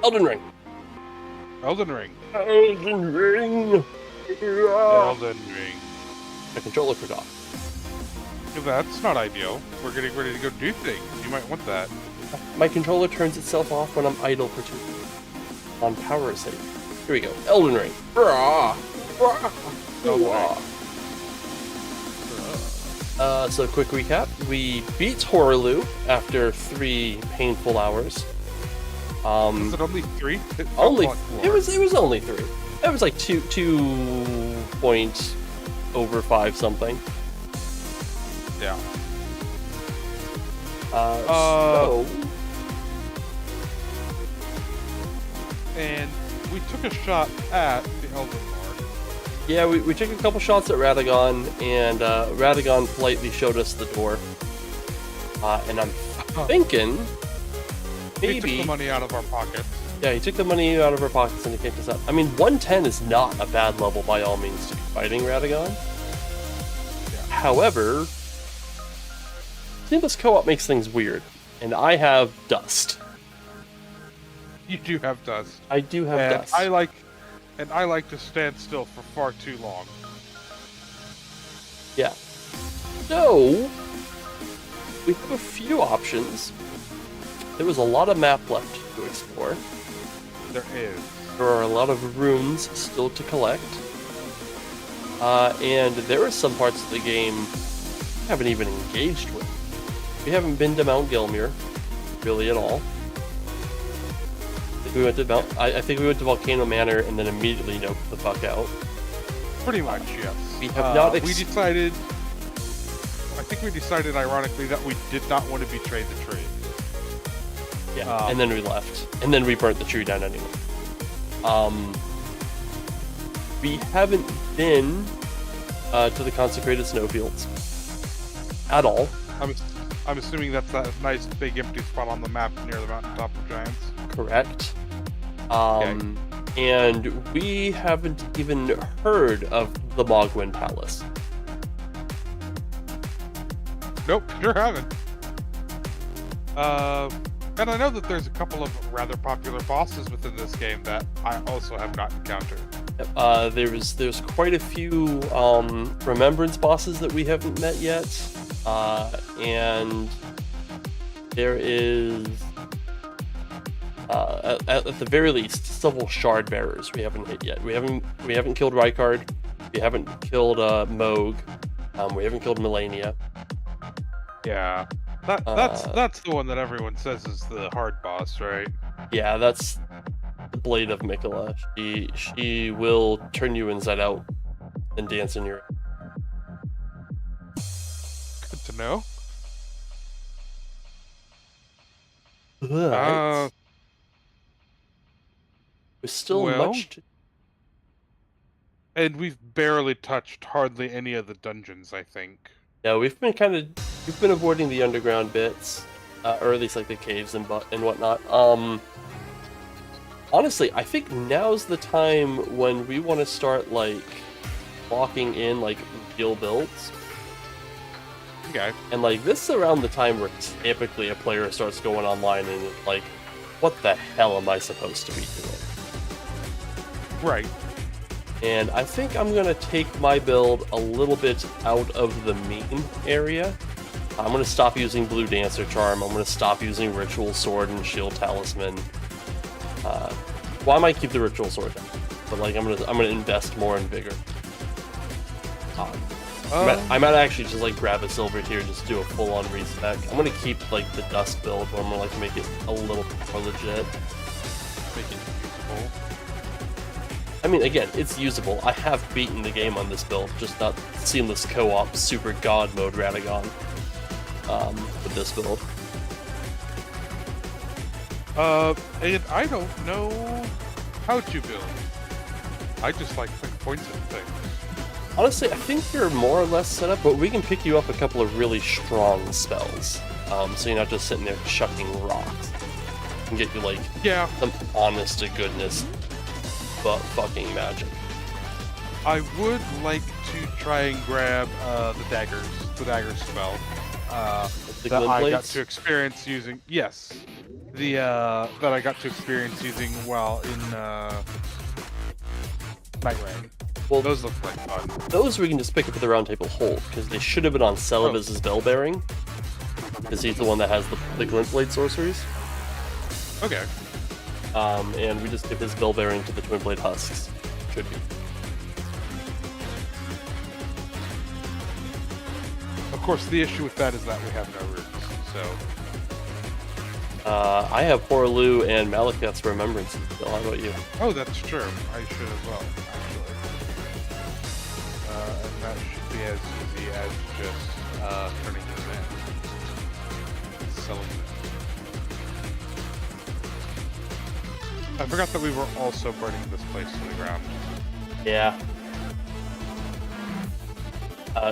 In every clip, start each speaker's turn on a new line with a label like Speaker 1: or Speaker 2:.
Speaker 1: Elden Ring.
Speaker 2: Elden Ring.
Speaker 1: Elden Ring.
Speaker 2: Elden Ring.
Speaker 1: My controller forgot.
Speaker 2: That's not ideal. We're getting ready to go do things. You might want that.
Speaker 1: My controller turns itself off when I'm idle for 2 minutes. On power save. Here we go. Elden Ring.
Speaker 2: Elden Ring.
Speaker 1: So quick recap. We beat Horaloo after 3 painful hours.
Speaker 2: Was it only 3? It
Speaker 1: was only 3. It was like 2.5 something.
Speaker 2: Yeah.
Speaker 1: So...
Speaker 2: And we took a shot at the Elden Lord.
Speaker 1: Yeah, we took a couple shots at Radagon, and Radagon politely showed us the door. And I'm thinking... maybe...
Speaker 2: He took the money out of our pockets.
Speaker 1: Yeah, he took the money out of our pockets and he kicked us out. I mean, 110 is not a bad level by all means to be fighting Radagon.
Speaker 2: Yeah.
Speaker 1: However... Seamless co-op makes things weird, and I have dust.
Speaker 2: You do have dust.
Speaker 1: I do have dust.
Speaker 2: I like to stand still for far too long.
Speaker 1: Yeah. So we have a few options. There was a lot of map left to explore.
Speaker 2: There is.
Speaker 1: There are a lot of runes still to collect. And there are some parts of the game we haven't even engaged with. We haven't been to Mount Gilmere, really at all. I think we went to Volcano Manor and then immediately noped the fuck out.
Speaker 2: Pretty much, yes.
Speaker 1: We have not.
Speaker 2: I think we decided, ironically, that we did not want to betray the tree.
Speaker 1: Yeah, and then we left, and then we burnt the tree down anyway. We haven't been to the consecrated snowfields at all.
Speaker 2: I'm assuming that's that nice big empty spot on the map near the mountaintop of giants.
Speaker 1: Correct.
Speaker 2: Okay.
Speaker 1: And we haven't even heard of the Mogwin Palace.
Speaker 2: Nope, sure haven't. And I know that there's a couple of rather popular bosses within this game that I also have not encountered.
Speaker 1: There's quite a few remembrance bosses that we haven't met yet. And there is, at the very least, several shard bearers we haven't hit yet. We haven't killed Rykard. We haven't killed Moog. We haven't killed Melania.
Speaker 2: Yeah, that's the one that everyone says is the hard boss, right?
Speaker 1: Yeah, that's the Blade of Mikola. She will turn you inside out and dance in your.
Speaker 2: Good to know.
Speaker 1: Right. There's still much to...
Speaker 2: And we've barely touched hardly any of the dungeons, I think.
Speaker 1: Yeah, we've been avoiding the underground bits, or at least like the caves and whatnot. Honestly, I think now's the time when we want to start like locking in like real builds.
Speaker 2: Okay.
Speaker 1: And like this is around the time where typically a player starts going online and it's like, what the hell am I supposed to be doing?
Speaker 2: Right.
Speaker 1: And I think I'm gonna take my build a little bit out of the meme area. I'm gonna stop using Blue Dancer Charm. I'm gonna stop using Ritual Sword and Shield Talisman. Well, I might keep the Ritual Sword, but like I'm gonna invest more in Vigor. I might actually just like grab a Silver Tear, just do a full-on respec. I'm gonna keep like the Dust build, but I'm gonna like make it a little more legit.
Speaker 2: Make it usable.
Speaker 1: I mean, again, it's usable. I have beaten the game on this build, just not seamless co-op, super god mode Radagon with this build.
Speaker 2: And I don't know how to build. I just like quick points and things.
Speaker 1: Honestly, I think you're more or less set up, but we can pick you up a couple of really strong spells. So you're not just sitting there chucking rocks. We can get you, like, some honest-to-goodness fucking magic.
Speaker 2: I would like to try and grab the dagger spell that I got to experience using. Yes. that I got to experience using while in Night Rain.
Speaker 1: Well,
Speaker 2: Those look like fun.
Speaker 1: those we can just pick up at the Round Table Hold, because they should have been on Celaviz's Bell Bearing, because he's the one that has the Glint Blade sorceries.
Speaker 2: Okay.
Speaker 1: And we just give his Bell Bearing to the Twin Blade Husks. Should be.
Speaker 2: Of course, the issue with that is that we have no roots, so...
Speaker 1: I have Horlu and Malekith's Remembrance still. How about you?
Speaker 2: Oh, that's true. I should as well, actually. And that should be as easy as just turning them in. Selling them. I forgot that we were also burning this place to the ground.
Speaker 1: Yeah.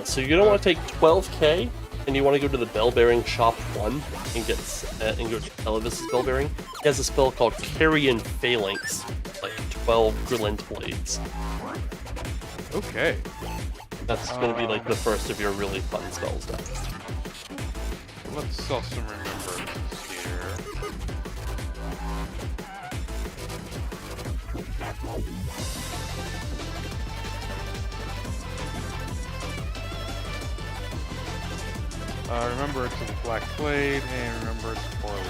Speaker 1: So you're gonna want to take 12k, and you want to go to the Bell Bearing Shop 1 and get and go to Televis's Bell Bearing. He has a spell called Carrion Phalanx, like 12 Glint Blades.
Speaker 2: Okay.
Speaker 1: That's gonna be like the first of your really fun spells next.
Speaker 2: Let's sell some remembrances here. Remember it's a Black Blade, and remember it's poorly.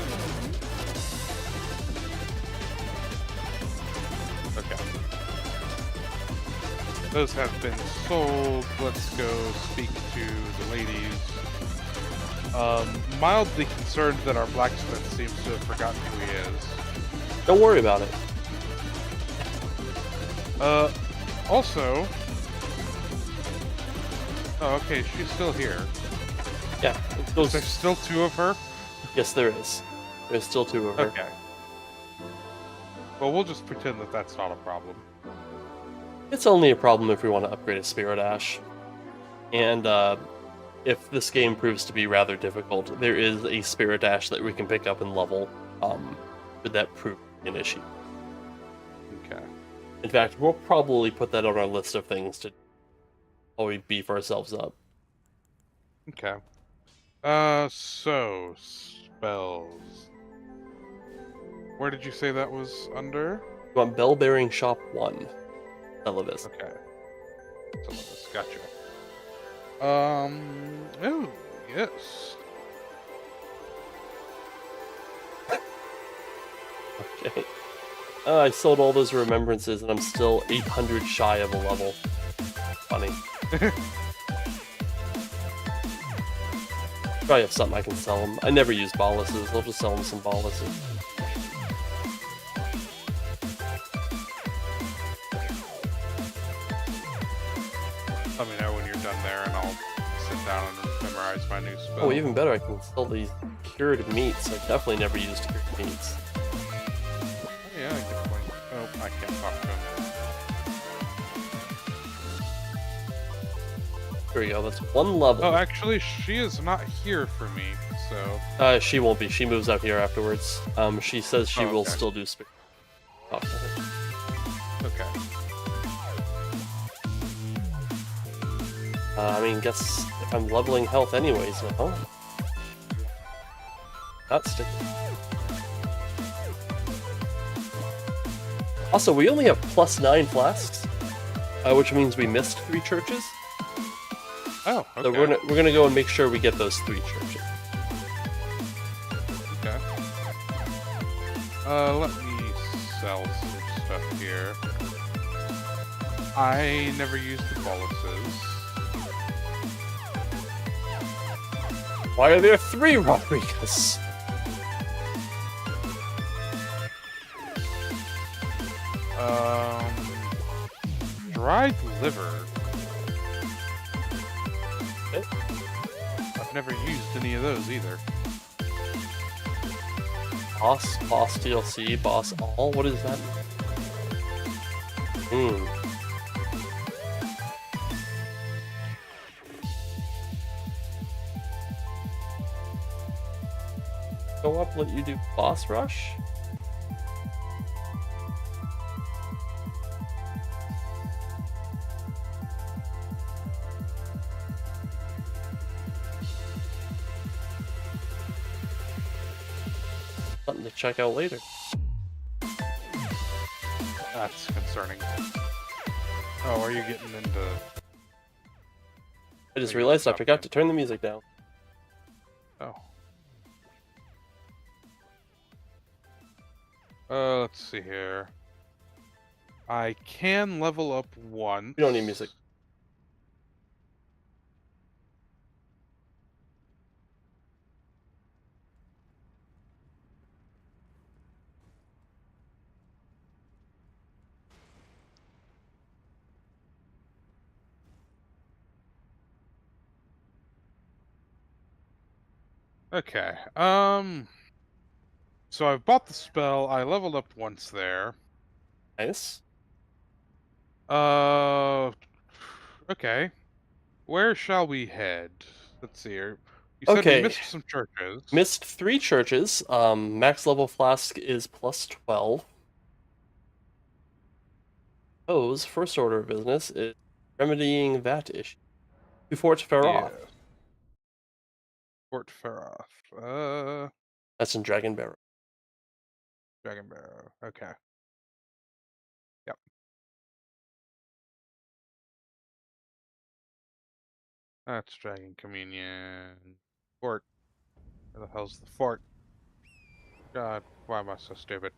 Speaker 2: Okay. Those have been sold. Let's go speak to the ladies. Mildly concerned that our blacksmith seems to have forgotten who he is.
Speaker 1: Don't worry about it.
Speaker 2: Also... Oh, okay, she's still here.
Speaker 1: Yeah, those.
Speaker 2: There's still two of her?
Speaker 1: Yes, there is. There's still two of her.
Speaker 2: Okay. Well, we'll just pretend that that's not a problem.
Speaker 1: It's only a problem if we want to upgrade a Spirit Ash. And if this game proves to be rather difficult, there is a Spirit Ash that we can pick up and level should that prove an issue.
Speaker 2: Okay.
Speaker 1: In fact, we'll probably put that on our list of things to always beef ourselves up.
Speaker 2: Okay. So, spells. Where did you say that was under?
Speaker 1: You want Bell Bearing Shop 1. Televis.
Speaker 2: Okay. Televis, gotcha. Oh, yes.
Speaker 1: Okay. I sold all those remembrances and I'm still 800 shy of a level. Funny. Probably have something I can sell them. I never use boluses. I'll just sell them some boluses.
Speaker 2: Let me know when you're done there and I'll sit down and memorize my new spell.
Speaker 1: Oh, even better, I can sell these cured meats. I definitely never used cured meats.
Speaker 2: Oh, yeah, good point. Oh, I can't talk to him.
Speaker 1: There we go, that's one level.
Speaker 2: Oh, actually, she is not here for me, so...
Speaker 1: She won't be. She moves out here afterwards. She says she will
Speaker 2: okay.
Speaker 1: still do spirit. Talk to her.
Speaker 2: Okay.
Speaker 1: I mean, guess if I'm leveling health anyways now. Not sticking. Also, we only have +9 flasks, which means we missed 3 churches.
Speaker 2: Oh, okay.
Speaker 1: So we're gonna go and make sure we get those 3 churches.
Speaker 2: Okay. Let me sell some stuff here. I never used the boluses.
Speaker 1: Why are there 3 Rodriguez?
Speaker 2: Dried liver.
Speaker 1: Okay.
Speaker 2: I've never used any of those either.
Speaker 1: Boss DLC, boss all? What is that? Go up, let you do boss rush? something to check out later.
Speaker 2: That's concerning. Oh, are you getting into...
Speaker 1: I just
Speaker 2: Maybe
Speaker 1: realized I
Speaker 2: stop
Speaker 1: forgot
Speaker 2: then.
Speaker 1: to turn the music down.
Speaker 2: Oh. Let's see here. I can level up once.
Speaker 1: We don't need music.
Speaker 2: Okay. So I've bought the spell. I leveled up once there.
Speaker 1: Nice.
Speaker 2: Uh, okay. Where shall we head? Let's see here. You said we
Speaker 1: Okay.
Speaker 2: missed some churches.
Speaker 1: Missed 3 churches. Max level flask is plus 12. O's first order of business is remedying that issue. To Fort
Speaker 2: Yeah.
Speaker 1: Feroth.
Speaker 2: Fort Feroth.
Speaker 1: That's in Dragon Barrow.
Speaker 2: Dragon Barrow. Okay. Yep. That's Dragon Communion. Fort. Where the hell's the fort? God, why am I so stupid?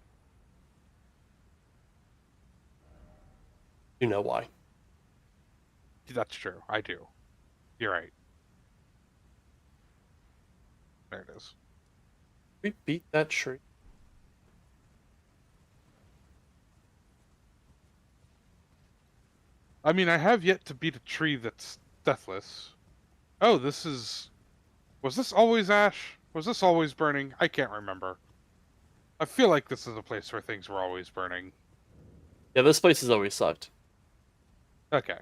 Speaker 1: You know why.
Speaker 2: That's true. I do. You're right. There it is.
Speaker 1: We beat that tree.
Speaker 2: I mean, I have yet to beat a tree that's deathless. Oh, this is... Was this always ash? Was this always burning? I can't remember. I feel like this is a place where things were always burning.
Speaker 1: Yeah, this place has always sucked.
Speaker 2: Okay.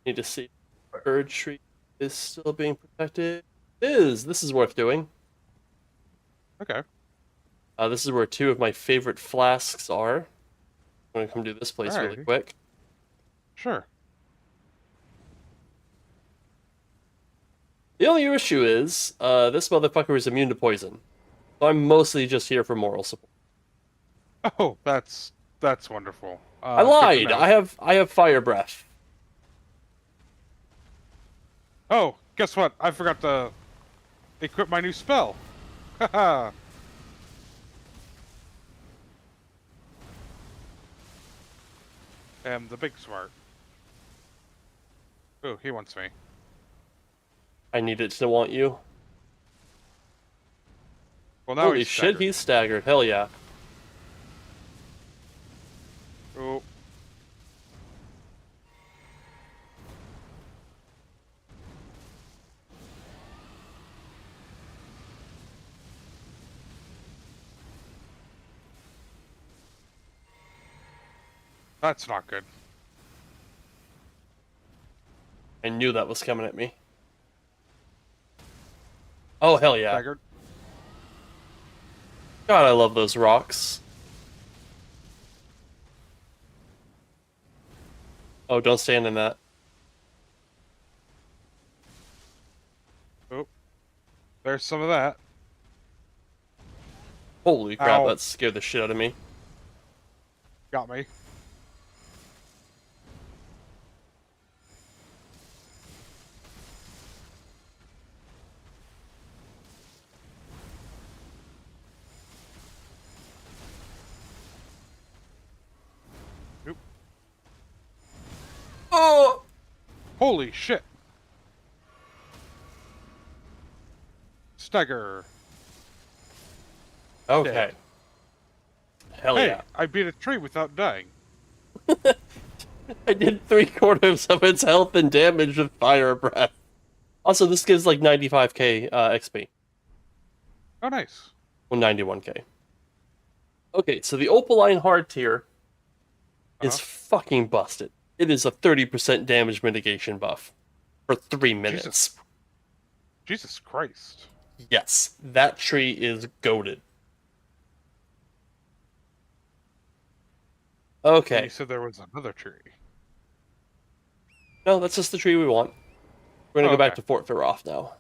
Speaker 1: Need to see if Bird Tree is still being protected. It is. This is worth doing.
Speaker 2: Okay.
Speaker 1: This is where 2 of my favorite flasks are. I'm gonna come do this place really
Speaker 2: Alrighty.
Speaker 1: quick.
Speaker 2: Sure.
Speaker 1: The only issue is, this motherfucker is immune to poison. So I'm mostly just here for moral support.
Speaker 2: Oh, that's wonderful.
Speaker 1: I
Speaker 2: Good to
Speaker 1: lied.
Speaker 2: know.
Speaker 1: I have fire breath.
Speaker 2: Oh, guess what? I forgot to equip my new spell. Haha. Am the big smart. Ooh, he wants me.
Speaker 1: I need it to want you.
Speaker 2: Well, now
Speaker 1: Holy
Speaker 2: he's
Speaker 1: shit,
Speaker 2: staggered.
Speaker 1: he's staggered. Hell yeah.
Speaker 2: Ooh. That's not good.
Speaker 1: I knew that was coming at me. Oh, hell yeah.
Speaker 2: Staggered.
Speaker 1: God, I love those rocks. Oh, don't stand in that.
Speaker 2: Oh. There's some of that.
Speaker 1: Holy crap,
Speaker 2: Ow.
Speaker 1: that scared the shit out of me.
Speaker 2: Got me. Oop.
Speaker 1: Oh!
Speaker 2: Holy shit. Stagger.
Speaker 1: Okay.
Speaker 2: Dead.
Speaker 1: Hell
Speaker 2: Hey,
Speaker 1: yeah.
Speaker 2: I beat a tree without dying.
Speaker 1: I did 3/4 of its health and damage with fire breath. Also, this gives like 95k XP.
Speaker 2: Oh, nice.
Speaker 1: Well, 91k. Okay, so the Opaline hard tier is
Speaker 2: Uh-huh.
Speaker 1: fucking busted. It is a 30% damage mitigation buff for 3 minutes.
Speaker 2: Jesus Christ.
Speaker 1: Yes, that tree is goated.
Speaker 2: And
Speaker 1: Okay.
Speaker 2: you said there was another tree.
Speaker 1: No, that's just the tree we want. We're gonna
Speaker 2: Oh,
Speaker 1: go back
Speaker 2: okay.
Speaker 1: to Fort Feroth now.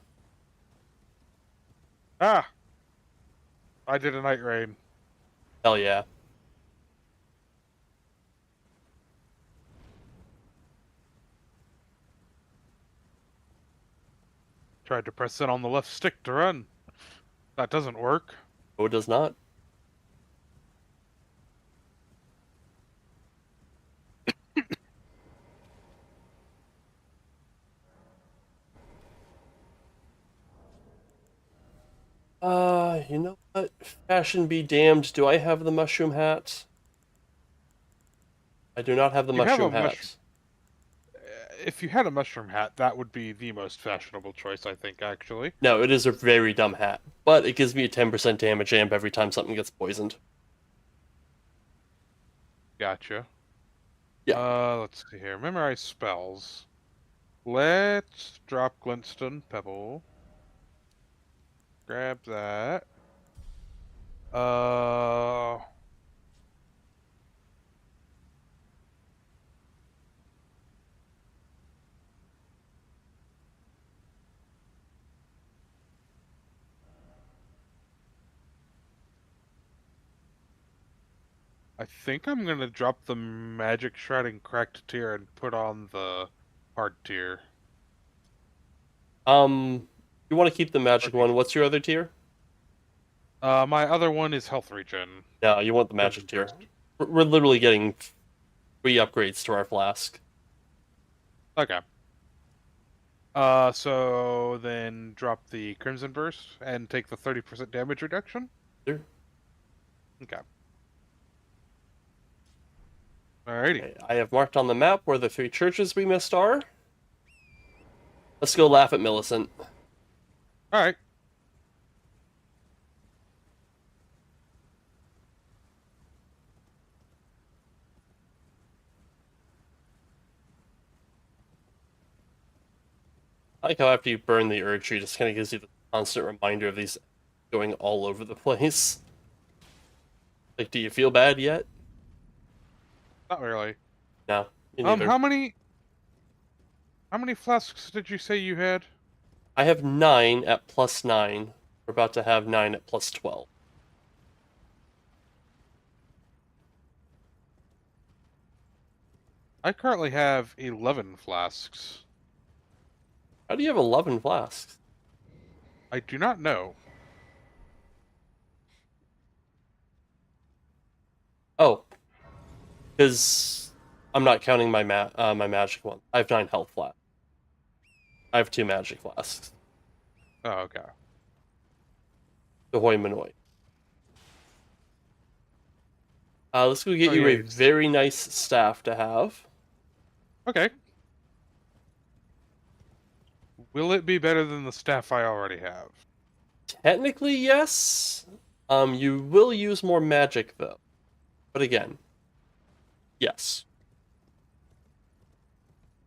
Speaker 2: Ah! I did a night raid.
Speaker 1: Hell yeah.
Speaker 2: Tried to press it on the left stick to run. That doesn't work.
Speaker 1: No, it does not. You know what? Fashion be damned. Do I have the mushroom hat? I do not have the
Speaker 2: You have a
Speaker 1: mushroom
Speaker 2: mushroom.
Speaker 1: hat.
Speaker 2: If you had a mushroom hat, that would be the most fashionable choice, I think, actually.
Speaker 1: No, it is a very dumb hat, but it gives me a 10% damage amp every time something gets poisoned.
Speaker 2: Gotcha.
Speaker 1: Yeah.
Speaker 2: Let's see here. Memorize spells. Let's drop Glintstone Pebble. Grab that. Uh, I think I'm gonna drop the Magic Shroud and Cracked tier and put on the hard tier.
Speaker 1: You want to keep the
Speaker 2: Or
Speaker 1: magic one. What's your other tier?
Speaker 2: my other one is health regen.
Speaker 1: No, you want the magic
Speaker 2: Crimson
Speaker 1: tier.
Speaker 2: Burst.
Speaker 1: We're literally getting free upgrades to our flask.
Speaker 2: Okay. So then drop the Crimson Burst and take the 30% damage reduction?
Speaker 1: Sure.
Speaker 2: Okay. Alrighty.
Speaker 1: Okay, I have marked on the map where the 3 churches we missed are. Let's go laugh at Millicent.
Speaker 2: Alright.
Speaker 1: I like how after you burn the Erd Tree, it just kind of gives you the constant reminder of these going all over the place. Like, do you feel bad yet?
Speaker 2: Not really.
Speaker 1: No, me neither.
Speaker 2: How many flasks did you say you had?
Speaker 1: I have 9 at +9. We're about to have 9 at +12.
Speaker 2: I currently have 11 flasks.
Speaker 1: How do you have 11 flasks?
Speaker 2: I do not know.
Speaker 1: Oh, because I'm not counting my my magic one. I have 9 health flasks. I have 2 magic flasks.
Speaker 2: Oh, okay.
Speaker 1: Ahoy Manoy. Let's go get
Speaker 2: Oh,
Speaker 1: you
Speaker 2: yeah,
Speaker 1: a very nice staff to have.
Speaker 2: Okay. Will it be better than the staff I already have?
Speaker 1: Technically, yes. You will use more magic though. But again, yes.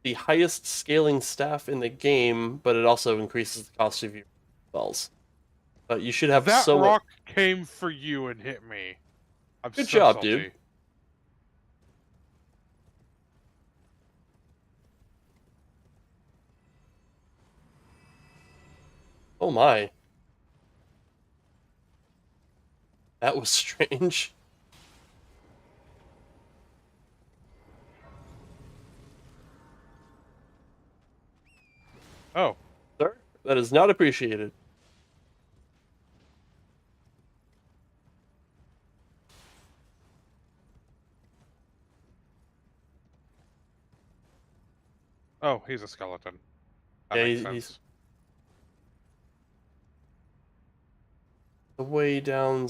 Speaker 1: The highest scaling staff in the game, but it also increases the cost of your spells. But you should have
Speaker 2: That
Speaker 1: so much.
Speaker 2: rock came for you and hit me. I'm
Speaker 1: Good
Speaker 2: so
Speaker 1: job,
Speaker 2: salty.
Speaker 1: dude. Oh my. That was strange.
Speaker 2: Oh,
Speaker 1: Sir, that is not appreciated.
Speaker 2: oh, he's a skeleton. That
Speaker 1: Yeah,
Speaker 2: makes
Speaker 1: he's
Speaker 2: sense.
Speaker 1: the way down.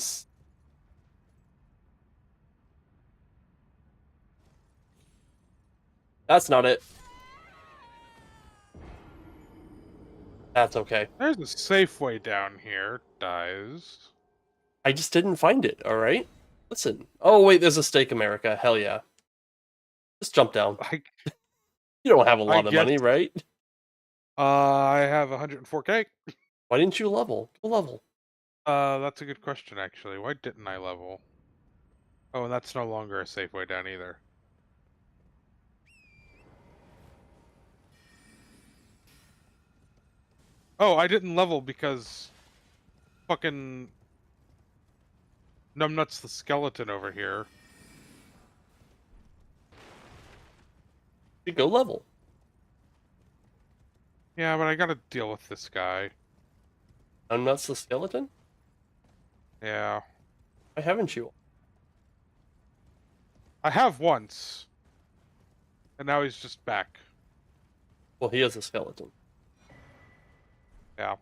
Speaker 1: That's not it. That's okay.
Speaker 2: There's a safe way down here. Dies.
Speaker 1: I just didn't find it, alright? Listen. Oh, wait, there's a stake, America. Hell yeah. Just jump down. You don't have a
Speaker 2: I
Speaker 1: lot of
Speaker 2: guess.
Speaker 1: money, right?
Speaker 2: I have 104k.
Speaker 1: Why didn't you level? Go level.
Speaker 2: That's a good question, actually. Why didn't I level? Oh, and that's no longer a safe way down either. Oh, I didn't level because fucking Numbnuts the skeleton over here.
Speaker 1: You go level.
Speaker 2: Yeah, but I gotta deal with this guy.
Speaker 1: Nuts the skeleton?
Speaker 2: Yeah.
Speaker 1: Why haven't you?
Speaker 2: I have once. And now he's just back.
Speaker 1: Well, he is a skeleton.
Speaker 2: Yeah.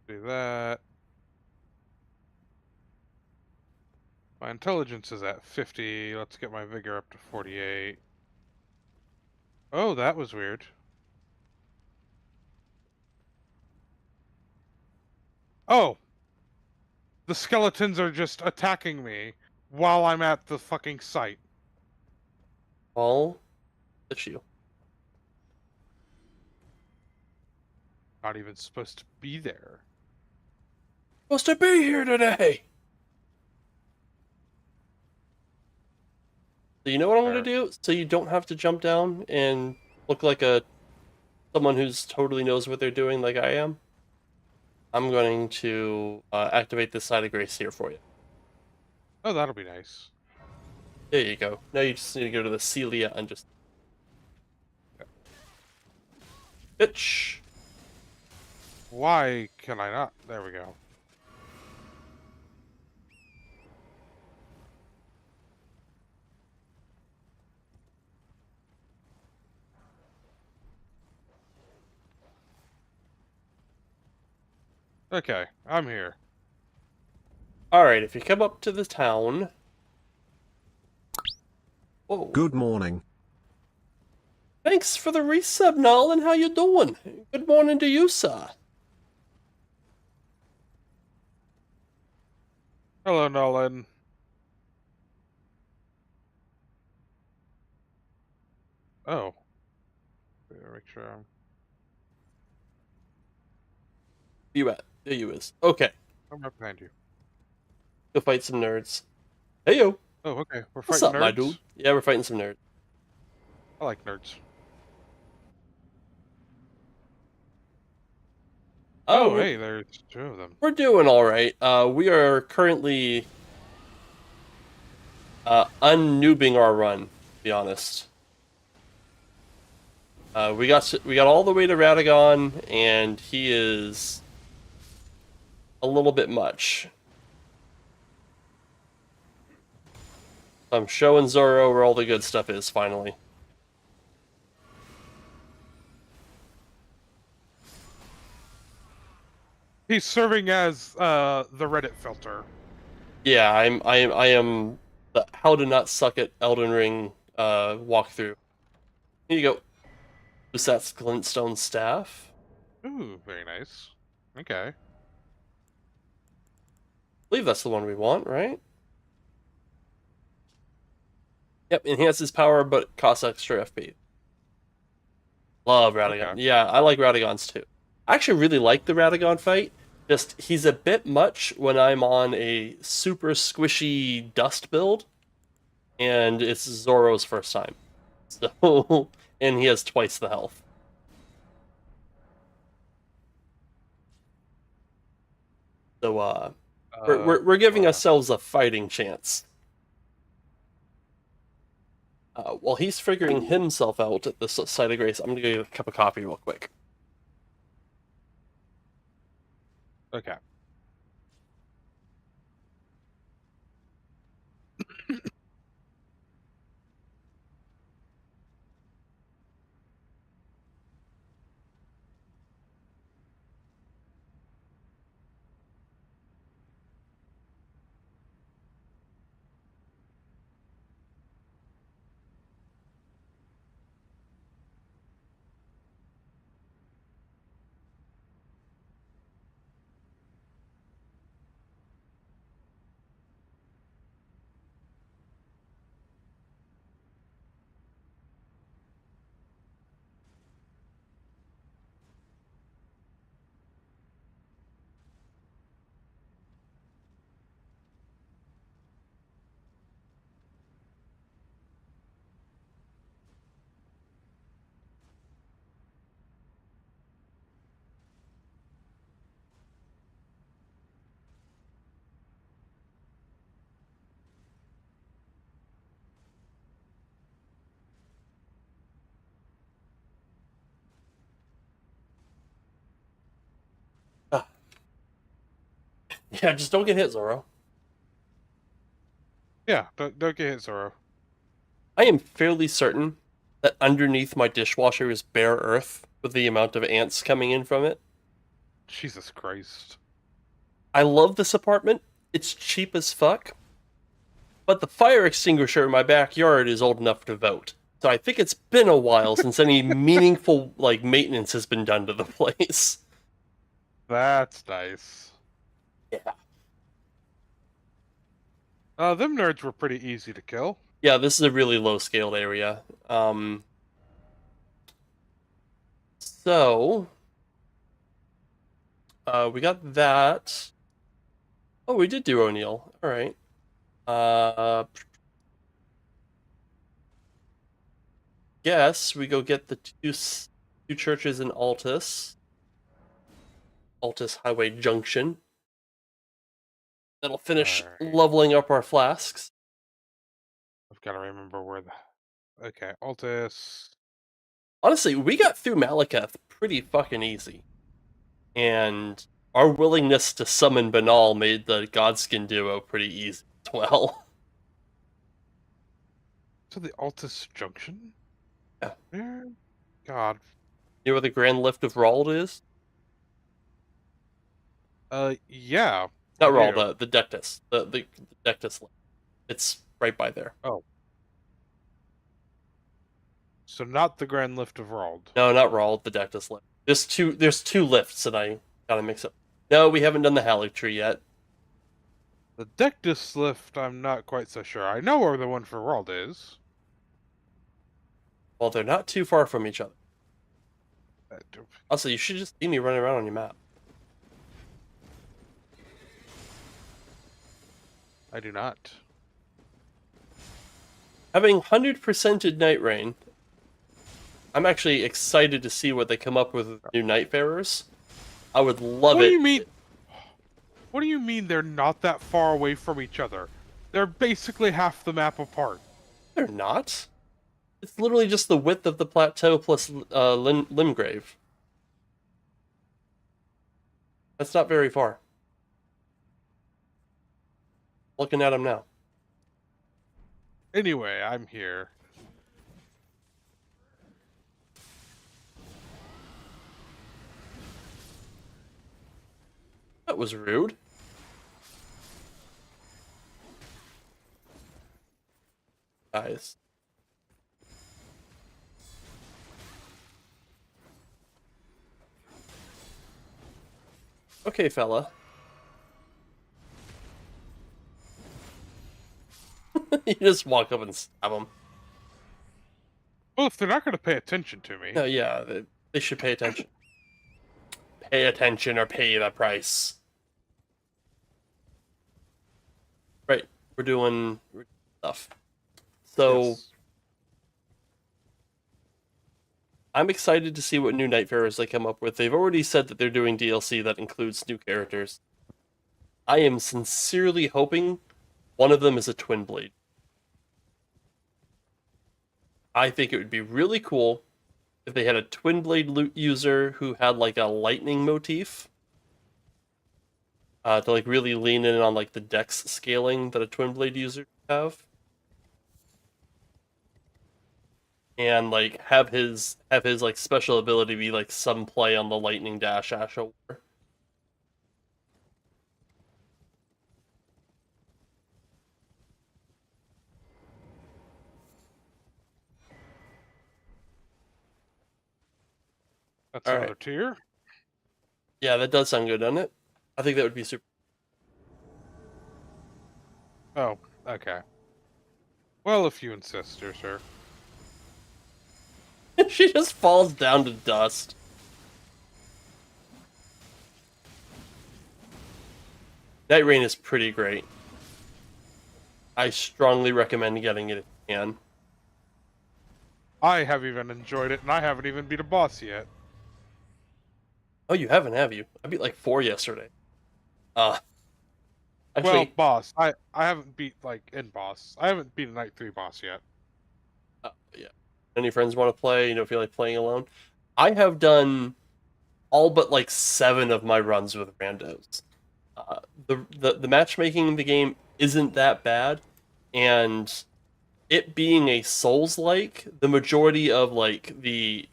Speaker 2: Do that. My intelligence is at 50. Let's get my vigor up to 48. Oh, that was weird. Oh! The skeletons are just attacking me while I'm at the fucking site.
Speaker 1: All the shield.
Speaker 2: Not even supposed to be there.
Speaker 1: Supposed to be here today. So you know what I'm gonna
Speaker 2: There.
Speaker 1: do? So you don't have to jump down and look like someone who's totally knows what they're doing, like I am. I'm going to activate this side of grace here for you.
Speaker 2: Oh, that'll be nice.
Speaker 1: There you go. Now you just need to go to the Celia and just bitch.
Speaker 2: Why can I not? There we go. Okay, I'm here.
Speaker 1: All right, if you come up to the town. Whoa.
Speaker 3: Good morning.
Speaker 1: Thanks for the resub, Nolan. How you doing? Good morning to you, sir.
Speaker 2: Hello, Nolan. Oh. Make sure I'm...
Speaker 1: You at? There you is. Okay,
Speaker 2: I'm right behind you.
Speaker 1: go fight some nerds. Hey yo.
Speaker 2: Oh, okay. We're
Speaker 1: What's
Speaker 2: fighting
Speaker 1: up, my
Speaker 2: nerds?
Speaker 1: dude? Yeah, we're fighting some nerds.
Speaker 2: I like nerds. Oh,
Speaker 1: We're,
Speaker 2: hey, there's two of them.
Speaker 1: we're doing all right. We are currently unnoobing our run. To be honest, we got all the way to Radagon, and he is a little bit much. I'm showing Zoro where all the good stuff is finally.
Speaker 2: He's serving as the Reddit filter.
Speaker 1: Yeah, I am the how to not suck at Elden Ring walkthrough. Here you go. Who's that glintstone staff?
Speaker 2: Ooh, very nice. Okay.
Speaker 1: I believe that's the one we want, right? Yep, enhances power but costs extra FP. Love Radagon.
Speaker 2: Okay.
Speaker 1: Yeah, I like Radagons too. I actually really like the Radagon fight. Just he's a bit much when I'm on a super squishy dust build, and it's Zoro's first time. So, and he has twice the health. So, we're giving ourselves a fighting chance. While he's figuring himself out at the site of grace, I'm gonna get a cup of coffee real quick.
Speaker 2: Okay.
Speaker 1: Yeah, just don't get hit, Zoro.
Speaker 2: Yeah, don't get hit, Zoro.
Speaker 1: I am fairly certain that underneath my dishwasher is bare earth with the amount of ants coming in from it.
Speaker 2: Jesus Christ.
Speaker 1: I love this apartment. It's cheap as fuck. But the fire extinguisher in my backyard is old enough to vote. So I think it's been a while since any meaningful like maintenance has been done to the place.
Speaker 2: That's nice.
Speaker 1: Yeah.
Speaker 2: Them nerds were pretty easy to kill.
Speaker 1: Yeah, this is a really low scaled area. So we got that. Oh, we did do O'Neill. All right. Guess we go get the two churches in Altus. Altus Highway Junction. That'll finish
Speaker 2: Alright.
Speaker 1: leveling up our flasks.
Speaker 2: I've got to remember where the... Okay, Altus...
Speaker 1: Honestly, we got through Malekith pretty fucking easy. And our willingness to summon Banal made the Godskin duo pretty easy as well.
Speaker 2: To the Altus Junction?
Speaker 1: Yeah.
Speaker 2: Where? God.
Speaker 1: You know where the Grand Lift of Rald is?
Speaker 2: Yeah.
Speaker 1: Not
Speaker 2: I
Speaker 1: Rald,
Speaker 2: do.
Speaker 1: the Dectus. The Dectus lift. It's right by there.
Speaker 2: Oh. So not the Grand Lift of Rald.
Speaker 1: No, not Rald, the Dectus lift. There's two lifts that I gotta mix up. No, we haven't done the Halleck tree yet.
Speaker 2: The Dectus Lift, I'm not quite so sure. I know where the one for Rald is.
Speaker 1: Well, they're not too far from each other.
Speaker 2: Uh,
Speaker 1: Also, you should just see me running around on your map.
Speaker 2: I do not.
Speaker 1: Having 100%ed Night Rain, I'm actually excited to see what they come up with new Nightfarers. I would love
Speaker 2: What
Speaker 1: it.
Speaker 2: do you mean? What do you mean they're not that far away from each other? They're basically half the map apart.
Speaker 1: They're not. It's literally just the width of the plateau plus Limgrave. That's not very far. Looking at them now.
Speaker 2: Anyway, I'm here.
Speaker 1: That was rude. Guys. Okay, fella. You just walk up and stab them.
Speaker 2: Well, if they're not going to pay attention to me,
Speaker 1: No, yeah, they should pay attention. Pay attention or pay the price. Right, we're doing stuff. So,
Speaker 2: yes.
Speaker 1: I'm excited to see what new Nightfarers they come up with. They've already said that they're doing DLC that includes new characters. I am sincerely hoping one of them is a Twin Blade. I think it would be really cool if they had a Twin Blade loot user who had like a lightning motif. To like really lean in on like the dex scaling that a Twin Blade user have. And like have his like special ability be like some play on the lightning dash Asha War.
Speaker 2: That's
Speaker 1: All
Speaker 2: another
Speaker 1: right.
Speaker 2: tier.
Speaker 1: Yeah, that does sound good, doesn't it? I think that would be super.
Speaker 2: Oh, okay. Well, if you insist, dear sir.
Speaker 1: She just falls down to dust. Night Rain is pretty great. I strongly recommend getting it if you can.
Speaker 2: I have even enjoyed it, and I haven't even beat a boss yet.
Speaker 1: Oh, you haven't, have you? I beat like 4 yesterday. Actually,
Speaker 2: Well, boss. I haven't beat, like, end boss. I haven't beat a Night 3 boss yet.
Speaker 1: yeah. Any friends want to play? You don't feel like playing alone? I have done all but like 7 of my runs with randos. the matchmaking in the game isn't that bad, and it being a Souls-like, the majority of like the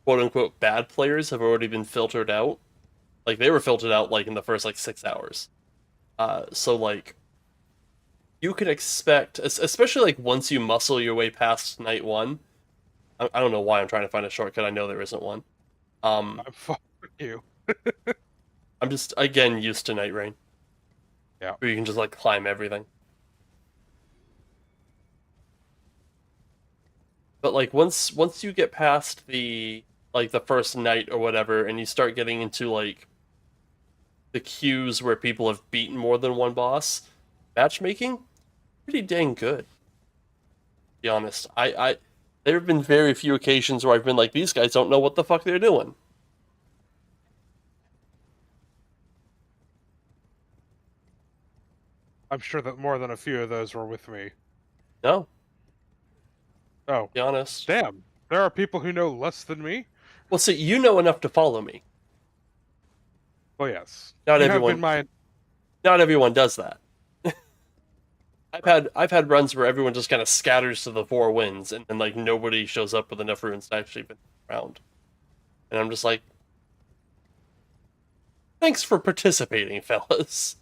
Speaker 1: quote unquote bad players have already been filtered out. Like they were filtered out like in the first like 6 hours. So like you could expect, especially like once you muscle your way past night one. I don't know why I'm trying to find a shortcut. I know there isn't one.
Speaker 2: I'm fucking you.
Speaker 1: I'm just again used to Night Rain,
Speaker 2: Yeah.
Speaker 1: where you can just like climb everything. But like once you get past the like the first night or whatever, and you start getting into like the queues where people have beaten more than one boss, matchmaking pretty dang good. To be honest, I there have been very few occasions where I've been like, these guys don't know what the fuck they're doing.
Speaker 2: I'm sure that more than a few of those were with me.
Speaker 1: No,
Speaker 2: Oh,
Speaker 1: to be honest.
Speaker 2: damn. There are people who know less than me?
Speaker 1: Well, see, you know enough to follow me.
Speaker 2: Well, yes.
Speaker 1: Not
Speaker 2: You have
Speaker 1: everyone.
Speaker 2: been my...
Speaker 1: Not everyone does that. I've had runs where everyone just kind of scatters to the four winds, and like nobody shows up with enough runes to actually finish the round. And I'm just like, thanks for participating, fellas.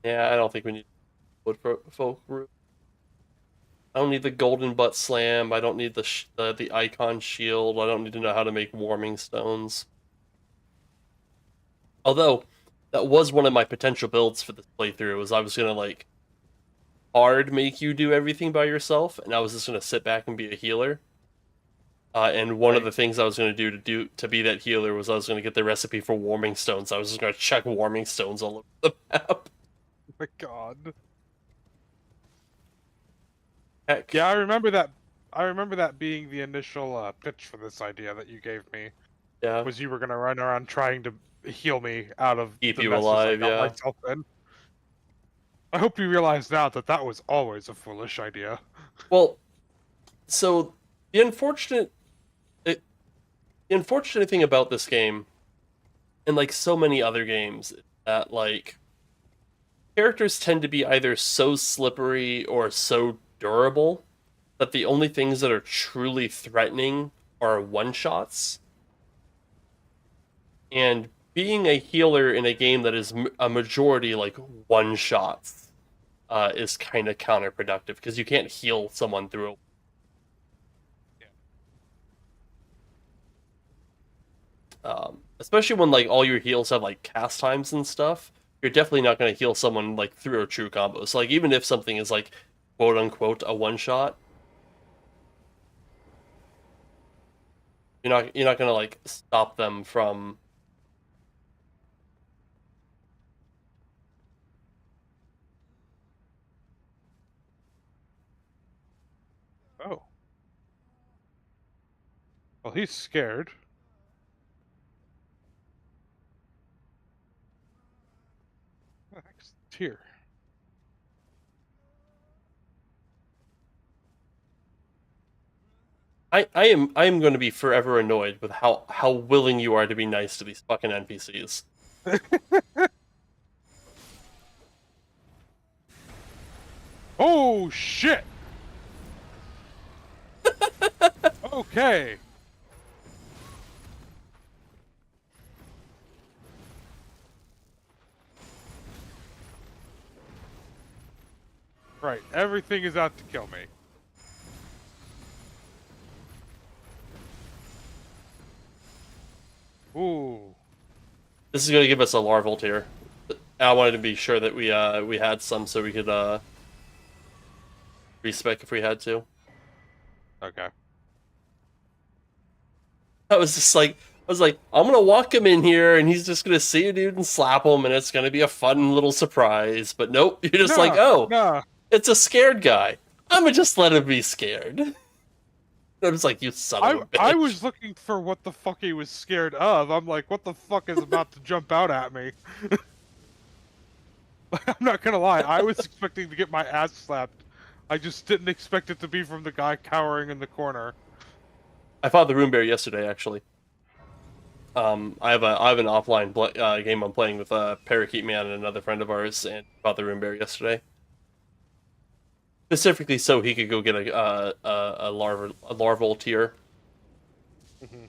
Speaker 1: Yeah, I don't think we need wood folk root. I don't need the golden butt slam. I don't need the icon shield. I don't need to know how to make warming stones. Although that was one of my potential builds for this playthrough, was I was gonna like hard make you do everything by yourself, and I was just gonna sit back and be a healer. And one of the things I was gonna do to be that healer was I was gonna get the recipe for warming stones. I was just gonna check warming stones all over the map.
Speaker 2: Oh my god.
Speaker 1: Heck.
Speaker 2: Yeah, I remember that. I remember that being the initial pitch for this idea that you gave me.
Speaker 1: Yeah.
Speaker 2: Was you were gonna run around trying to heal me out of
Speaker 1: Keep
Speaker 2: the
Speaker 1: you
Speaker 2: messes
Speaker 1: alive,
Speaker 2: I got
Speaker 1: yeah.
Speaker 2: myself in. I hope you realize now that that was always a foolish idea.
Speaker 1: Well, so the unfortunate the unfortunate thing about this game, and like so many other games, is that like characters tend to be either so slippery or so durable that the only things that are truly threatening are one shots. And being a healer in a game that is a majority like one shots is kind of counterproductive because you can't heal someone through especially when like all your heals have like cast times and stuff. You're definitely not going to heal someone like through a true combo. So like even if something is like quote unquote a one shot, you're not going to like stop them from.
Speaker 2: Oh. Well, he's scared. What the heck's here?
Speaker 1: I am going to be forever annoyed with how willing you are to be nice to these fucking NPCs.
Speaker 2: Oh shit! Okay. Right, everything is out to kill me. Ooh.
Speaker 1: This is going to give us a larval tier. I wanted to be sure that we had some so we could respec if we had to.
Speaker 2: Okay.
Speaker 1: I was like, I'm gonna walk him in here, and he's just gonna see a dude and slap him, and it's gonna be a fun little surprise. But nope, you're just like, oh,
Speaker 2: no.
Speaker 1: it's a scared guy. I'm gonna just let him be scared. I'm just like, you son of a bitch.
Speaker 2: I was looking for what the fuck he was scared of. I'm like, what the fuck is about to jump out at me? I'm not gonna lie, I was expecting to get my ass slapped I just didn't expect it to be from the guy cowering in the corner.
Speaker 1: I fought the Rune Bear yesterday, actually. I have an offline game I'm playing with Parakeet Man and another friend of ours, and fought the Rune Bear yesterday. Specifically, so he could go get a larval tier.
Speaker 2: Mhm.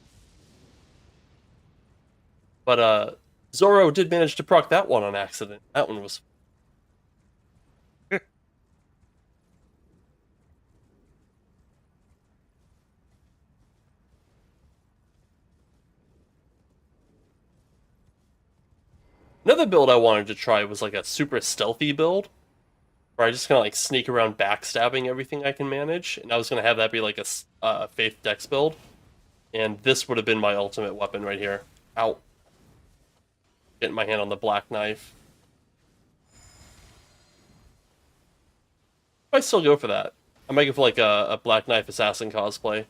Speaker 1: But Zoro did manage to proc that one on accident. That one was. Another build I wanted to try was like a super stealthy build, where I just kind of like sneak around backstabbing everything I can manage, and I was gonna have that be like a Faith Dex build, and this would have been my ultimate weapon right here. Ow! Getting my hand on the black knife. I still go for that. I might go for like a black knife assassin cosplay.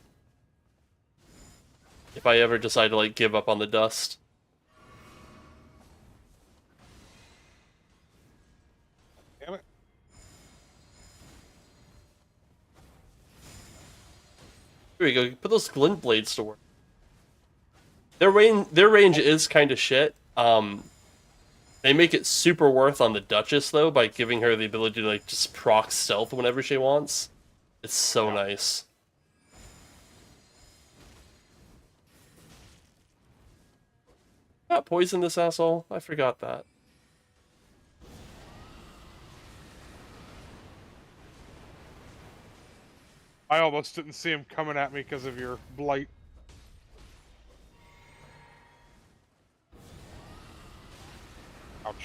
Speaker 1: If I ever decide to like give up on the dust.
Speaker 2: Damn it.
Speaker 1: Here we go. Put those glint blades to work. Their range is kind of shit. They make it super worth on the Duchess though by giving her the ability to like just proc stealth whenever she wants. It's so nice. Not poison this asshole. I forgot that.
Speaker 2: I almost didn't see him coming at me because of your blight. Ouch.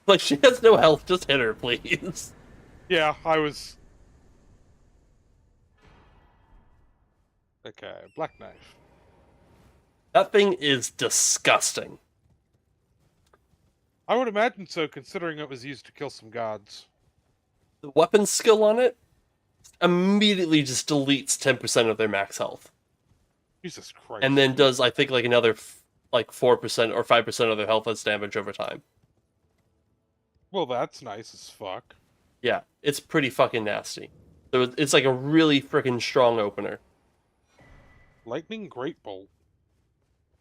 Speaker 1: Like she has no health. Just hit her, please.
Speaker 2: Yeah, I was... Okay, black knife.
Speaker 1: That thing is disgusting.
Speaker 2: I would imagine so, considering it was used to kill some gods.
Speaker 1: The weapon skill on it immediately just deletes 10% of their max health.
Speaker 2: Jesus Christ.
Speaker 1: And then does, I think, like another like 4% or 5% of their health as damage over time.
Speaker 2: Well, that's nice as fuck.
Speaker 1: Yeah, it's pretty fucking nasty. So it's like a really freaking strong opener.
Speaker 2: Lightning Great Bolt.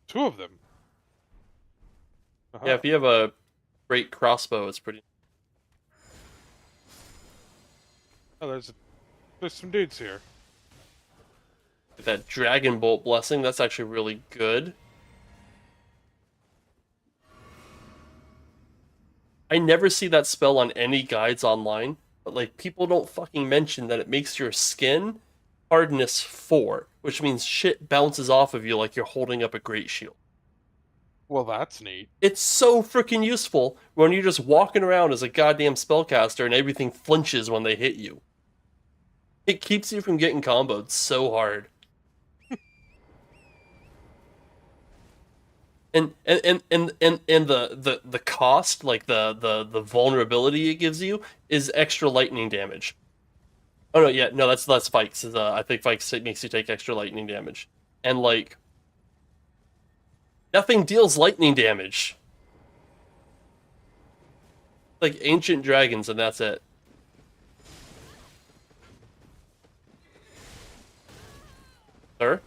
Speaker 2: 2 of them.
Speaker 1: Yeah, if you have a great crossbow, it's pretty...
Speaker 2: Oh, there's some dudes here.
Speaker 1: That Dragon Bolt blessing, that's actually really good. I never see that spell on any guides online, but like people don't fucking mention that it makes your skin hardness 4, which means shit bounces off of you like you're holding up a great shield.
Speaker 2: Well, that's neat.
Speaker 1: It's so freaking useful when you're just walking around as a goddamn spellcaster and everything flinches when they hit you. It keeps you from getting comboed so hard. And the cost, like the vulnerability it gives you, is extra lightning damage. Oh no, yeah, no, that's Fikes. I think Fikes makes you take extra lightning damage, and like nothing deals lightning damage. Like ancient dragons, and that's it. Sir?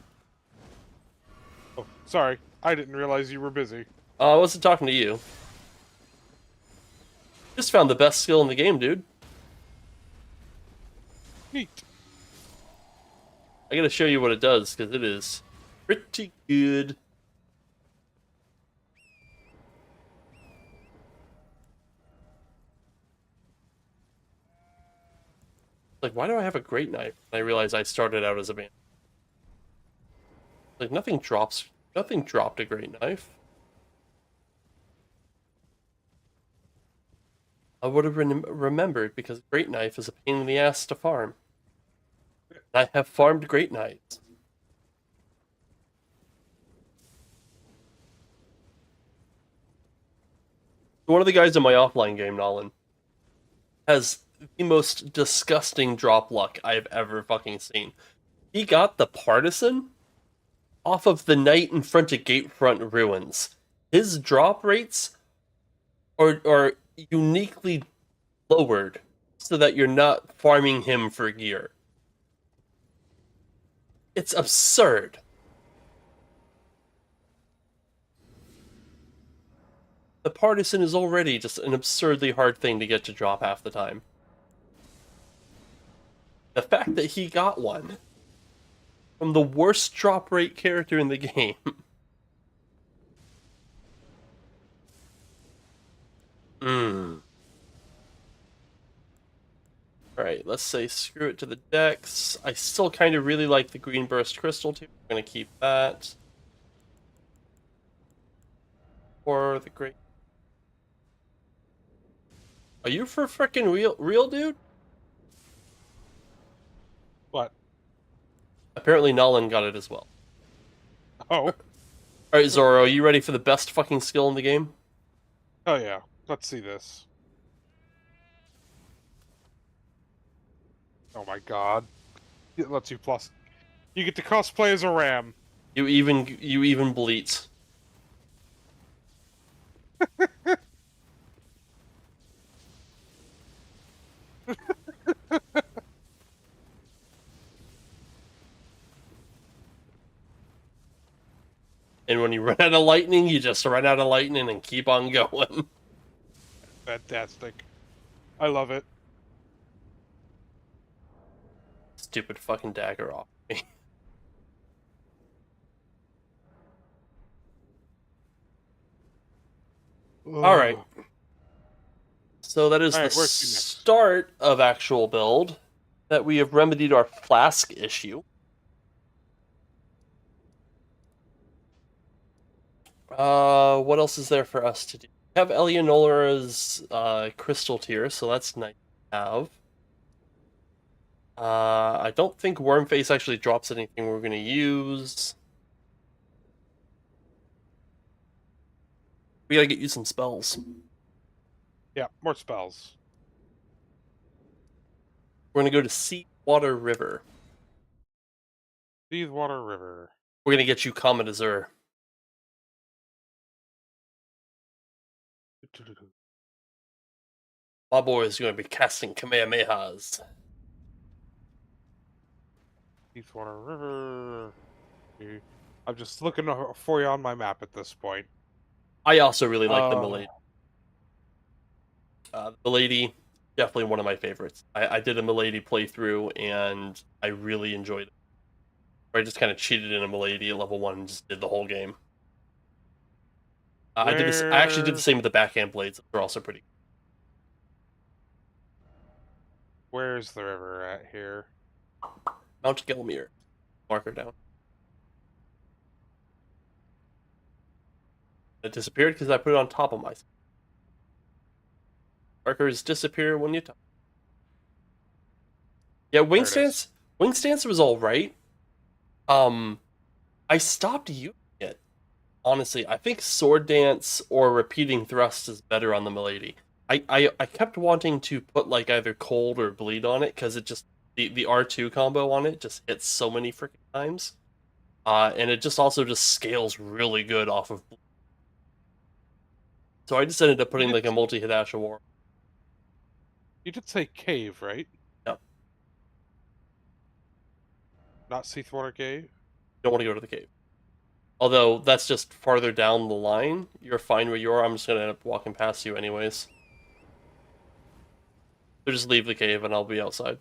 Speaker 2: Oh, sorry. I didn't realize you were busy.
Speaker 1: I wasn't talking to you. Just found the best skill in the game, dude.
Speaker 2: Neat.
Speaker 1: I gotta show you what it does, because it is pretty good. Like, why do I have a great knife? And I realize I started out as a man. Like, nothing dropped a great knife. I would have remembered, because great knife is a pain in the ass to farm. I have farmed great knives. One of the guys in my offline game, Nolan, has the most disgusting drop luck I've ever fucking seen. He got the Partisan off of the Knight in front of Gatefront Ruins. His drop rates are uniquely lowered so that you're not farming him for gear. It's absurd. The Partisan is already just an absurdly hard thing to get to drop half the time. The fact that he got one from the worst drop rate character in the game. Mmm. Alright, let's say screw it to the decks. I still kind of really like the Green Burst Crystal too. I'm going to keep that. Or the Great. Are you for frickin' real, dude?
Speaker 2: What?
Speaker 1: Apparently Nolan got it as well.
Speaker 2: Oh.
Speaker 1: Alright, Zoro, are you ready for the best fucking skill in the game?
Speaker 2: Oh yeah. Let's see this. Oh my god. It lets you plus. You get to cosplay as a ram.
Speaker 1: You even bleat. And when you run out of lightning, you just run out of lightning and keep on going.
Speaker 2: Fantastic. I love it.
Speaker 1: Stupid fucking dagger off me. Alright. So that is the start of actual build. That we have remedied our flask issue. What else is there for us to do? We have Eleonora's crystal tier, so that's nice to have. I don't think Wormface actually drops anything we're going to use. We gotta get you some spells.
Speaker 2: Yeah, more spells.
Speaker 1: We're gonna go to Seawater River.
Speaker 2: Seawater River.
Speaker 1: We're gonna get you Comet Azure. My boy is gonna be casting Kamehamehas.
Speaker 2: Seawater River. I'm just looking for you on my map at this point.
Speaker 1: I also really like the Milady. The Milady, definitely one of my favorites. I did a Milady playthrough and I really enjoyed it. I just kind of cheated in a Milady at level 1 and just did the whole game. I actually did the same with the backhand blades. They're also pretty.
Speaker 2: Where's the river at here?
Speaker 1: Mount Gelmir. Marker down. It disappeared because I put it on top of myself. Markers disappear when you touch. Yeah, wing stance was alright. I stopped using it. Honestly, I think sword dance or repeating thrust is better on the Milady. I kept wanting to put like either cold or bleed on it because it just the R2 combo on it just hits so many freaking times. And it just also just scales really good off of bleed. So I just ended up putting like a multi-hit Ash of War.
Speaker 2: You did say cave, right?
Speaker 1: No.
Speaker 2: Not Seawater Cave?
Speaker 1: You don't want to go to the cave. Although, that's just farther down the line. You're fine where you are. I'm just going to end up walking past you anyways. So just leave the cave and I'll be outside.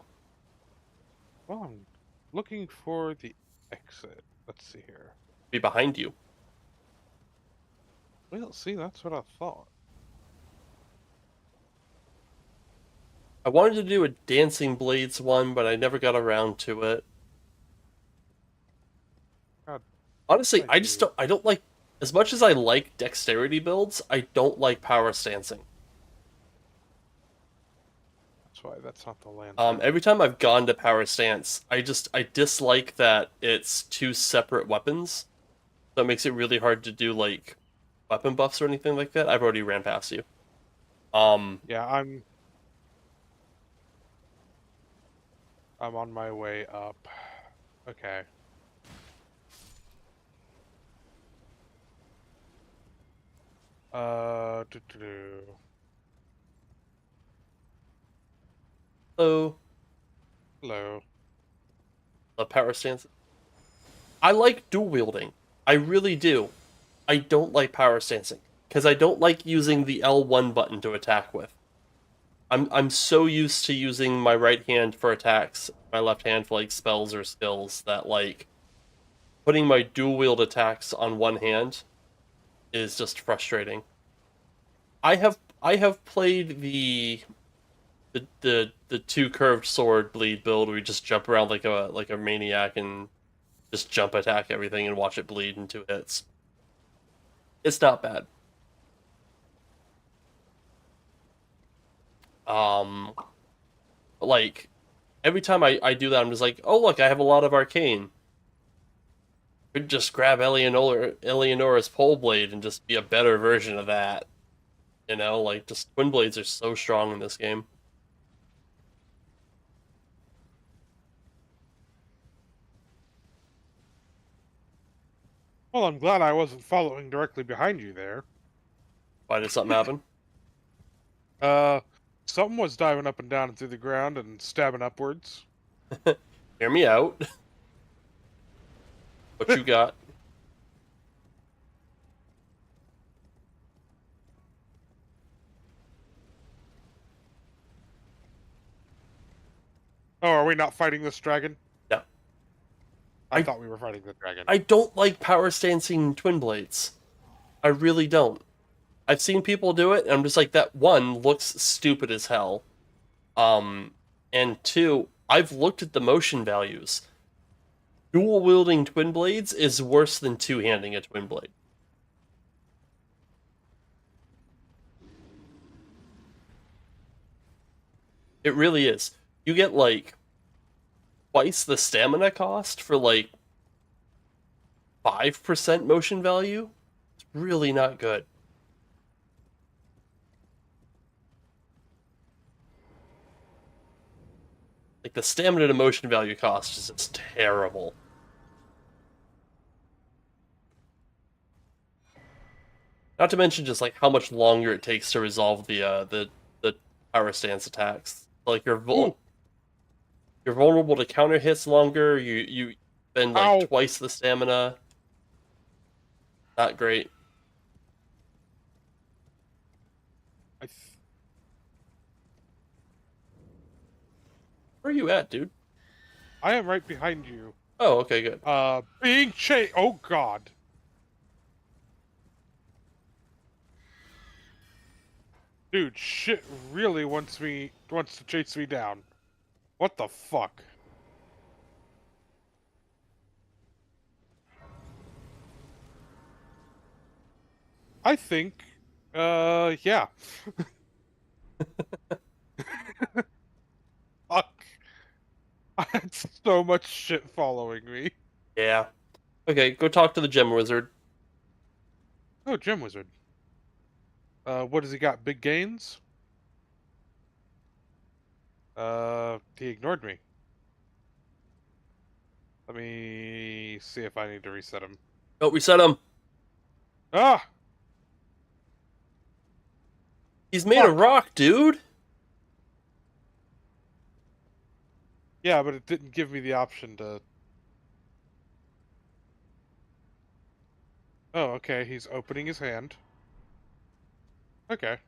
Speaker 2: Well, I'm looking for the exit. Let's see here.
Speaker 1: Be behind you.
Speaker 2: Well, see, that's what I thought.
Speaker 1: I wanted to do a Dancing Blades one, but I never got around to it.
Speaker 2: God,
Speaker 1: honestly, I don't like, as much as I like dexterity builds, I don't like power stancing.
Speaker 2: That's why that's not the land.
Speaker 1: Every time I've gone to power stance, I dislike that it's two separate weapons. So it makes it really hard to do like weapon buffs or anything like that. I've already ran past you.
Speaker 2: Yeah, I'm on my way up. Okay. Do.
Speaker 1: So,
Speaker 2: Hello.
Speaker 1: the power stance. I like dual wielding. I really do. I don't like power stancing because I don't like using the L1 button to attack with. I'm so used to using my right hand for attacks, my left hand for like spells or skills that like putting my dual wield attacks on one hand is just frustrating. I have played the two curved sword bleed build where you just jump around like a maniac and just jump attack everything and watch it bleed in 2 hits. It's not bad. Um, like every time I do that, I'm just like, oh look, I have a lot of arcane. Could just grab Eleonora's pole blade and just be a better version of that. You know, like just twin blades are so strong in this game.
Speaker 2: Well, I'm glad I wasn't following directly behind you there.
Speaker 1: Why did something happen?
Speaker 2: Uh, something was diving up and down through the ground and stabbing upwards.
Speaker 1: Hear me out. What you got?
Speaker 2: Oh, are we not fighting this dragon?
Speaker 1: No.
Speaker 2: I
Speaker 1: I
Speaker 2: thought we were fighting the dragon.
Speaker 1: I don't like power stancing twin blades. I really don't. I've seen people do it, and I'm just like, that one looks stupid as hell. Um, and two, I've looked at the motion values. Dual wielding twin blades is worse than two handing a twin blade. It really is. You get like twice the stamina cost for like 5% motion value. It's really not good. Like the stamina to motion value cost is just terrible. Not to mention just like how much longer it takes to resolve the power stance attacks. Like
Speaker 2: Ooh,
Speaker 1: you're vulnerable to counter hits longer. You spend like
Speaker 2: ow!
Speaker 1: twice the stamina. Not great.
Speaker 2: I, th-
Speaker 1: Where are you at, dude?
Speaker 2: I am right behind you.
Speaker 1: Oh, okay, good.
Speaker 2: Being chased. Oh God! Dude, shit really wants to chase me down. What the fuck? I think, yeah. Fuck. I had so much shit following me.
Speaker 1: Yeah. Okay, go talk to the gem wizard.
Speaker 2: Oh, Gem Wizard. What has he got? Big gains? He ignored me. Let me see if I need to reset him.
Speaker 1: Oh, reset him.
Speaker 2: Ah!
Speaker 1: He's made of
Speaker 2: Fuck!
Speaker 1: rock, dude.
Speaker 2: Yeah, but it didn't give me the option to... Oh, okay, he's opening his hand. Okay.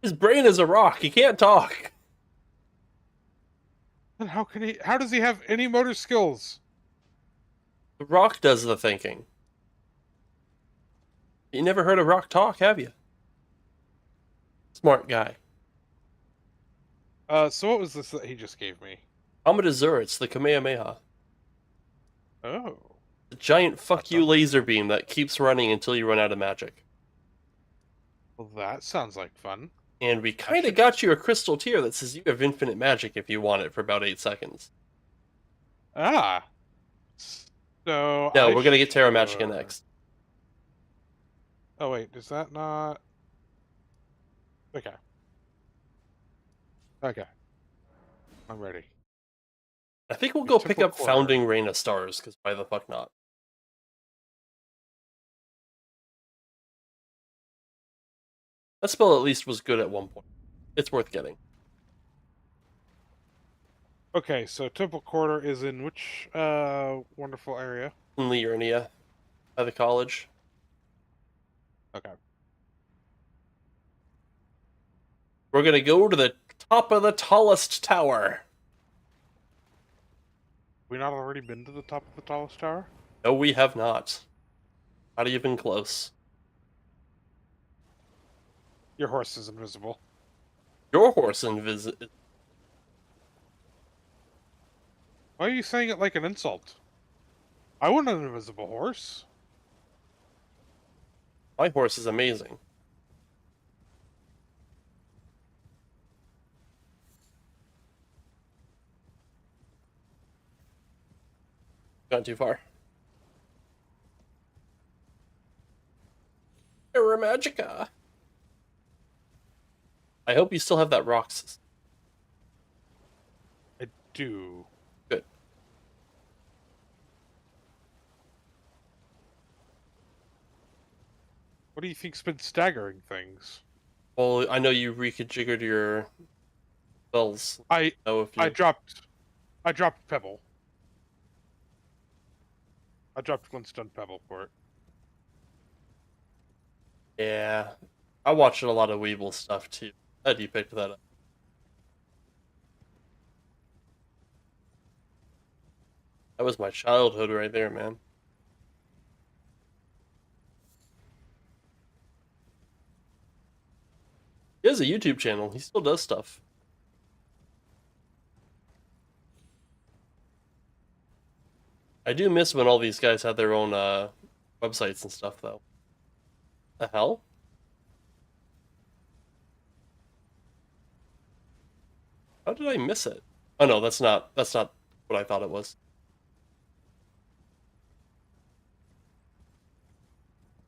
Speaker 1: His brain is a rock. He can't talk.
Speaker 2: Then how does he have any motor skills?
Speaker 1: The rock does the thinking. You never heard a rock talk, have you? Smart guy.
Speaker 2: So what was this that he just gave me?
Speaker 1: Zoro, it's the Kamehameha.
Speaker 2: Oh.
Speaker 1: The giant fuck
Speaker 2: That
Speaker 1: you
Speaker 2: sounds-
Speaker 1: laser beam that keeps running until you run out of magic.
Speaker 2: Well, that sounds like fun.
Speaker 1: And we kind of got you a crystal tier that says you have infinite magic if you want it for about 8 seconds.
Speaker 2: Ah. So
Speaker 1: No,
Speaker 2: I
Speaker 1: we're gonna get Terra Magica
Speaker 2: should-
Speaker 1: next.
Speaker 2: Oh wait, is that not... Okay. Okay, I'm ready.
Speaker 1: I think we'll
Speaker 2: A
Speaker 1: go pick
Speaker 2: triple
Speaker 1: up
Speaker 2: quarter.
Speaker 1: Founding Reign of Stars, because why the fuck not? That spell at least was good at one point. It's worth getting.
Speaker 2: Okay, so triple quarter is in which wonderful area?
Speaker 1: In Liurnia, by the college.
Speaker 2: Okay.
Speaker 1: We're gonna go to the top of the tallest tower.
Speaker 2: We not already been to the top of the tallest tower?
Speaker 1: No, we have not. Not even close.
Speaker 2: Your horse is invisible.
Speaker 1: Your horse invis.
Speaker 2: Why are you saying it like an insult? I want an invisible horse.
Speaker 1: My horse is amazing. Gone too far. Terra Magica. I hope you still have that rock system.
Speaker 2: I do.
Speaker 1: Good.
Speaker 2: What do you think's been staggering things?
Speaker 1: Well, I know you reconfigured your spells.
Speaker 2: I
Speaker 1: Know if
Speaker 2: I
Speaker 1: you.
Speaker 2: dropped I dropped Pebble. I dropped Glintstone Pebble for it.
Speaker 1: Yeah, I watched a lot of Weeble stuff too. Glad you picked that up. That was my childhood right there, man. He has a YouTube channel. He still does stuff. I do miss when all these guys had their own websites and stuff, though. The hell? How did I miss it? Oh no, that's not what I thought it was.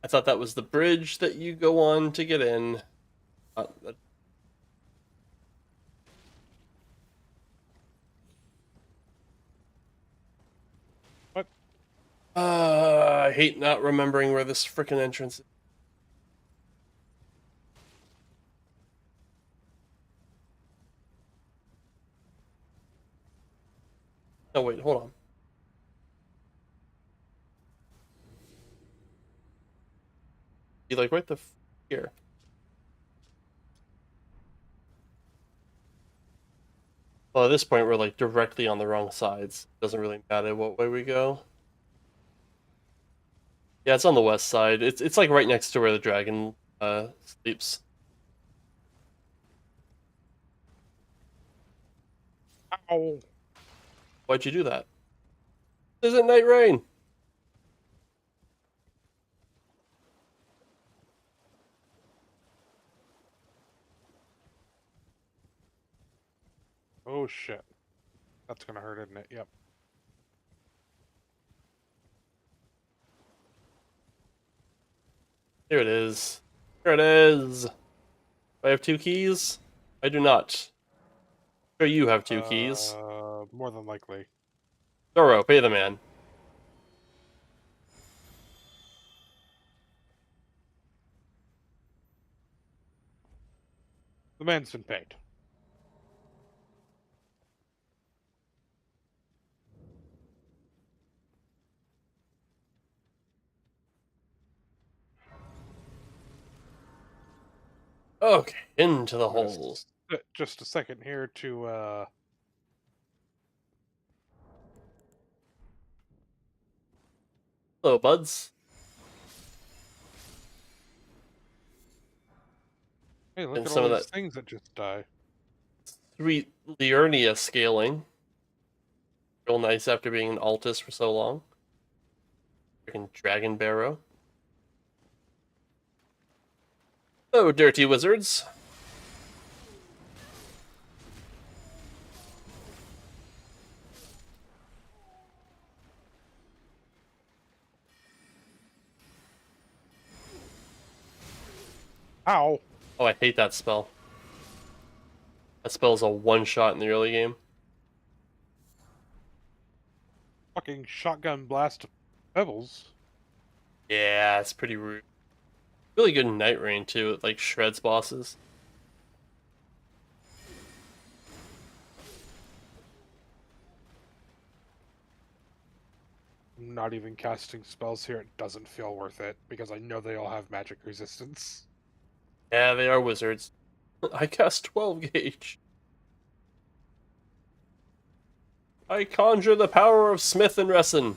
Speaker 1: I thought that was the bridge that you go on to get in. That...
Speaker 2: What?
Speaker 1: I hate not remembering where this freaking entrance is. Oh wait, hold on. Be like right here. Well, at this point, we're like directly on the wrong sides. Doesn't really matter what way we go. Yeah, it's on the west side. It's like right next to where the dragon sleeps.
Speaker 2: Ow.
Speaker 1: Why'd you do that? This isn't Night Rain.
Speaker 2: Oh shit. That's gonna hurt, isn't it? Yep.
Speaker 1: Here it is. Here it is. Do I have two keys? I do not. Sure, you have two keys.
Speaker 2: More than likely.
Speaker 1: Zoro, pay the man.
Speaker 2: The man's been paid.
Speaker 1: Okay, into the
Speaker 2: I'm gonna
Speaker 1: hole.
Speaker 2: sit just a second here to
Speaker 1: Hello, buds.
Speaker 2: hey, look
Speaker 1: And
Speaker 2: at
Speaker 1: some
Speaker 2: all
Speaker 1: of
Speaker 2: these
Speaker 1: that
Speaker 2: things that just die.
Speaker 1: sweet Liurnia scaling. Real nice after being an Altus for so long. Freaking Dragon Barrow. Oh, dirty wizards.
Speaker 2: Ow!
Speaker 1: Oh, I hate that spell. That spell's a one-shot in the early game.
Speaker 2: Fucking shotgun blast pebbles.
Speaker 1: Yeah, it's pretty rude. Really good in Night Rain, too. It, like, shreds bosses.
Speaker 2: I'm not even casting spells here. It doesn't feel worth it because I know they all have magic resistance.
Speaker 1: Yeah, they are wizards. I cast 12 gauge. I conjure the power of Smith and Wesson.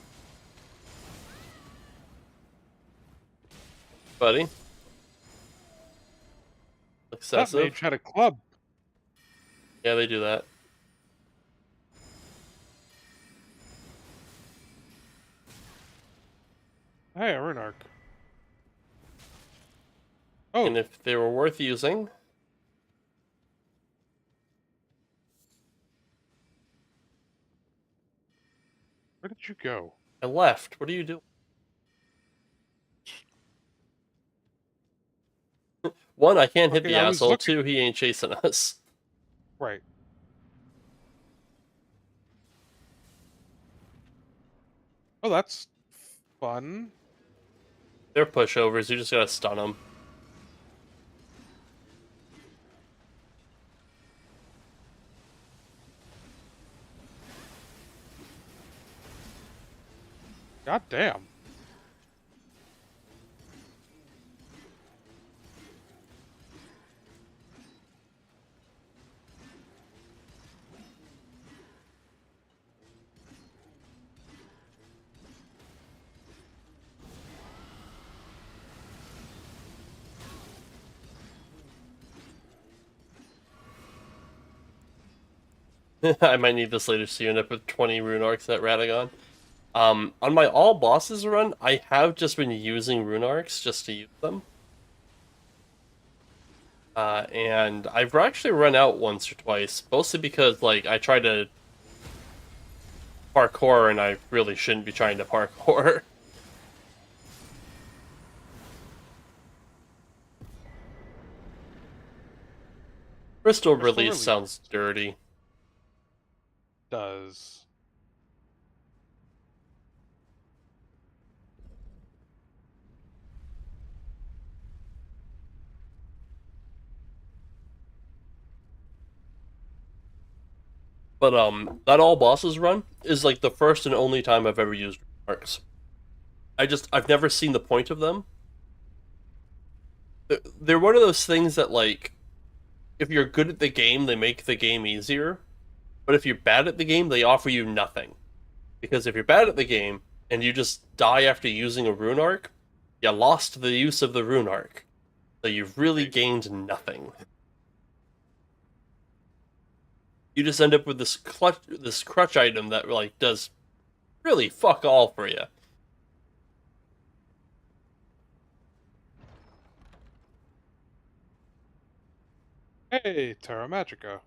Speaker 1: Buddy.
Speaker 2: That
Speaker 1: Excessive.
Speaker 2: mage had a club.
Speaker 1: Yeah, they do that.
Speaker 2: Hey, a rune arc. Oh,
Speaker 1: And if they were worth using,
Speaker 2: where did you go?
Speaker 1: I left. What are you doing? One, I can't hit
Speaker 2: Okay,
Speaker 1: the
Speaker 2: I was
Speaker 1: asshole.
Speaker 2: looking.
Speaker 1: Two, he ain't chasing us.
Speaker 2: Right. Oh, that's fun.
Speaker 1: They're pushovers. You just gotta stun them.
Speaker 2: God damn.
Speaker 1: I might need this later, so you end up with 20 rune arcs at Radagon. On my all bosses run, I have just been using rune arcs just to use them. And I've actually run out once or twice, mostly because like I tried to parkour and I really shouldn't be trying to parkour. Crystal
Speaker 2: Crystal
Speaker 1: release
Speaker 2: release.
Speaker 1: sounds dirty.
Speaker 2: Does.
Speaker 1: But that all bosses run is like the first and only time I've ever used arcs. I've never seen the point of them. They're one of those things that like if you're good at the game, they make the game easier. But if you're bad at the game, they offer you nothing. Because if you're bad at the game and you just die after using a rune arc, you lost the use of the rune arc. So you've really gained nothing. You just end up with this crutch item that like does really fuck all for you.
Speaker 2: Hey, Terra Magica.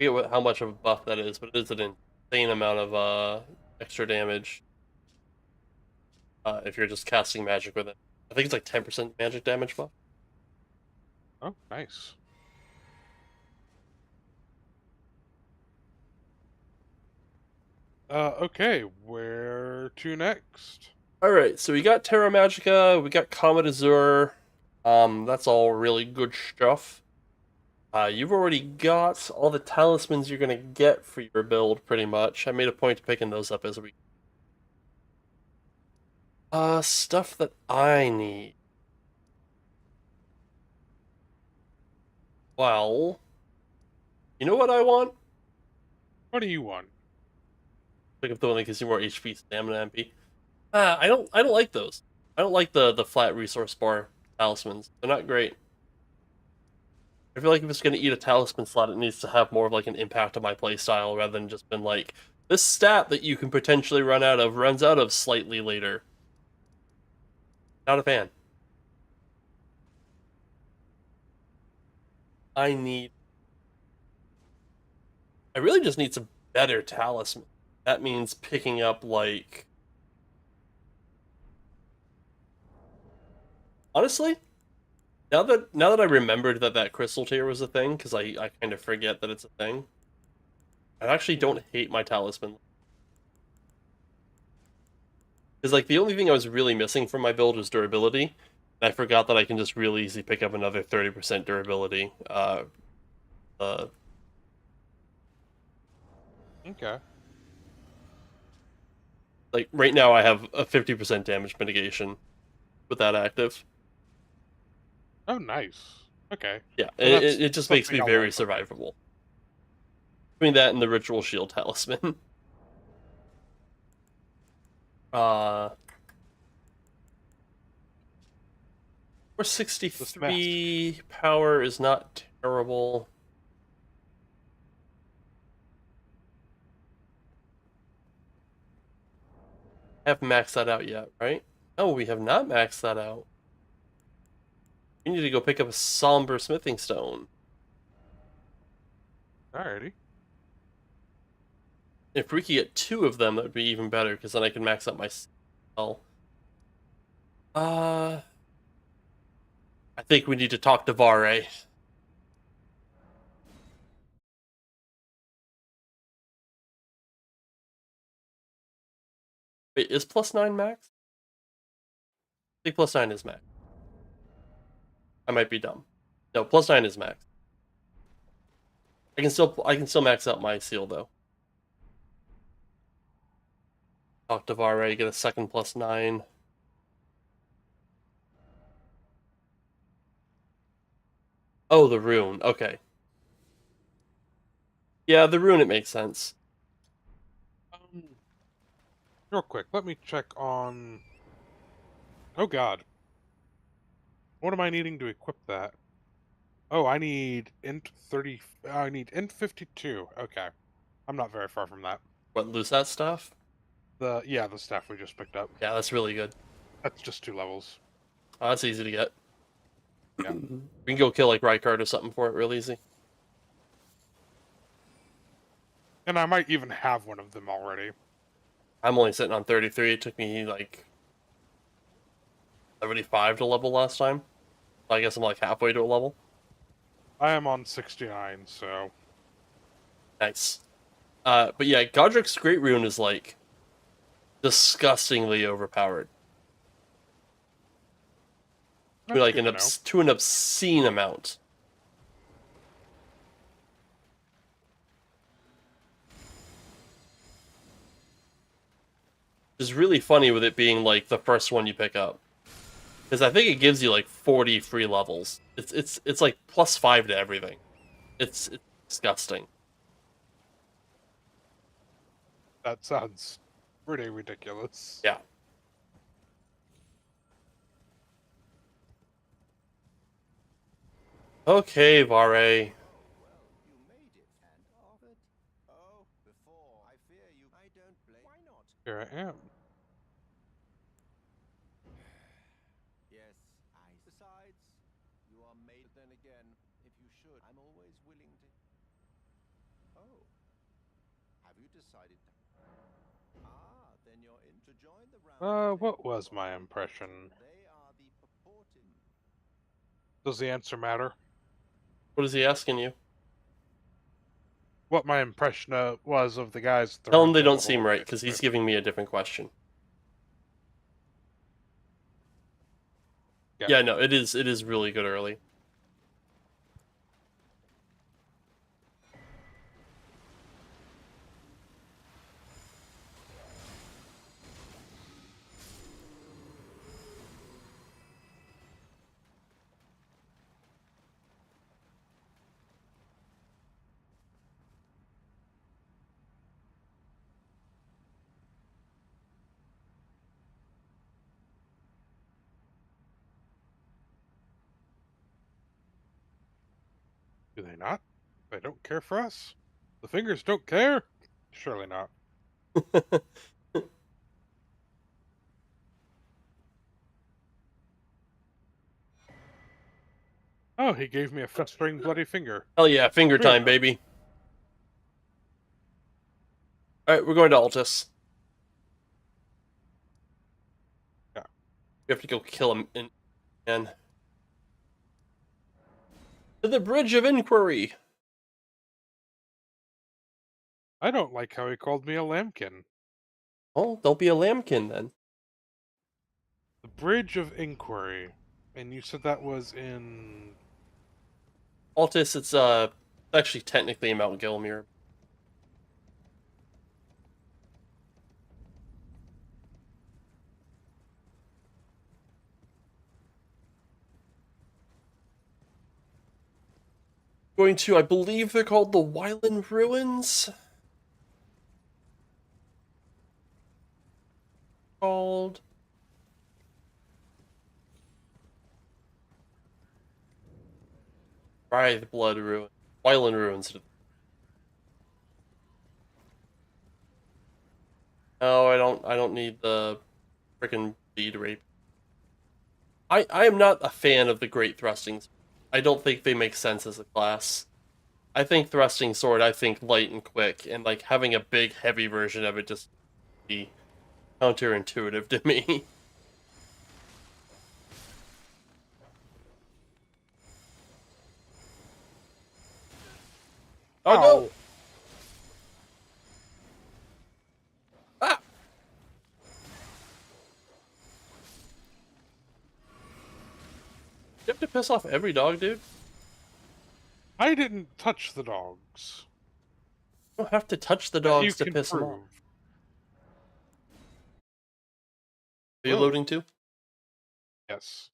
Speaker 1: I forget how much of a buff that is, but it is an insane amount of extra damage if you're just casting magic with it. I think it's like 10% magic damage buff.
Speaker 2: Oh, nice. Okay, where to next?
Speaker 1: Alright, so we got Terra Magica, we got Comet Azure. That's all really good stuff. You've already got all the talismans you're gonna get for your build, pretty much. I made a point of picking those up as we. Stuff that I need. Well, you know what I want?
Speaker 2: What do you want?
Speaker 1: Pick up the one that gives you more HP, stamina, MP. I don't like those. I don't like the flat resource bar talismans. They're not great. I feel like if it's going to eat a talisman slot, it needs to have more of like an impact on my playstyle rather than just been like this stat that you can potentially run out of runs out of slightly later. Not a fan. I need. I really just need some better talisman. That means picking up like. Honestly, Now that I remembered that crystal tier was a thing, because I kind of forget that it's a thing. I actually don't hate my talisman. Because like the only thing I was really missing from my build was durability. And I forgot that I can just really easily pick up another 30% durability. Uh,
Speaker 2: Okay.
Speaker 1: like right now I have a 50% damage mitigation with that active.
Speaker 2: Oh, nice. Okay.
Speaker 1: Yeah,
Speaker 2: Well, that's
Speaker 1: it just makes
Speaker 2: something
Speaker 1: me
Speaker 2: I'll
Speaker 1: very
Speaker 2: learn from you.
Speaker 1: survivable. Between that and the ritual shield talisman. uh,
Speaker 2: This mask.
Speaker 1: 463 power is not terrible. I haven't maxed that out yet, right? No, we have not maxed that out. We need to go pick up a somber smithing stone.
Speaker 2: Alrighty.
Speaker 1: If we could get 2 of them, that would be even better, because then I can max out my spell. I think we need to talk to Vare. Wait, is +9 max? I think +9 is max. I might be dumb. No, +9 is max. I can still max out my seal though. Talk to Vare, get a second +9. Oh, the rune. Okay. Yeah, the rune, it makes sense.
Speaker 2: Um, Real quick, let me check on. Oh God, what am I needing to equip that? Oh, I need int 30. I need int 52. Okay, I'm not very far from that.
Speaker 1: What, lose that stuff?
Speaker 2: The staff we just picked up.
Speaker 1: Yeah, that's really good.
Speaker 2: That's just 2 levels.
Speaker 1: Oh, that's easy to get.
Speaker 2: Yeah.
Speaker 1: We can go kill like Rykard or something for it real easy.
Speaker 2: And I might even have one of them already.
Speaker 1: I'm only sitting on 33. It took me like 75 to level last time. I guess I'm like halfway to a level.
Speaker 2: I am on 69, so.
Speaker 1: Nice. But yeah, Godric's Great Rune is like disgustingly overpowered.
Speaker 2: That's
Speaker 1: Like
Speaker 2: good to know.
Speaker 1: to an obscene amount. It's really funny with it being like the first one you pick up. Because I think it gives you like 40 free levels. It's like +5 to everything. It's disgusting.
Speaker 2: That sounds pretty ridiculous.
Speaker 1: Yeah. Okay, Vare.
Speaker 3: You made it, and offered. Oh, before. I fear you. I don't blame. Why not?
Speaker 2: Here I am.
Speaker 3: Yes, I. Besides, you are made. Then again, if you should, I'm always willing to. Oh, have you decided? Ah, then you're in to join the round.
Speaker 2: What was my impression?
Speaker 3: They are the purported.
Speaker 2: Does the answer matter?
Speaker 1: What is he asking you?
Speaker 2: What my impression was of the guys at the
Speaker 1: Tell
Speaker 2: room
Speaker 1: him they
Speaker 2: table
Speaker 1: don't seem right,
Speaker 2: holding
Speaker 1: because he's
Speaker 2: it.
Speaker 1: giving me a different question.
Speaker 2: Yeah.
Speaker 1: Yeah, no, it is really good early.
Speaker 2: Do they not? They don't care for us? The fingers don't care? Surely not. Oh, he gave me a festering bloody finger.
Speaker 1: Hell yeah, finger
Speaker 2: 3 of
Speaker 1: time,
Speaker 2: them.
Speaker 1: baby. Alright, we're going to Altus.
Speaker 2: Yeah.
Speaker 1: We have to go kill him and To the Bridge of Inquiry.
Speaker 2: I don't like how he called me a lambkin.
Speaker 1: Oh, don't be a lambkin then.
Speaker 2: The Bridge of Inquiry. And you said that was in...
Speaker 1: Altus, it's actually technically Mount Gilmere. Going to, I believe they're called the Wyland Ruins. Called. Writhe Blood Ruin. Wyland Ruins. No, I don't need the freaking bead rape. I am not a fan of the Great Thrustings. I don't think they make sense as a class. I think Thrusting Sword, I think light and quick, and like having a big, heavy version of it just be counterintuitive to me. Oh
Speaker 2: Ow.
Speaker 1: no! Ah! You have to piss off every dog, dude?
Speaker 2: I didn't touch the dogs.
Speaker 1: You don't have to touch the
Speaker 2: That you
Speaker 1: dogs to
Speaker 2: can
Speaker 1: piss them off.
Speaker 2: prove.
Speaker 1: Are you
Speaker 2: Whoa.
Speaker 1: loading too?
Speaker 2: Yes.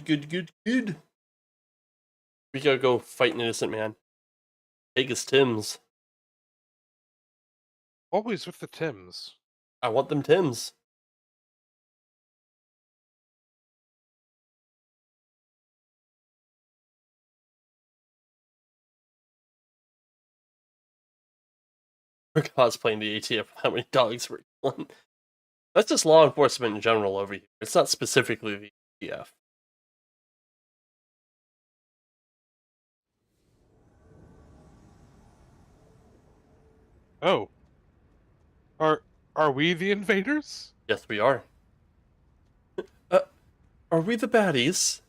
Speaker 1: Good. We gotta go fight an innocent man. Take his Tims.
Speaker 2: Always with the Tims.
Speaker 1: I want them Tims. We're cosplaying the ATF for how many dogs we're killing. That's just law enforcement in general over here. It's not specifically the ATF.
Speaker 2: Oh. Are we the invaders?
Speaker 1: Yes, we are. Are we the baddies?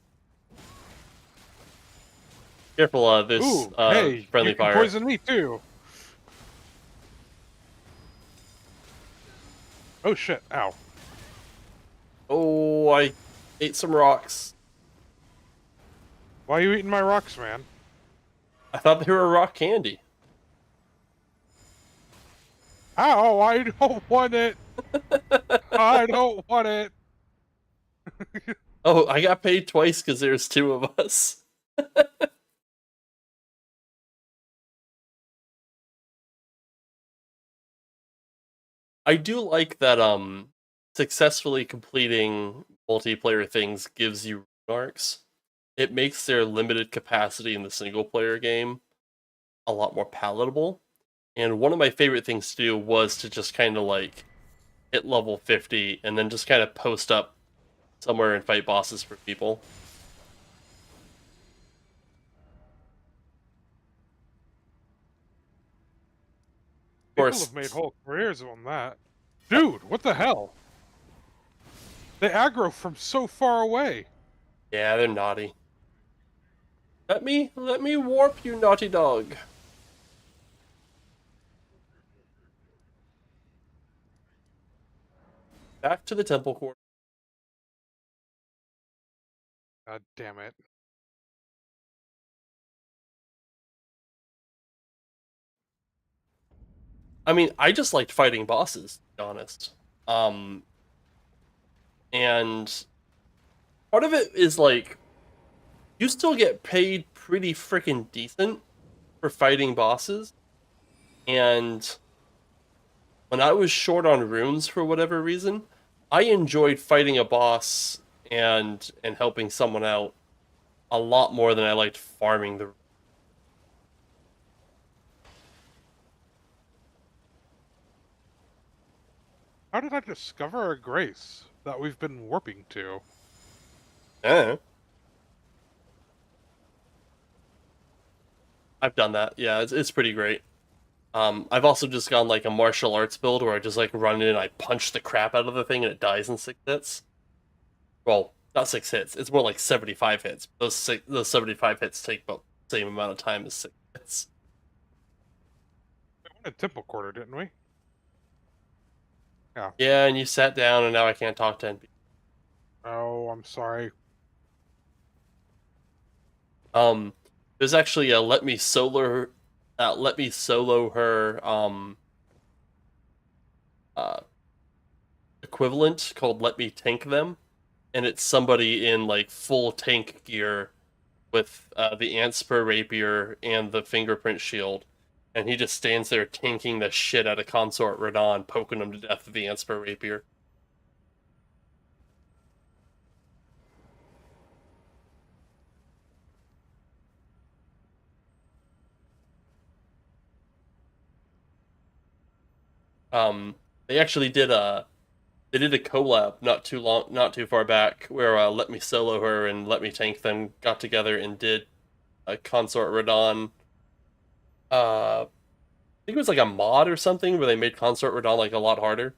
Speaker 1: Careful, this
Speaker 2: Ooh, hey,
Speaker 1: friendly
Speaker 2: you can
Speaker 1: fire.
Speaker 2: poison me too. Oh shit, ow.
Speaker 1: Oh, I ate some rocks.
Speaker 2: Why are you eating my rocks, man?
Speaker 1: I thought they were rock candy.
Speaker 2: Ow, I don't want it. I don't want it.
Speaker 1: Oh, I got paid twice because there's two of us. I do like that successfully completing multiplayer things gives you rune arcs. It makes their limited capacity in the single player game a lot more palatable. And one of my favorite things to do was to just kind of like hit level 50 and then just kind of post up somewhere and fight bosses for people. Of
Speaker 2: People
Speaker 1: course,
Speaker 2: have made whole careers on that. Dude, what the hell? They aggro from so far away.
Speaker 1: yeah, they're naughty. Let me warp you, naughty dog. Back to the temple court.
Speaker 2: God damn it.
Speaker 1: I mean, I just liked fighting bosses, to be honest. And part of it is like you still get paid pretty freaking decent for fighting bosses. And when I was short on runes for whatever reason, I enjoyed fighting a boss and helping someone out a lot more than I liked farming the.
Speaker 2: How did I discover a grace that we've been warping to?
Speaker 1: I've done that. Yeah, it's pretty great. I've also just gone like a martial arts build where I just like run in and I punch the crap out of the thing and it dies in 6 hits. Well, not 6 hits. It's more like 75 hits. Those 75 hits take about same amount of time as 6 minutes.
Speaker 2: We went a temple quarter, didn't we? Yeah.
Speaker 1: Yeah, and you sat down, and now I can't talk to NPCs.
Speaker 2: Oh, I'm sorry.
Speaker 1: There's actually a let me solo her uh equivalent called let me tank them, and it's somebody in like full tank gear with the ant spur rapier and the fingerprint shield, and he just stands there tanking the shit out of Consort Radon, poking him to death with the ant spur rapier. They actually did a collab not too far back, where Let Me Solo Her and Let Me Tank Them got together and did a Consort Radon. I think it was like a mod or something where they made Consort Radon like a lot harder.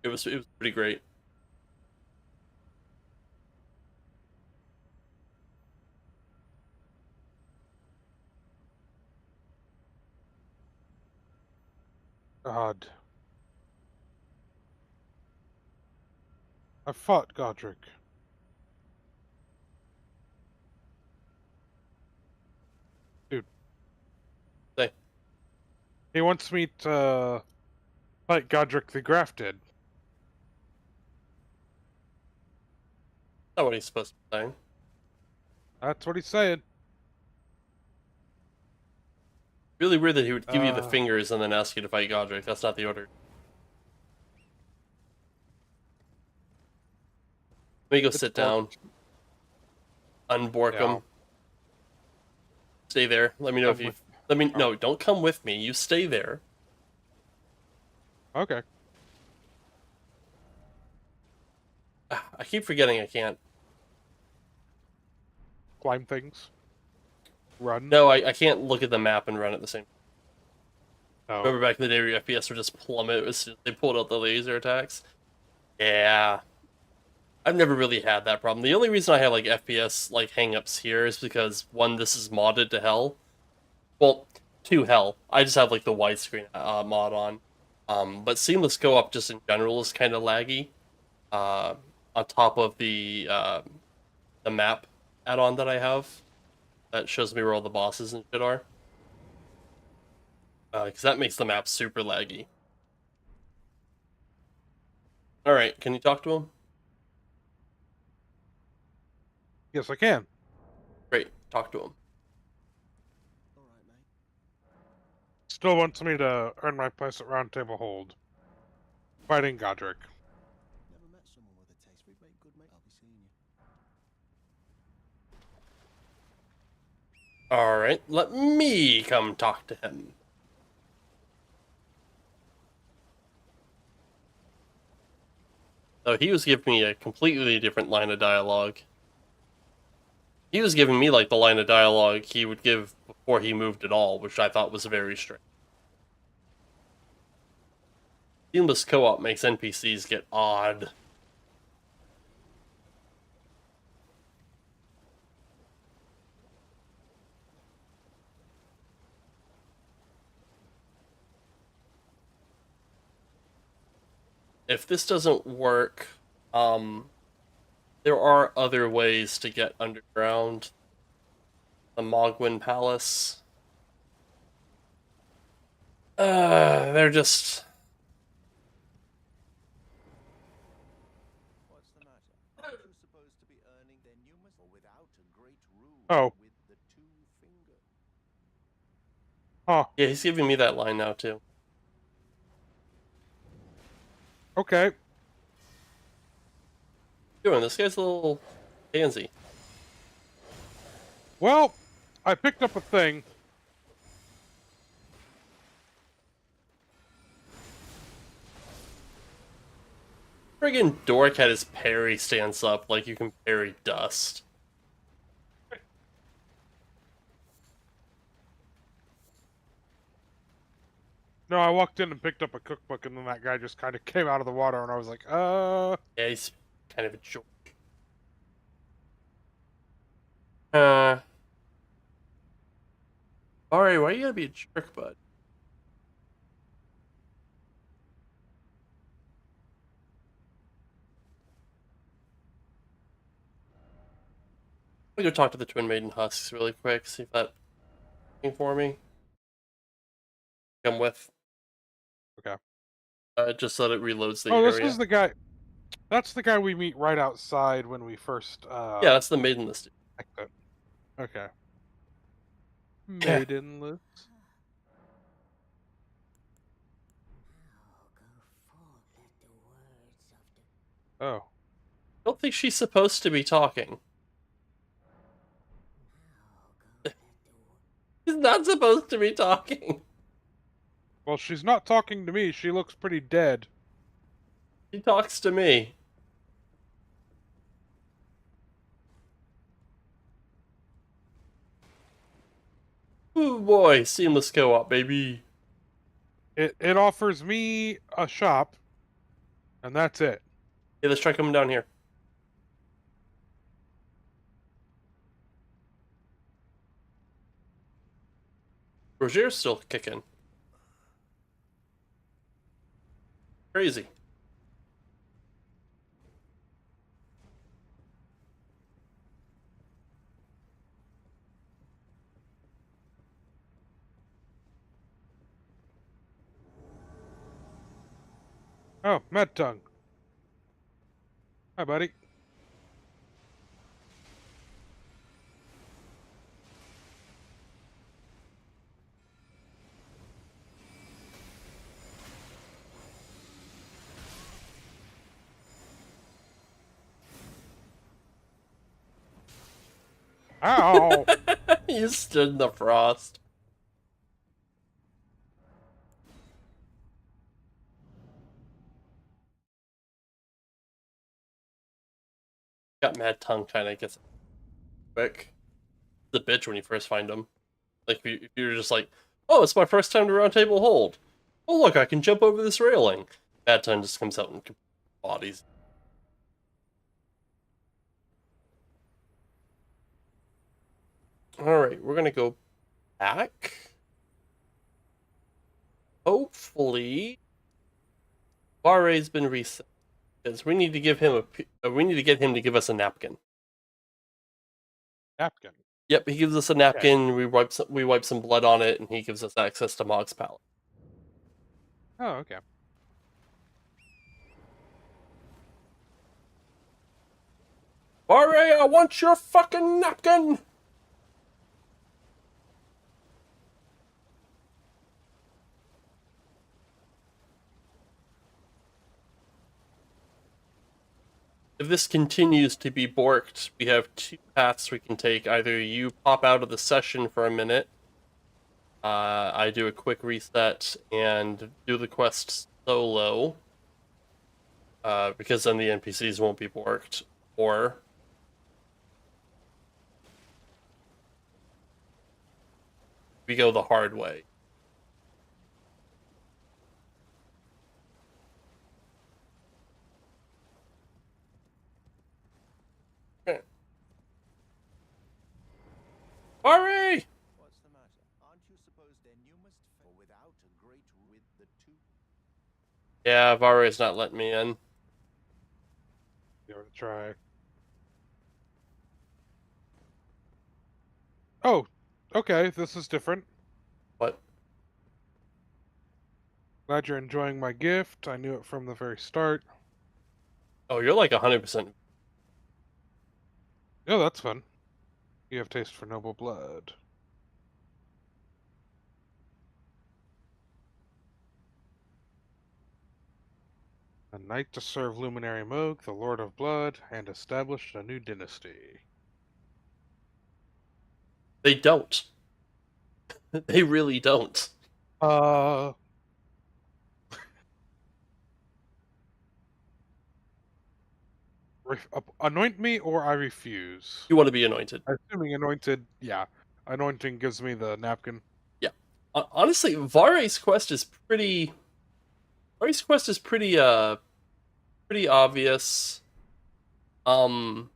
Speaker 1: It was pretty great.
Speaker 2: God. I fought Godric. Dude.
Speaker 1: Say,
Speaker 2: He wants me to fight Godric the Grafted.
Speaker 1: not what he's supposed to be saying.
Speaker 2: That's what he's saying.
Speaker 1: Really weird that he would give you the fingers and then ask you to fight Godric. That's not the order. Let me go sit down. Unbork him. Stay there. Let me know if you. Let me no. Don't come with me. You stay there.
Speaker 2: Okay.
Speaker 1: I keep forgetting I can't.
Speaker 2: Climb things. Run.
Speaker 1: No, I can't look at the map and run at the same time.
Speaker 2: Oh.
Speaker 1: Remember back in the day where your FPS would just plummet as soon as they pulled out the laser attacks? Yeah. I've never really had that problem. The only reason I have like FPS like hangups here is because one, this is modded to hell. Well, to hell. I just have like the widescreen mod on. But seamless co-op just in general is kind of laggy. On top of the map add-on that I have that shows me where all the bosses and shit are. Because that makes the map super laggy. Alright, can you talk to him?
Speaker 2: Yes, I can.
Speaker 1: Great, talk to him.
Speaker 3: Alright, mate.
Speaker 2: Still wants me to earn my place at Round Table Hold. Fighting Godric.
Speaker 3: Never met someone with a taste for it, mate. Good, mate. I'll be seeing you.
Speaker 1: Alright, let me come talk to him. So he was giving me a completely different line of dialogue. He was giving me like the line of dialogue he would give before he moved at all, which I thought was very strange. Seamless co-op makes NPCs get odd. If this doesn't work, there are other ways to get underground. The Mogwin Palace. They're just...
Speaker 3: What's the matter? Aren't you supposed to be earning? Then you must, or without a great rule.
Speaker 2: Oh.
Speaker 3: With the two finger.
Speaker 2: Huh.
Speaker 1: Yeah, he's giving me that line now, too.
Speaker 2: Okay.
Speaker 1: Doing this guy's a little pansy.
Speaker 2: Well, I picked up a thing.
Speaker 1: Friggin' Dork had his parry stance up like you can parry dust.
Speaker 2: No, I walked in and picked up a cookbook, and then that guy just kind of came out of the water, and I was like,
Speaker 1: Yeah, he's kind of a joke. Alright, why you gotta be a jerk, bud? I'm gonna go talk to the Twin Maiden Husks really quick, see if that's for me. Come with.
Speaker 2: Okay.
Speaker 1: Just so that it reloads the
Speaker 2: Oh, this
Speaker 1: area.
Speaker 2: is the guy. That's the guy we meet right outside when we first.
Speaker 1: Yeah, that's the Maiden List.
Speaker 2: Exit. Okay.
Speaker 1: Yeah.
Speaker 2: Maidenless. Oh.
Speaker 1: I don't think she's supposed to be talking. She's not supposed to be talking.
Speaker 2: Well, she's not talking to me. She looks pretty dead.
Speaker 1: She talks to me. Ooh boy, seamless co-op, baby.
Speaker 2: It offers me a shop, and that's it.
Speaker 1: Okay, let's try coming down here. Roger's still kicking. Crazy.
Speaker 2: Oh, Med Tongue. Hi, buddy. Ow!
Speaker 1: You stood in the frost. Got Mad Tongue kind of gets quick. The bitch when you first find him. Like, if you're just like, oh, it's my first time to round table hold. Oh, look, I can jump over this railing. Mad Tongue just comes out and bodies. Alright, we're gonna go back. Hopefully, Barre's been reset. Because we need to give him we need to get him to give us a napkin.
Speaker 2: Napkin.
Speaker 1: Yep, he gives us a napkin. Okay. We wipe some blood on it, and he gives us access to Mog's palette.
Speaker 2: Oh, okay.
Speaker 1: Barre, I want your fucking napkin! If this continues to be borked, we have two paths we can take. Either you pop out of the session for a minute, I do a quick reset and do the quest solo, because then the NPCs won't be borked, or we go the hard way. Okay. Barre!
Speaker 3: What's the matter? Aren't you supposed then you must fail without a great with the two?
Speaker 1: Yeah, Varre's not letting me in.
Speaker 2: Give it a try. Oh, okay. This is different.
Speaker 1: What?
Speaker 2: Glad you're enjoying my gift. I knew it from the very start.
Speaker 1: Oh, you're like 100%.
Speaker 2: Oh, that's fun. You have taste for noble blood. A knight to serve Luminary Moog, the Lord of Blood, and established a new dynasty.
Speaker 1: They don't. They really don't.
Speaker 2: Anoint me or I refuse.
Speaker 1: You want to be anointed.
Speaker 2: Assuming anointed, yeah. Anointing gives me the napkin.
Speaker 1: Yeah. Honestly, Varre's quest is pretty... Varre's quest is pretty obvious. And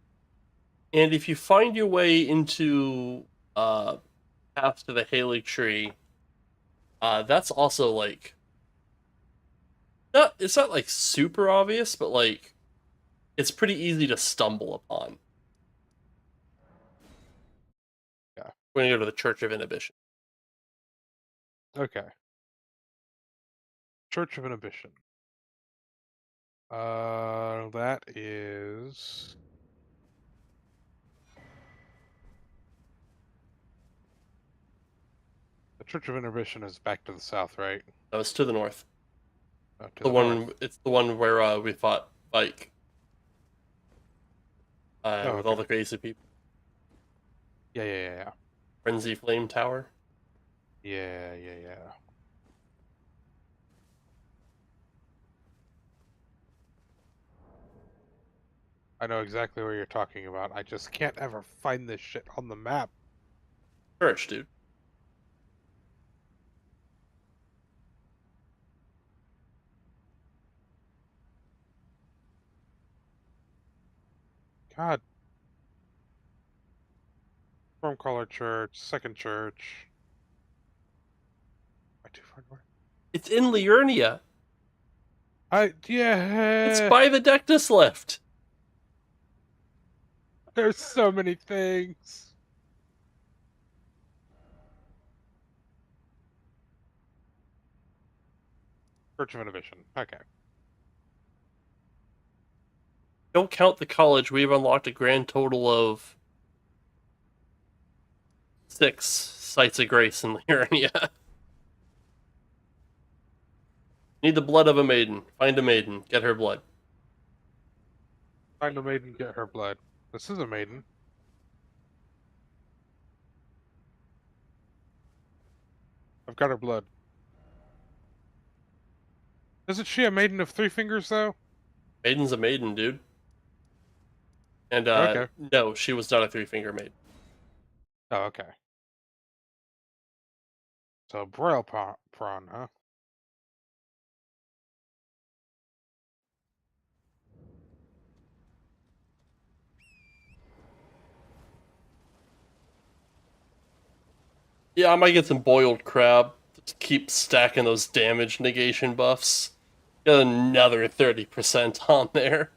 Speaker 1: if you find your way into path to the Haley tree. That's also like it's not like super obvious, but like it's pretty easy to stumble upon.
Speaker 2: Yeah.
Speaker 1: We're gonna go to the Church of Inhibition.
Speaker 2: Okay. Church of Inhibition. That is. The Church of Inhibition is back to the south, right?
Speaker 1: That was to the north.
Speaker 2: To
Speaker 1: The
Speaker 2: the
Speaker 1: one
Speaker 2: north.
Speaker 1: it's the one where we fought Ike
Speaker 2: Oh,
Speaker 1: with all
Speaker 2: okay.
Speaker 1: the crazy people.
Speaker 2: Yeah.
Speaker 1: Frenzy Flame Tower.
Speaker 2: Yeah. I know exactly what you're talking about. I just can't ever find this shit on the map.
Speaker 1: Church, dude.
Speaker 2: God. Stormcaller Church, Second Church. Am I too far north?
Speaker 1: It's in Liurnia. It's
Speaker 2: Yeah.
Speaker 1: by the Dectus lift.
Speaker 2: There's so many things. Church of Inhibition. Okay.
Speaker 1: Don't count the college. We've unlocked a grand total of 6 sites of grace in Liurnia. Need the blood of a maiden. Find a maiden. Get her blood.
Speaker 2: Find a maiden, get her blood. This is a maiden. I've got her blood. Isn't she a maiden of 3 fingers, though?
Speaker 1: Maiden's a maiden, dude. And
Speaker 2: Okay.
Speaker 1: no, she was not a 3-finger maiden.
Speaker 2: Oh, okay. So, Braille prawn, huh?
Speaker 1: Yeah, I might get some boiled crab. Just keep stacking those damage negation buffs. Got another 30% on there.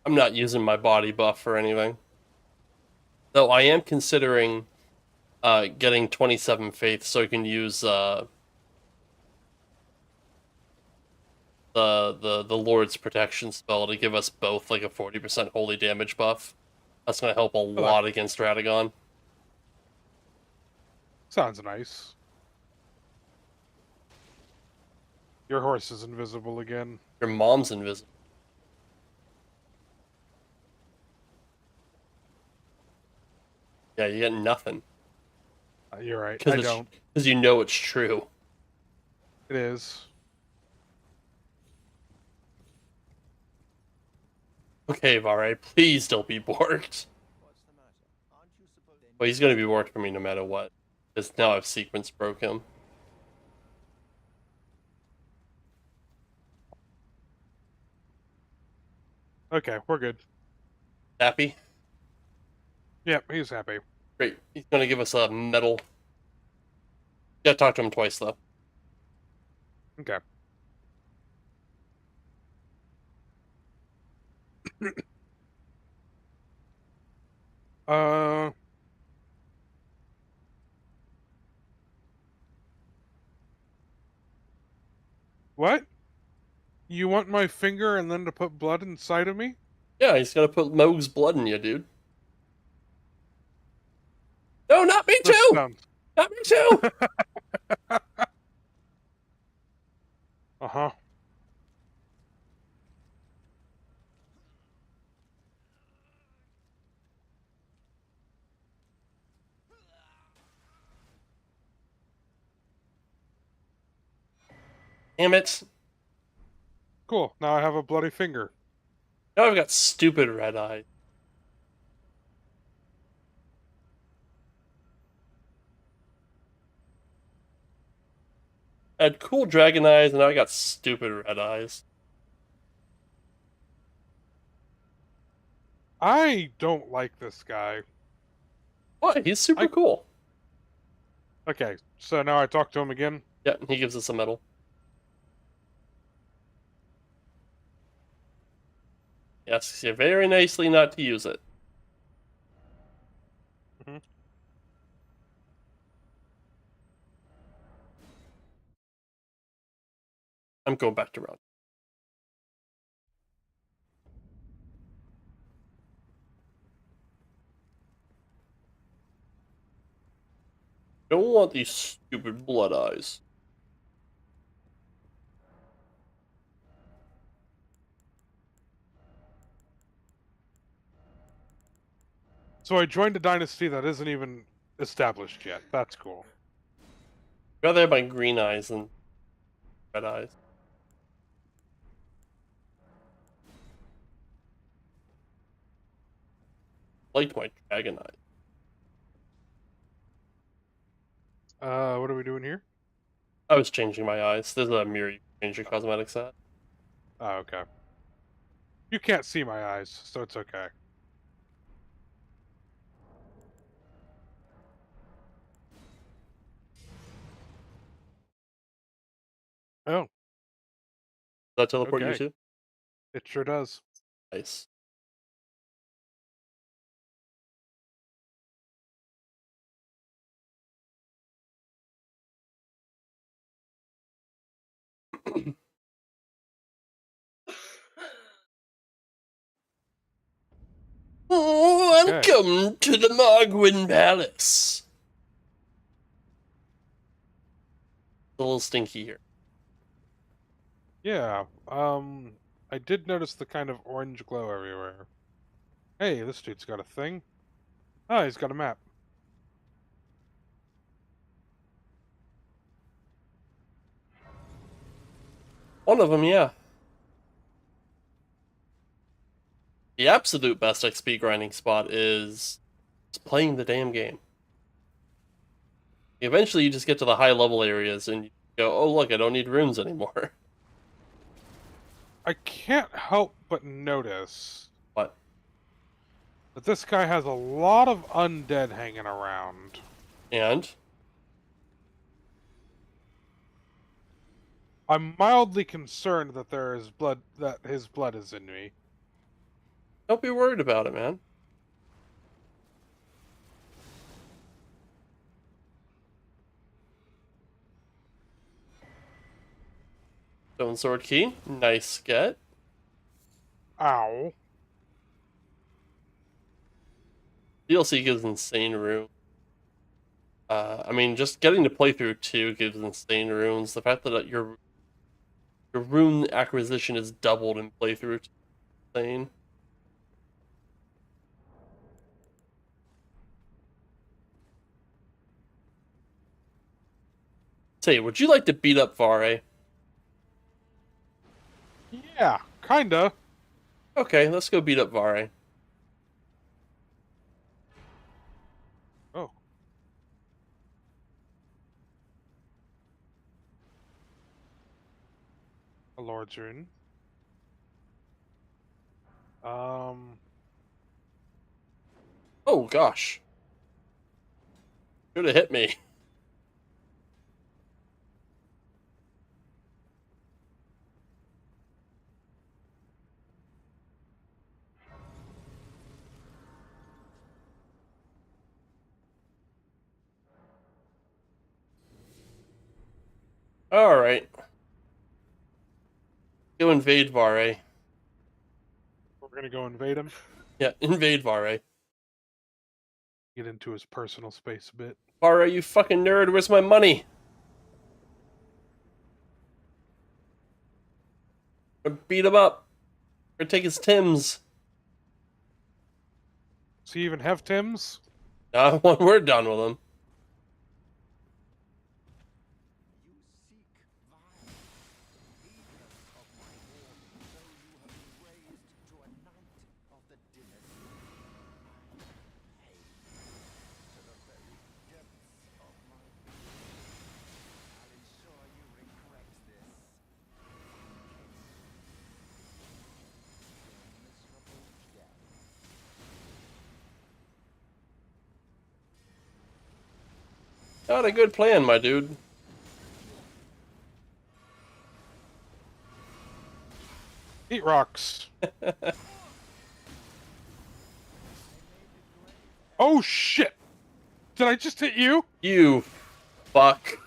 Speaker 1: I'm not using my body buff for anything. Though I am considering getting 27 faith so I can use the Lord's protection spell to give us both like a 40% holy damage buff. That's gonna help a lot against Radagon.
Speaker 2: Sounds nice. Your horse is invisible again.
Speaker 1: Your mom's invisible. Yeah, you get nothing.
Speaker 2: You're right. I don't.
Speaker 1: Because you know it's true.
Speaker 2: It is.
Speaker 1: Okay, Vare, please don't be borked.
Speaker 3: What's the matter? Aren't you supposed
Speaker 1: Well, he's gonna be borked for me no matter what. Because now I've sequence broke him.
Speaker 2: Okay, we're good.
Speaker 1: Happy?
Speaker 2: Yep, he's happy.
Speaker 1: Great. He's gonna give us a medal. Gotta talk to him twice, though.
Speaker 2: Okay. uh... What? You want my finger and then to put blood inside of me?
Speaker 1: Yeah, he's gonna put Moog's blood in you, dude. No, not me
Speaker 2: This
Speaker 1: too!
Speaker 2: sounds...
Speaker 1: Not me too!
Speaker 2: Uh-huh.
Speaker 1: Damn it.
Speaker 2: Cool. Now I have a bloody finger.
Speaker 1: Now I've got stupid red eye. I had cool dragon eyes, and now I got stupid red eyes.
Speaker 2: I don't like this guy.
Speaker 1: Why? He's super cool.
Speaker 2: Okay, so now I talk to him again.
Speaker 1: Yeah, he gives us a medal. He asks you very nicely not to use it.
Speaker 2: Hmm.
Speaker 1: I'm going back to round. Don't want these stupid blood eyes.
Speaker 2: So I joined a dynasty that isn't even established yet. That's cool.
Speaker 1: I'd rather have my green eyes than red eyes. Liked my dragon eyes.
Speaker 2: What are we doing here?
Speaker 1: I was changing my eyes. There's a mirror you can change your cosmetics at.
Speaker 2: Oh, okay. You can't see my eyes, so it's okay. Oh,
Speaker 1: Does that teleport you
Speaker 2: okay.
Speaker 1: too?
Speaker 2: It sure does.
Speaker 1: Nice.
Speaker 2: Okay.
Speaker 1: Welcome to the Mogwin Palace. It's a little stinky here.
Speaker 2: Yeah. I did notice the kind of orange glow everywhere. Hey, this dude's got a thing. Oh, he's got a map.
Speaker 1: One of them, yeah. The absolute best XP grinding spot is playing the damn game. Eventually, you just get to the high level areas and you go, oh, look, I don't need runes anymore.
Speaker 2: I can't help but notice
Speaker 1: But,
Speaker 2: that this guy has a lot of undead hanging around.
Speaker 1: and
Speaker 2: I'm mildly concerned that his blood is in me.
Speaker 1: don't be worried about it, man. Stone Sword Key, nice get.
Speaker 2: Ow.
Speaker 1: DLC gives insane runes. I mean, just getting to play through 2 gives insane runes. The fact that your rune acquisition is doubled in playthrough 2 is insane. Say, would you like to beat up Vare?
Speaker 2: Yeah, kinda.
Speaker 1: Okay, let's go beat up Vare.
Speaker 2: Oh. A Lord's Rune. Um,
Speaker 1: Oh gosh, should have hit me. All right, go invade Vare.
Speaker 2: we're gonna go invade him.
Speaker 1: Yeah, invade Vare.
Speaker 2: Get into his personal space a bit.
Speaker 1: Vare, you fucking nerd. Where's my money? Beat him up. Or take his Tims.
Speaker 2: Does he even have Tim's?
Speaker 1: When we're done with him.
Speaker 3: You seek violence, heedless of my warning, though you have been raised to a knight of the dynasty. I hate to the very depths of my being. I'll ensure you regret this. Your miserable death.
Speaker 1: Not a good plan, my dude.
Speaker 2: Eat rocks. Oh shit! Did I just hit you?
Speaker 1: You fuck.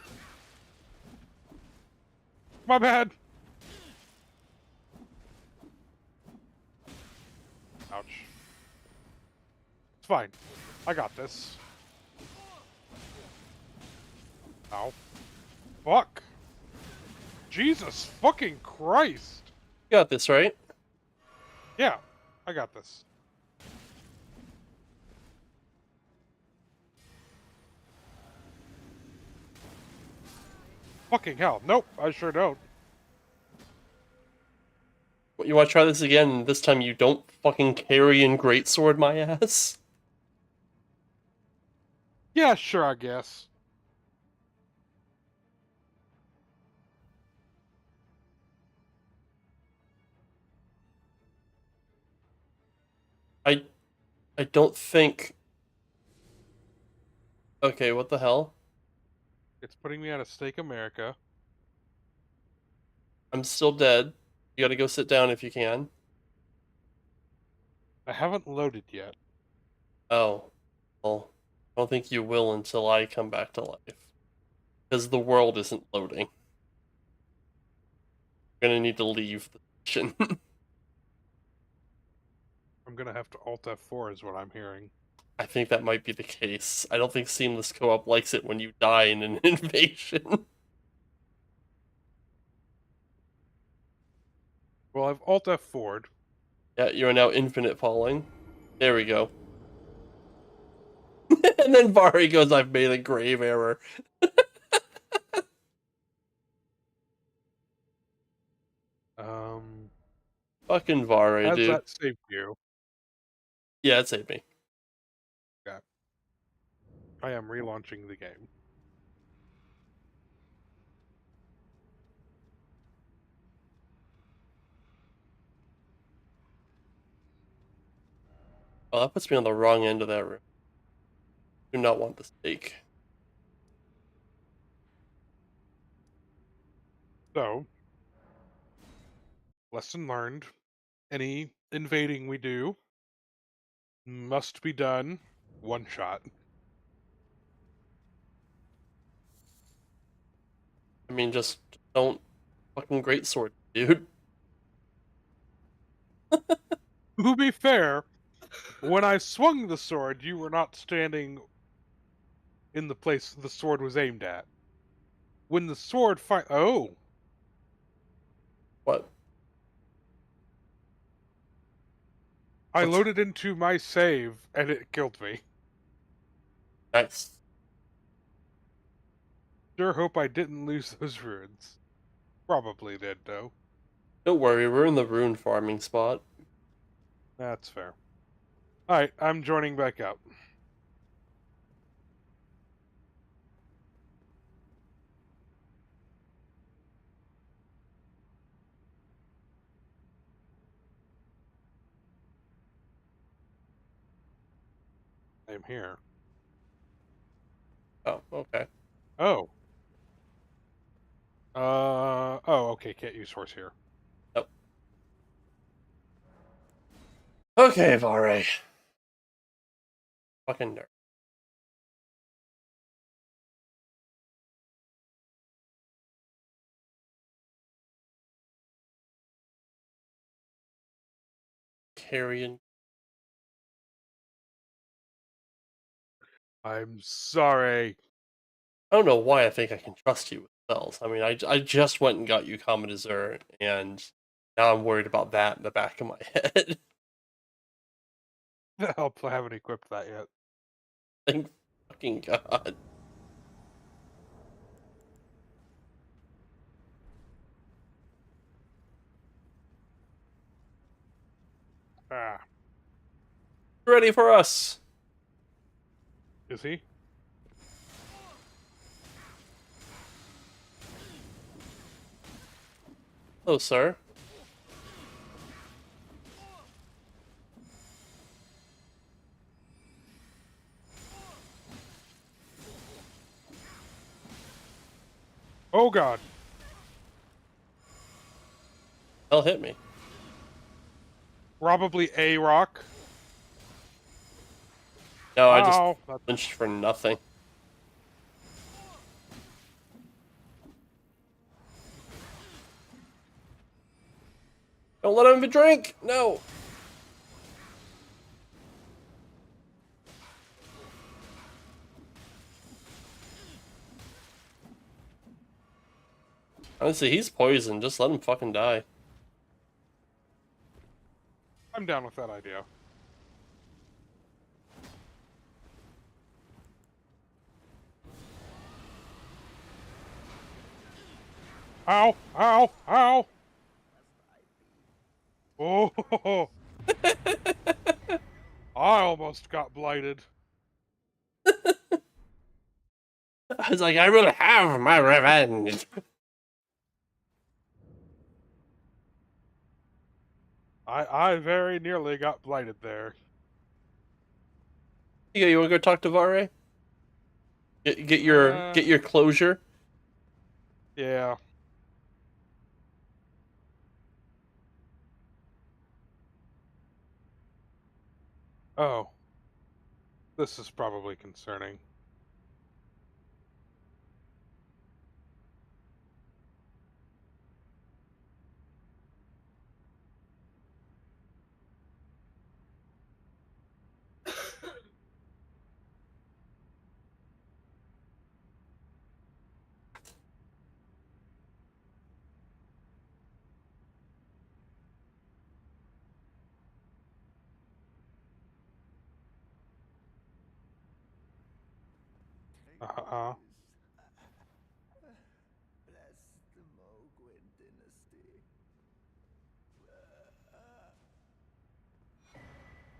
Speaker 2: My bad. Ouch. It's fine. I got this. Ow. Fuck. Jesus fucking Christ.
Speaker 1: You got this, right?
Speaker 2: Yeah, I got this. Fucking hell. Nope, I sure don't.
Speaker 1: You want to try this again, and this time you don't fucking carry and greatsword my ass?
Speaker 2: Yeah, sure, I guess.
Speaker 1: I don't think... Okay, what the hell?
Speaker 2: It's putting me at a stake America.
Speaker 1: I'm still dead. You gotta go sit down if you can.
Speaker 2: I haven't loaded yet.
Speaker 1: Oh. Well, I don't think you will until I come back to life. Because the world isn't loading. You're gonna need to leave the mission.
Speaker 2: I'm gonna have to Alt F4 is what I'm hearing.
Speaker 1: I think that might be the case. I don't think Seamless Co-op likes it when you die in an invasion.
Speaker 2: Well, I've Alt F4'd.
Speaker 1: Yeah, you are now infinite falling. There we go. And then Vari goes, I've made a grave error. Fucking Vari,
Speaker 2: Has
Speaker 1: dude.
Speaker 2: that saved you?
Speaker 1: Yeah, it saved me.
Speaker 2: Okay. I am relaunching the game.
Speaker 1: Oh, that puts me on the wrong end of that room. Do not want the stake.
Speaker 2: So, lesson learned. Any invading we do must be done one shot.
Speaker 1: I mean, just don't fucking greatsword, dude.
Speaker 2: To be fair, when I swung the sword, you were not standing in the place the sword was aimed at. When the sword oh,
Speaker 1: What?
Speaker 2: I
Speaker 1: What's
Speaker 2: loaded into my save and it killed me.
Speaker 1: nice?
Speaker 2: Sure hope I didn't lose those runes. Probably did, though.
Speaker 1: Don't worry, we're in the rune farming spot.
Speaker 2: That's fair. Alright, I'm joining back up. I'm here.
Speaker 1: Oh, okay.
Speaker 2: Oh. Oh, okay, can't use horse here.
Speaker 1: Nope. Okay, Vari. Fucking nerd. Carrion.
Speaker 2: I'm sorry.
Speaker 1: I don't know why I think I can trust you with spells. I mean, I just went and got you Common Dessert, and now I'm worried about that in the back of my head.
Speaker 2: I haven't equipped that yet.
Speaker 1: Thank fucking God.
Speaker 2: Ah.
Speaker 1: Ready for us.
Speaker 2: Is he?
Speaker 1: Hello, sir.
Speaker 2: Oh god.
Speaker 1: Hell hit me.
Speaker 2: Probably a rock.
Speaker 1: No, I just
Speaker 2: Ow. That's...
Speaker 1: flinched for nothing. Don't let him have a drink! No! Honestly, he's poisoned. Just let him fucking die.
Speaker 2: I'm down with that idea. Ow! Ow! Ow! Oh! I almost got blighted.
Speaker 1: I was like, I will have my revenge.
Speaker 2: I very nearly got blighted there.
Speaker 1: You wanna go talk to Vare? Get your closure.
Speaker 2: Yeah. Oh. This is probably concerning. Uh-huh.
Speaker 3: Bless the Mogwin dynasty.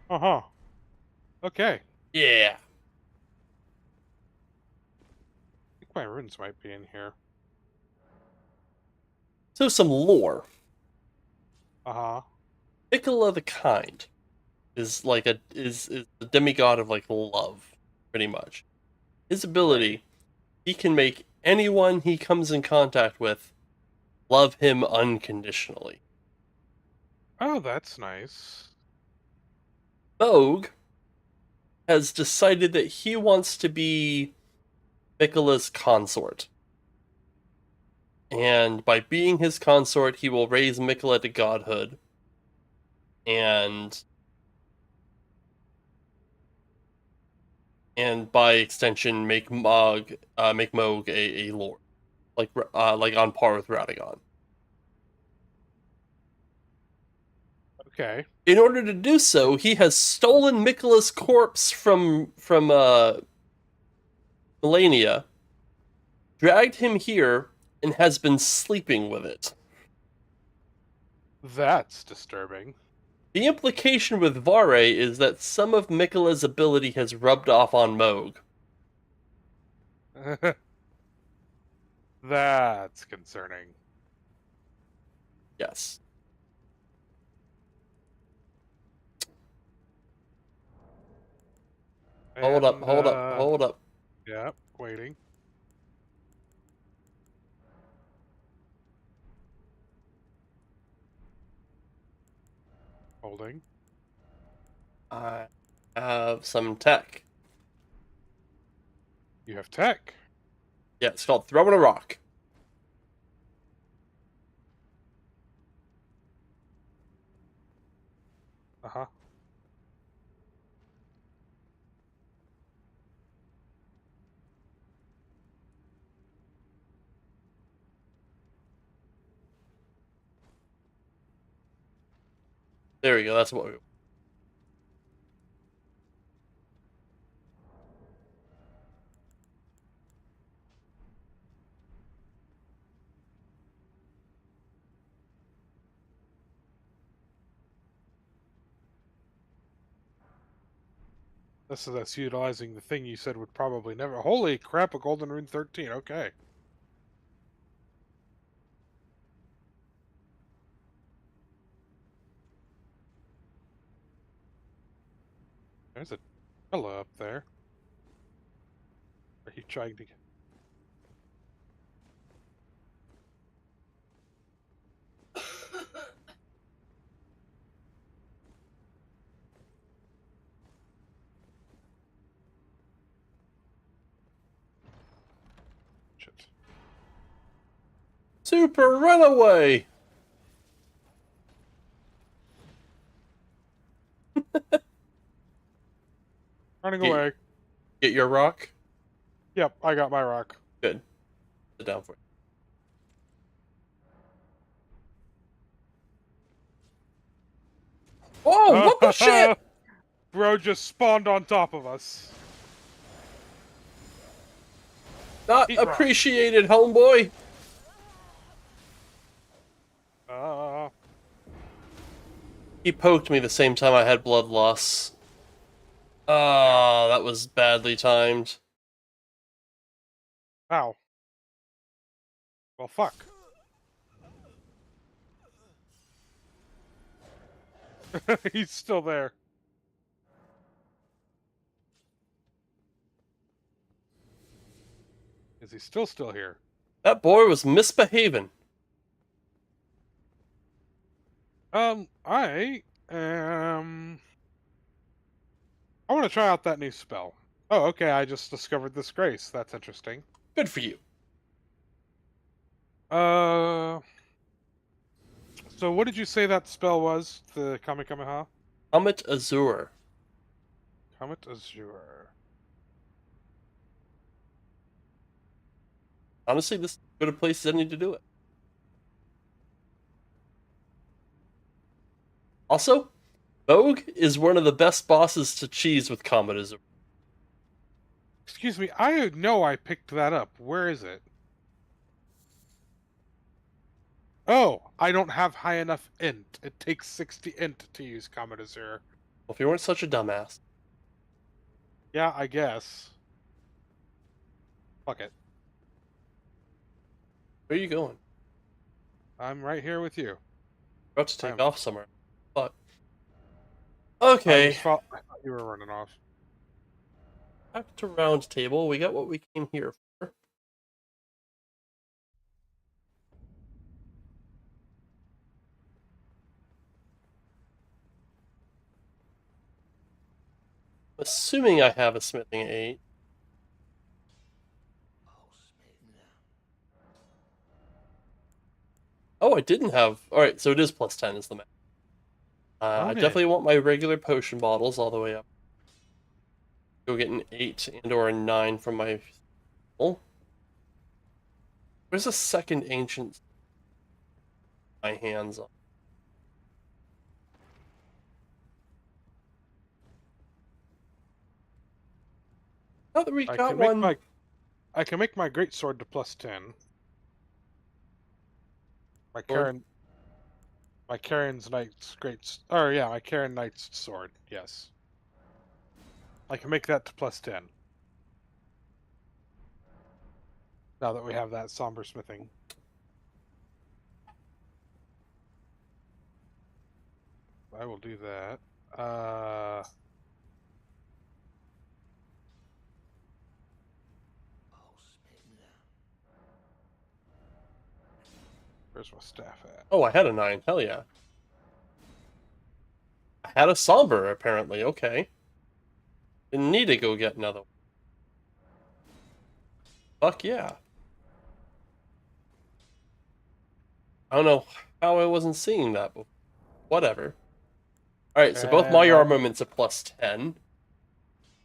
Speaker 2: Uh-huh. Okay.
Speaker 1: Yeah.
Speaker 2: I think my runes might be in here.
Speaker 1: So some lore.
Speaker 2: Uh-huh.
Speaker 1: Nicola the Kind is like is the demigod of like love, pretty much. His ability, he can make anyone he comes in contact with love him unconditionally.
Speaker 2: Oh, that's nice.
Speaker 1: Bogue has decided that he wants to be Nicola's consort. And by being his consort, he will raise Mikola to godhood. And by extension make Moog a lord. Like on par with Radagon.
Speaker 2: Okay.
Speaker 1: In order to do so, he has stolen Mikola's corpse from Melania, dragged him here, and has been sleeping with it.
Speaker 2: That's disturbing.
Speaker 1: The implication with Vare is that some of Mikola's ability has rubbed off on Moog.
Speaker 2: That's concerning.
Speaker 1: Yes. Hold up,
Speaker 2: And,
Speaker 1: hold up, hold up.
Speaker 2: yeah, waiting. Holding.
Speaker 1: I have some tech.
Speaker 2: You have tech.
Speaker 1: Yeah, it's called throwing a rock.
Speaker 2: Uh-huh.
Speaker 1: There we go, that's what we...
Speaker 2: This is us utilizing the thing you said would probably never... Holy crap, a golden rune 13. Okay. There's a fella up there. Are you trying to...
Speaker 1: Super runaway!
Speaker 2: Running
Speaker 1: Get,
Speaker 2: away.
Speaker 1: get your rock?
Speaker 2: Yep, I got my rock.
Speaker 1: Good. Sit down for it. Oh, what the shit?
Speaker 2: Bro just spawned on top of us.
Speaker 1: Not
Speaker 2: Eat rock.
Speaker 1: appreciated, homeboy. He poked me the same time I had blood loss. Ah, that was badly timed.
Speaker 2: Ow. Well, fuck. He's still there. Is he still here?
Speaker 1: That boy was misbehaving.
Speaker 2: I want to try out that new spell. Oh, okay, I just discovered this grace. That's interesting.
Speaker 1: Good for you.
Speaker 2: So what did you say that spell was? The Kamehameha?
Speaker 1: Comet Azure.
Speaker 2: Comet Azure.
Speaker 1: Honestly, this is as good a place as any to do it. Also, Vogue is one of the best bosses to cheese with Comet Azure.
Speaker 2: Excuse me, I know I picked that up. Where is it? Oh, I don't have high enough int. It takes 60 int to use Comet Azure.
Speaker 1: Well, if you weren't such a dumbass.
Speaker 2: Yeah, I guess. Fuck it.
Speaker 1: Where are you going?
Speaker 2: I'm right here with you.
Speaker 1: About to take
Speaker 2: I'm-
Speaker 1: off somewhere. Fuck. Okay.
Speaker 2: I thought you were running off.
Speaker 1: Back to round table. We got what we came here for. Assuming I have a smithing 8. Oh, I didn't have... Alright, so it is plus 10 is the max. I
Speaker 2: Okay.
Speaker 1: definitely want my regular potion bottles all the way up. Go get an 8 and or a 9 from my... Oh. There's a second ancient... My hands on. Now that we
Speaker 2: I
Speaker 1: got
Speaker 2: can make
Speaker 1: one...
Speaker 2: I can make my greatsword to plus 10. My
Speaker 1: Sword?
Speaker 2: Karen's knight's my Karen knight's sword. Yes. I can make that to plus 10. Now that we have that somber smithing. I will do that. Where's my staff at?
Speaker 1: Oh, I had a 9. Hell yeah. I had a somber, apparently. Okay. Didn't need to go get another one. Fuck yeah. I don't know how I wasn't seeing that before. Whatever. Alright, so both my
Speaker 2: And
Speaker 1: armaments are plus 10.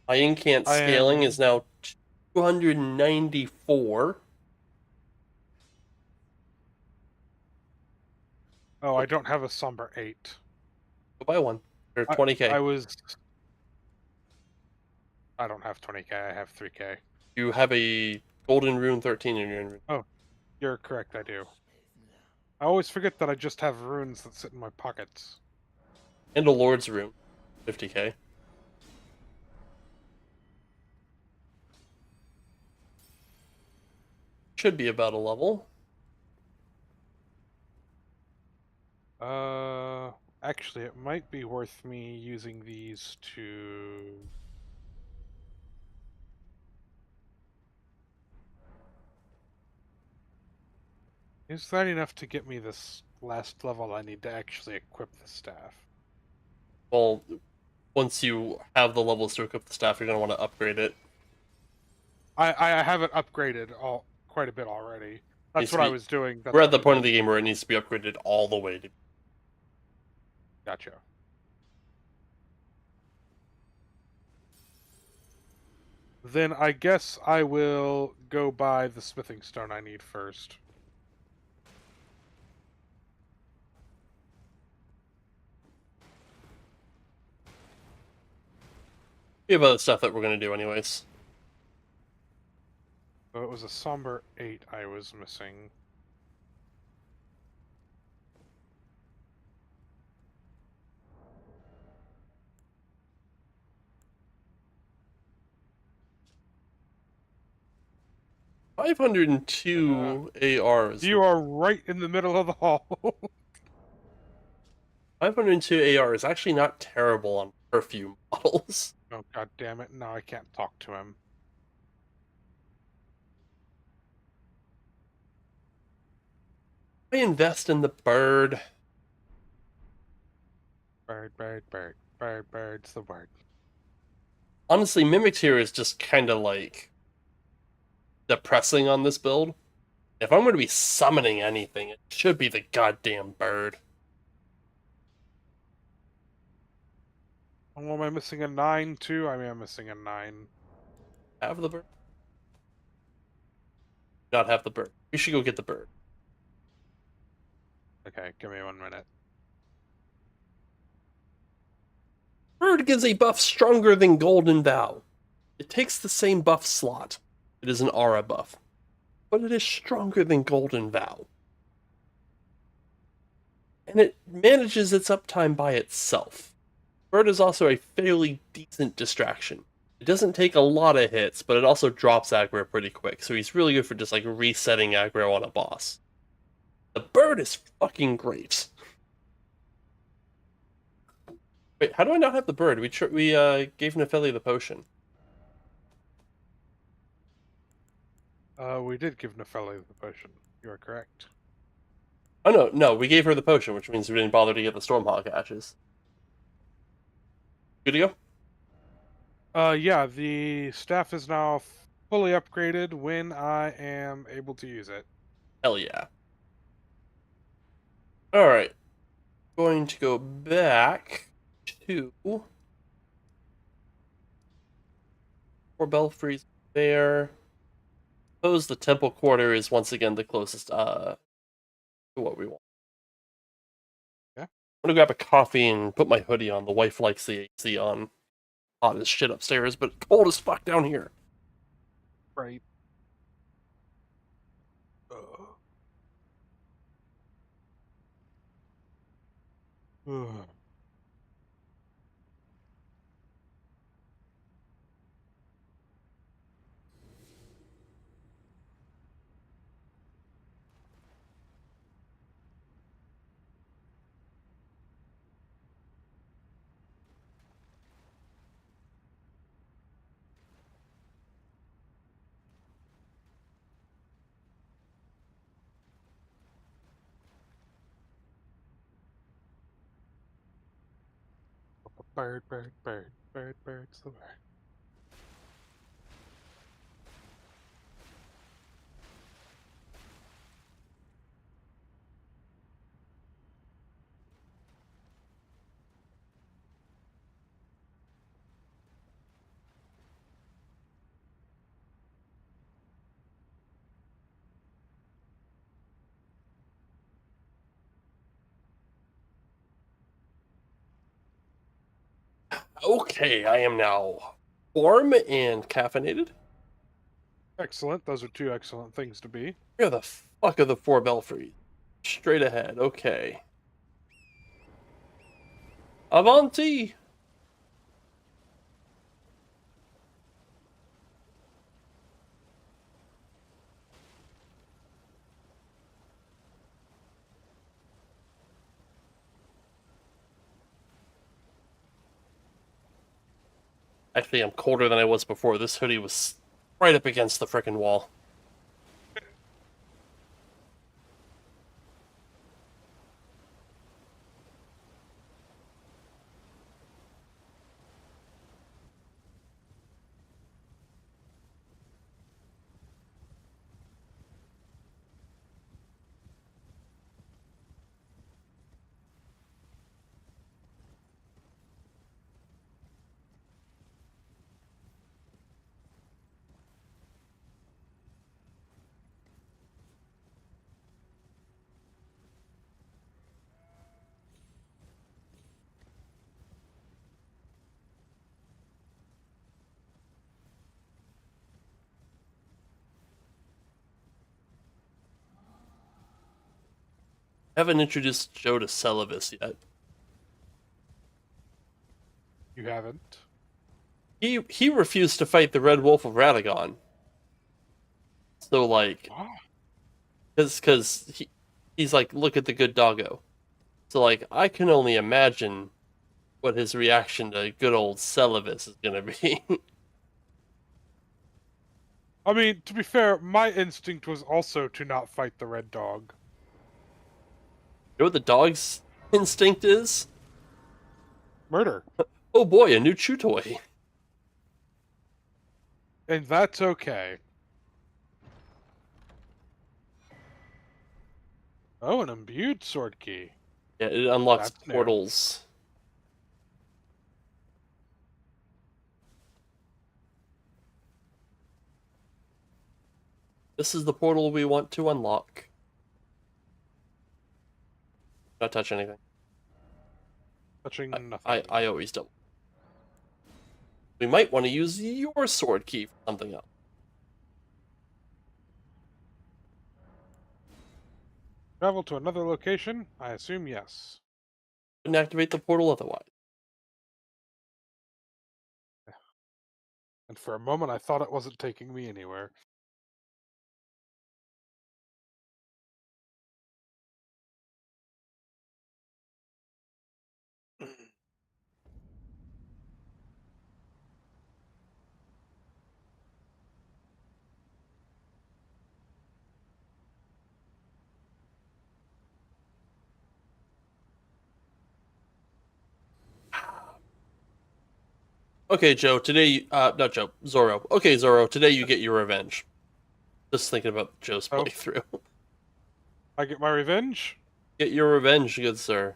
Speaker 1: My incant
Speaker 2: I
Speaker 1: scaling
Speaker 2: am-
Speaker 1: is now 294.
Speaker 2: Oh, I don't have a somber 8.
Speaker 1: Go buy one. Or 20k.
Speaker 2: I don't have 20k, I have 3k.
Speaker 1: You have a golden rune 13 in your inventory.
Speaker 2: Oh, you're correct, I do. I always forget that I just have runes that sit in my pockets.
Speaker 1: And a lord's rune. 50k. Should be about a level.
Speaker 2: Actually, it might be worth me using these to... Is that enough to get me this last level I need to actually equip the staff?
Speaker 1: Well, once you have the levels to equip the staff, you're going to want to upgrade it.
Speaker 2: I have it upgraded quite a bit already. That's what I was doing. That's
Speaker 1: We're
Speaker 2: what
Speaker 1: at the
Speaker 2: I was
Speaker 1: point of the
Speaker 2: doing.
Speaker 1: game where it needs to be upgraded all the way to.
Speaker 2: Gotcha. Then I guess I will go buy the smithing stone I need first.
Speaker 1: We have other stuff that we're gonna do anyways.
Speaker 2: So it was a somber 8 I was missing.
Speaker 1: $502 ARs.
Speaker 2: You are right in the middle of the hall.
Speaker 1: 502 AR is actually not terrible on perfume models.
Speaker 2: Oh, god damn it. Now I can't talk to him.
Speaker 1: I invest in the bird.
Speaker 2: Bird, bird, bird. Bird, bird's the word.
Speaker 1: Honestly, Mimikteer is just kind of like depressing on this build. If I'm going to be summoning anything, it should be the goddamn bird.
Speaker 2: Oh, am I missing a 9 too? I mean, I'm missing a 9.
Speaker 1: Have the bird? Not have the bird. We should go get the bird.
Speaker 2: Okay, give me 1 minute.
Speaker 1: Bird gives a buff stronger than Golden Vow. It takes the same buff slot. It is an aura buff, but it is stronger than Golden Vow. And it manages its uptime by itself. Bird is also a fairly decent distraction. It doesn't take a lot of hits, but it also drops aggro pretty quick, so he's really good for just like resetting aggro on a boss. The bird is fucking great. Wait, how do I not have the bird? We gave Nefeli the potion.
Speaker 2: We did give Nefeli the potion. You are correct.
Speaker 1: Oh no, we gave her the potion, which means we didn't bother to get the Stormhawk ashes. Good to go?
Speaker 2: Yeah, the staff is now fully upgraded when I am able to use it.
Speaker 1: Hell yeah. Alright. Going to go back to 4 belfries there. Suppose the temple quarter is once again the closest to what we want.
Speaker 2: Yeah.
Speaker 1: I'm gonna grab a coffee and put my hoodie on. The wife likes the AC on. Hot as shit upstairs, but cold as fuck down here.
Speaker 2: Right. Ugh. Bird, bird, bird, bird, bird's the word.
Speaker 1: Okay, I am now warm and caffeinated.
Speaker 2: Excellent. Those are 2 excellent things to be.
Speaker 1: Where the fuck are the 4 belfries? Straight ahead, okay. Avanti! Actually, I'm colder than I was before. This hoodie was right up against the frickin' wall. haven't introduced Joe to Celavis yet.
Speaker 2: You haven't?
Speaker 1: He refused to fight the Red Wolf of Radagon. So like,
Speaker 2: What?
Speaker 1: because he's like, look at the good doggo. So like, I can only imagine what his reaction to good old Celavis is gonna be.
Speaker 2: I mean, to be fair, my instinct was also to not fight the red dog.
Speaker 1: You know what the dog's instinct is?
Speaker 2: Murder.
Speaker 1: Oh boy, a new chew toy.
Speaker 2: And that's okay. Oh, an imbued sword key.
Speaker 1: Yeah, it unlocks
Speaker 2: That's new.
Speaker 1: portals. This is the portal we want to unlock. Not touch anything.
Speaker 2: Touching nothing.
Speaker 1: I always don't. We might want to use your sword key for something else.
Speaker 2: Travel to another location? I assume yes.
Speaker 1: Couldn't activate the portal otherwise.
Speaker 2: And for a moment, I thought it wasn't taking me anywhere.
Speaker 1: Okay, Joe, today, not Joe, Zoro. Okay, Zoro, today you get your revenge. Just thinking about Joe's
Speaker 2: Oh.
Speaker 1: playthrough.
Speaker 2: I get my revenge?
Speaker 1: Get your revenge, good sir.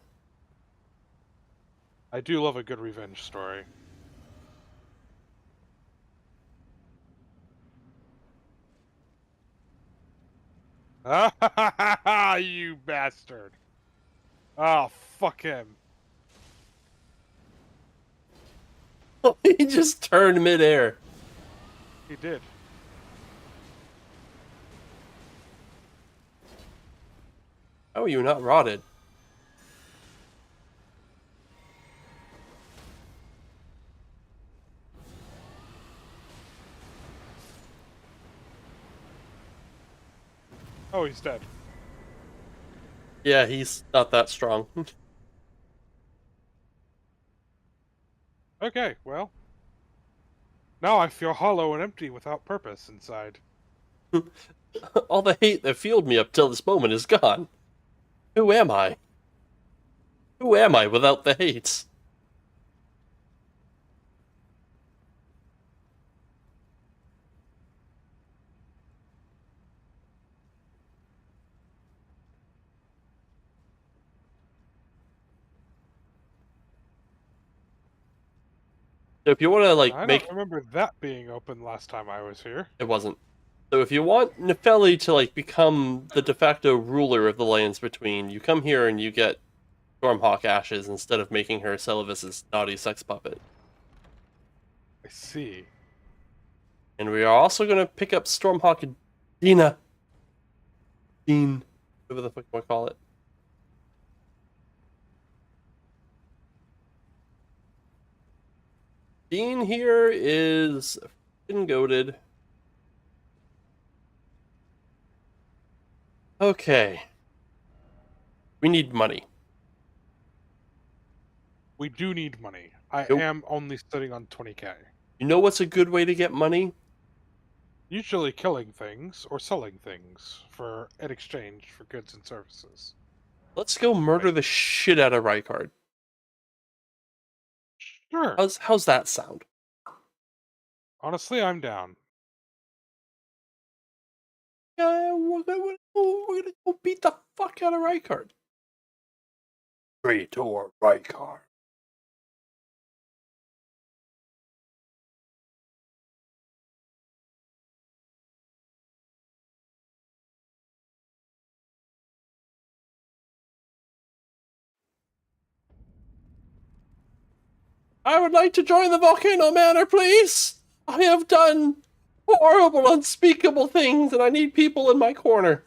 Speaker 2: I do love a good revenge story. Ah, you bastard. Oh, fuck him.
Speaker 1: He just turned midair.
Speaker 2: He did.
Speaker 1: How are you not rotted?
Speaker 2: Oh, he's dead.
Speaker 1: Yeah, he's not that strong.
Speaker 2: Okay, well. Now I feel hollow and empty without purpose inside.
Speaker 1: All the hate that fueled me up till this moment is gone. Who am I? Who am I without the hate? So if you want to like
Speaker 2: I
Speaker 1: make
Speaker 2: don't remember that being open last time I was here.
Speaker 1: it wasn't. So if you want Nepheli to like become the de facto ruler of the lands between, you come here and you get Stormhawk ashes instead of making her Celavis's naughty sex puppet.
Speaker 2: I see.
Speaker 1: And we are also going to pick up Stormhawk and Dean, whatever the fuck you want to call it. Dean here is fucking goated. Okay. We need money.
Speaker 2: We do need money. I
Speaker 1: Nope.
Speaker 2: am only sitting on 20k.
Speaker 1: You know what's a good way to get money?
Speaker 2: Usually killing things or selling things in exchange for goods and services.
Speaker 1: Let's go murder the shit out of Rykard.
Speaker 2: Sure.
Speaker 1: How's that sound?
Speaker 2: Honestly, I'm down.
Speaker 1: Yeah, we're gonna go beat the fuck out of Rykard. Traitor Rykard. I would like to join the Volcano Manor, please. I have done horrible, unspeakable things, and I need people in my corner.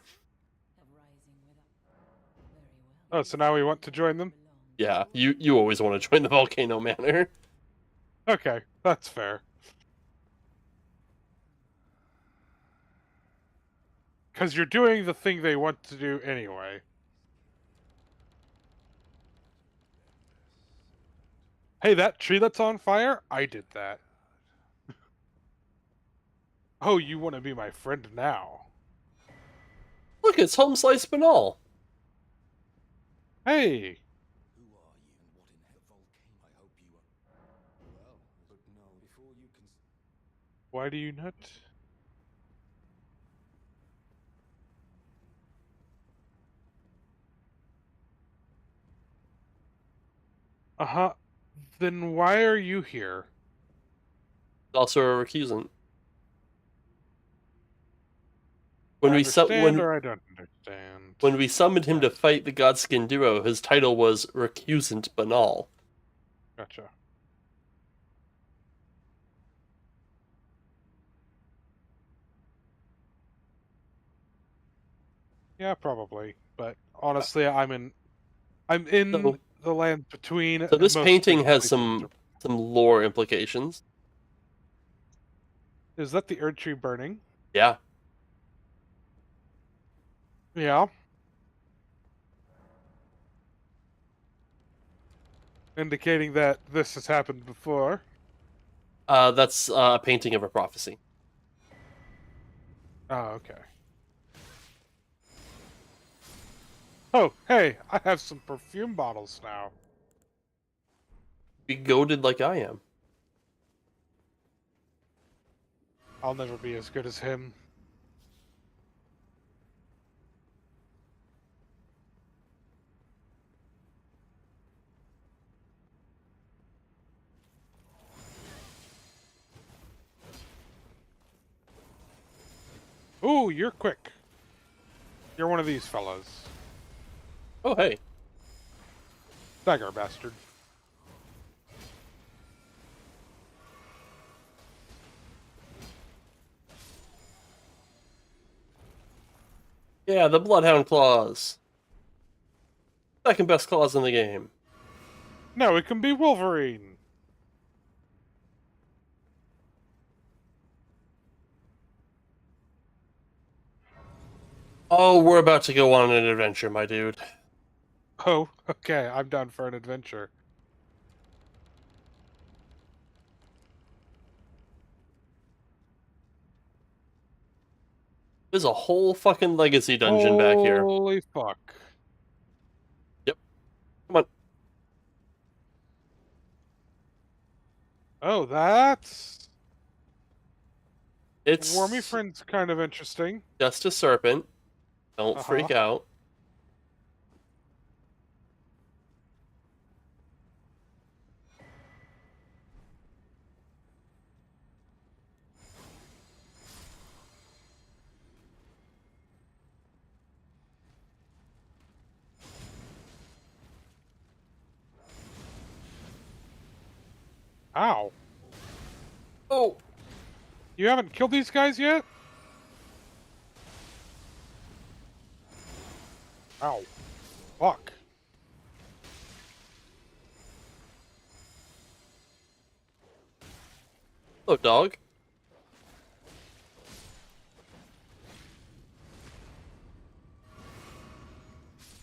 Speaker 2: Oh, so now we want to join them?
Speaker 1: Yeah, you always want to join the Volcano Manor.
Speaker 2: Okay, that's fair. Because you're doing the thing they want to do anyway. Hey, that tree that's on fire? I did that. Oh, you want to be my friend now?
Speaker 1: Look, it's home slice banal.
Speaker 2: Hey!
Speaker 3: Who are you and what in hell volcano? I hope you are. Well, but no, before you can.
Speaker 2: Why do you not? Uh-huh. Then why are you here?
Speaker 1: Also a recusant.
Speaker 2: I understand or I don't understand.
Speaker 1: When we summoned him to fight the Godskin duo, his title was Recusant Banal.
Speaker 2: Gotcha. Yeah, probably. But honestly, I'm in
Speaker 1: So,
Speaker 2: the land between,
Speaker 1: so
Speaker 2: and
Speaker 1: this
Speaker 2: most
Speaker 1: painting
Speaker 2: big
Speaker 1: has
Speaker 2: places
Speaker 1: some lore implications.
Speaker 2: Is that the Erd Tree burning?
Speaker 1: Yeah.
Speaker 2: Yeah. Indicating that this has happened before.
Speaker 1: That's a painting of a prophecy.
Speaker 2: Oh, okay. Oh, hey, I have some perfume bottles now.
Speaker 1: Be goaded like I am.
Speaker 2: I'll never be as good as him. Ooh, you're quick. You're one of these fellas.
Speaker 1: Oh, hey.
Speaker 2: Dagger bastard.
Speaker 1: Yeah, the Bloodhound claws. Second best claws in the game.
Speaker 2: No, it can be Wolverine.
Speaker 1: Oh, we're about to go on an adventure, my dude.
Speaker 2: Oh, okay, I'm down for an adventure.
Speaker 1: There's a whole fucking legacy dungeon back here.
Speaker 2: Holy fuck.
Speaker 1: Yep. Come on.
Speaker 2: Oh, that's...
Speaker 1: It's
Speaker 2: Wormy Friend's kind of interesting.
Speaker 1: just a serpent. Don't freak out.
Speaker 2: Ow.
Speaker 1: Oh!
Speaker 2: You haven't killed these guys yet? Ow. Fuck.
Speaker 1: Hello, dog.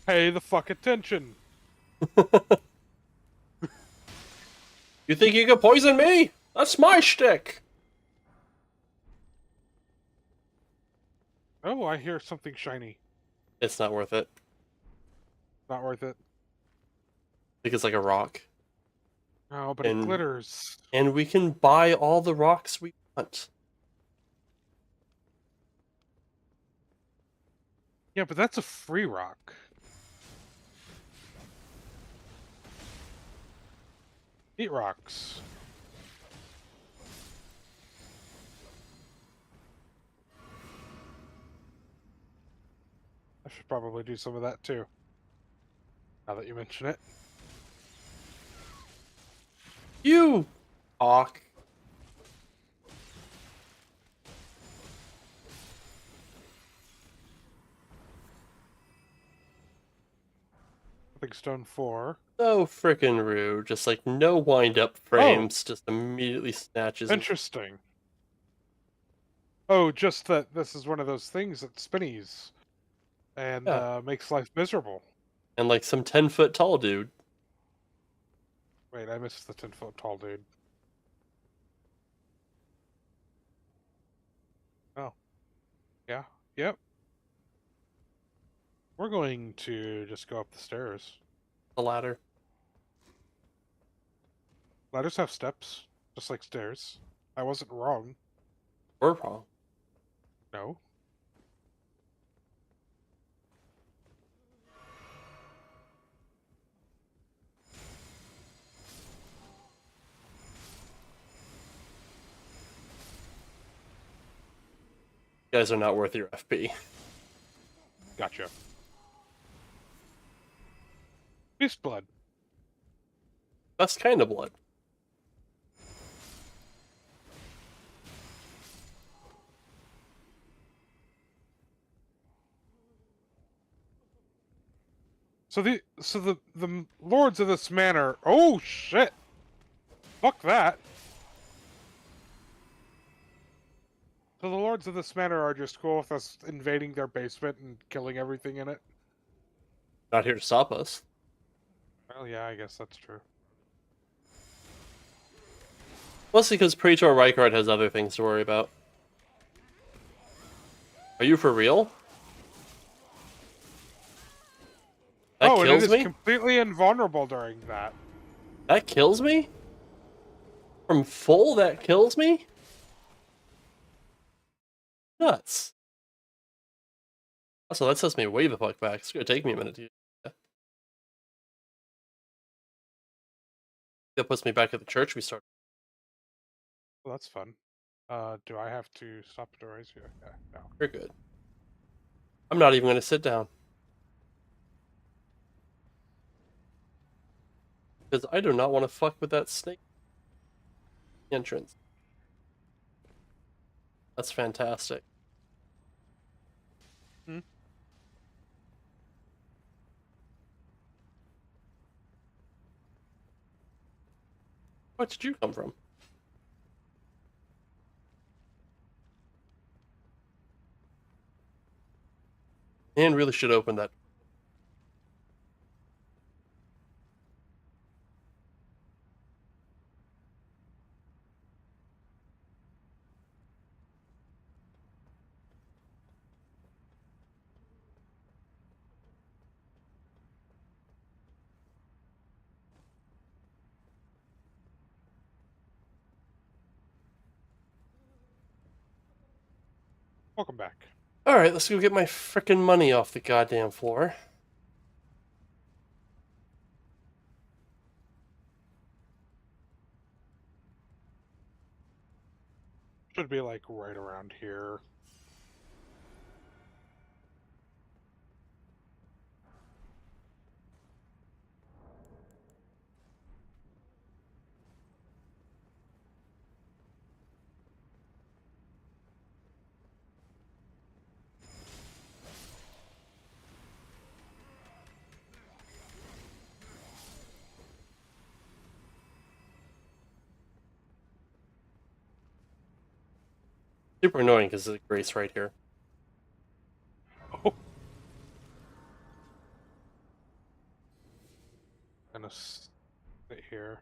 Speaker 2: Pay the fuck attention.
Speaker 1: You think you can poison me? That's my shtick!
Speaker 2: Oh, I hear something shiny.
Speaker 1: It's not worth it.
Speaker 2: Not worth it.
Speaker 1: I think it's like a rock.
Speaker 2: Oh, but it glitters.
Speaker 1: And we can buy all the rocks we want.
Speaker 2: Yeah, but that's a free rock. Eat rocks. I should probably do some of that too. Now that you mention it.
Speaker 1: You! Hawk.
Speaker 2: Stepping stone 4.
Speaker 1: So frickin' rude. Just like no wind up frames, just immediately snatches me.
Speaker 2: Interesting. Oh, just that this is one of those things that spinnies and
Speaker 1: Yeah.
Speaker 2: makes life miserable.
Speaker 1: And like some 10-foot tall dude.
Speaker 2: Wait, I missed the 10-foot tall dude. Oh. Yeah. Yep. We're going to just go up the stairs.
Speaker 1: The ladder.
Speaker 2: Ladders have steps, just like stairs. I wasn't wrong.
Speaker 1: We're wrong.
Speaker 2: No.
Speaker 1: You guys are not worth your FP.
Speaker 2: Gotcha. Beast blood.
Speaker 1: Best kind of blood.
Speaker 2: So the lords of this manor. Oh shit! Fuck that. So the lords of this manor are just cool with us invading their basement and killing everything in it.
Speaker 1: Not here to stop us.
Speaker 2: Well, yeah, I guess that's true.
Speaker 1: Mostly because Praetor Rykard has other things to worry about. Are you for real? That
Speaker 2: Oh, and it
Speaker 1: kills
Speaker 2: is
Speaker 1: me?
Speaker 2: completely invulnerable during that.
Speaker 1: That kills me? From full, that kills me? Nuts. Also, that sets me way the fuck back. It's gonna take me a minute to. That puts me back at the church we started.
Speaker 2: Well, that's fun. Do I have to stop the doors here? Yeah, no.
Speaker 1: You're good. I'm not even gonna sit down. Because I do not want to fuck with that snake entrance. That's fantastic.
Speaker 2: Hmm?
Speaker 1: Where did you come from? Man really should open that.
Speaker 2: Welcome back.
Speaker 1: Alright, let's go get my frickin' money off the goddamn floor.
Speaker 2: Should be like right around here.
Speaker 1: Super annoying because there's a Grace right here.
Speaker 2: Oh. Gonna sit here.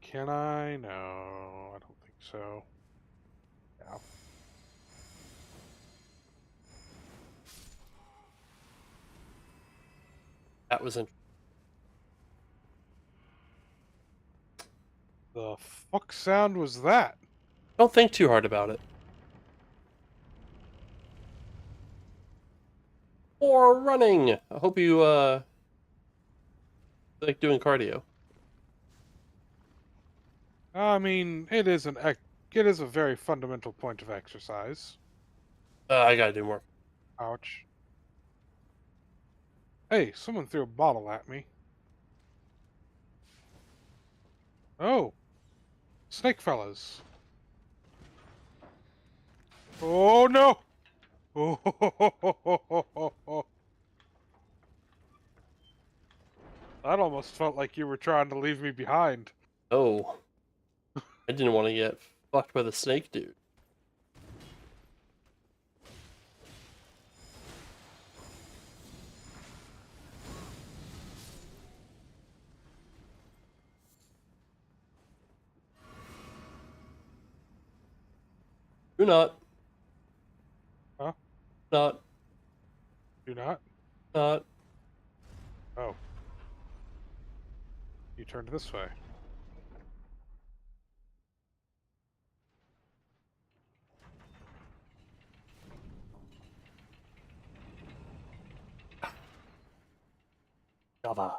Speaker 2: Can I? No, I don't think so. Yeah.
Speaker 1: That was interesting.
Speaker 2: The fuck sound was that?
Speaker 1: Don't think too hard about it. Or running! I hope you, like doing cardio.
Speaker 2: I mean, it is a very fundamental point of exercise.
Speaker 1: I gotta do more.
Speaker 2: Ouch. Hey, someone threw a bottle at me. Oh, snake fellas. Oh no! Oh, felt like you were trying to leave me behind.
Speaker 1: Oh, I didn't want to get fucked by the snake dude. Do not.
Speaker 2: Huh?
Speaker 1: Not.
Speaker 2: Do not?
Speaker 1: Not.
Speaker 2: Oh. You turned this way.
Speaker 1: Java.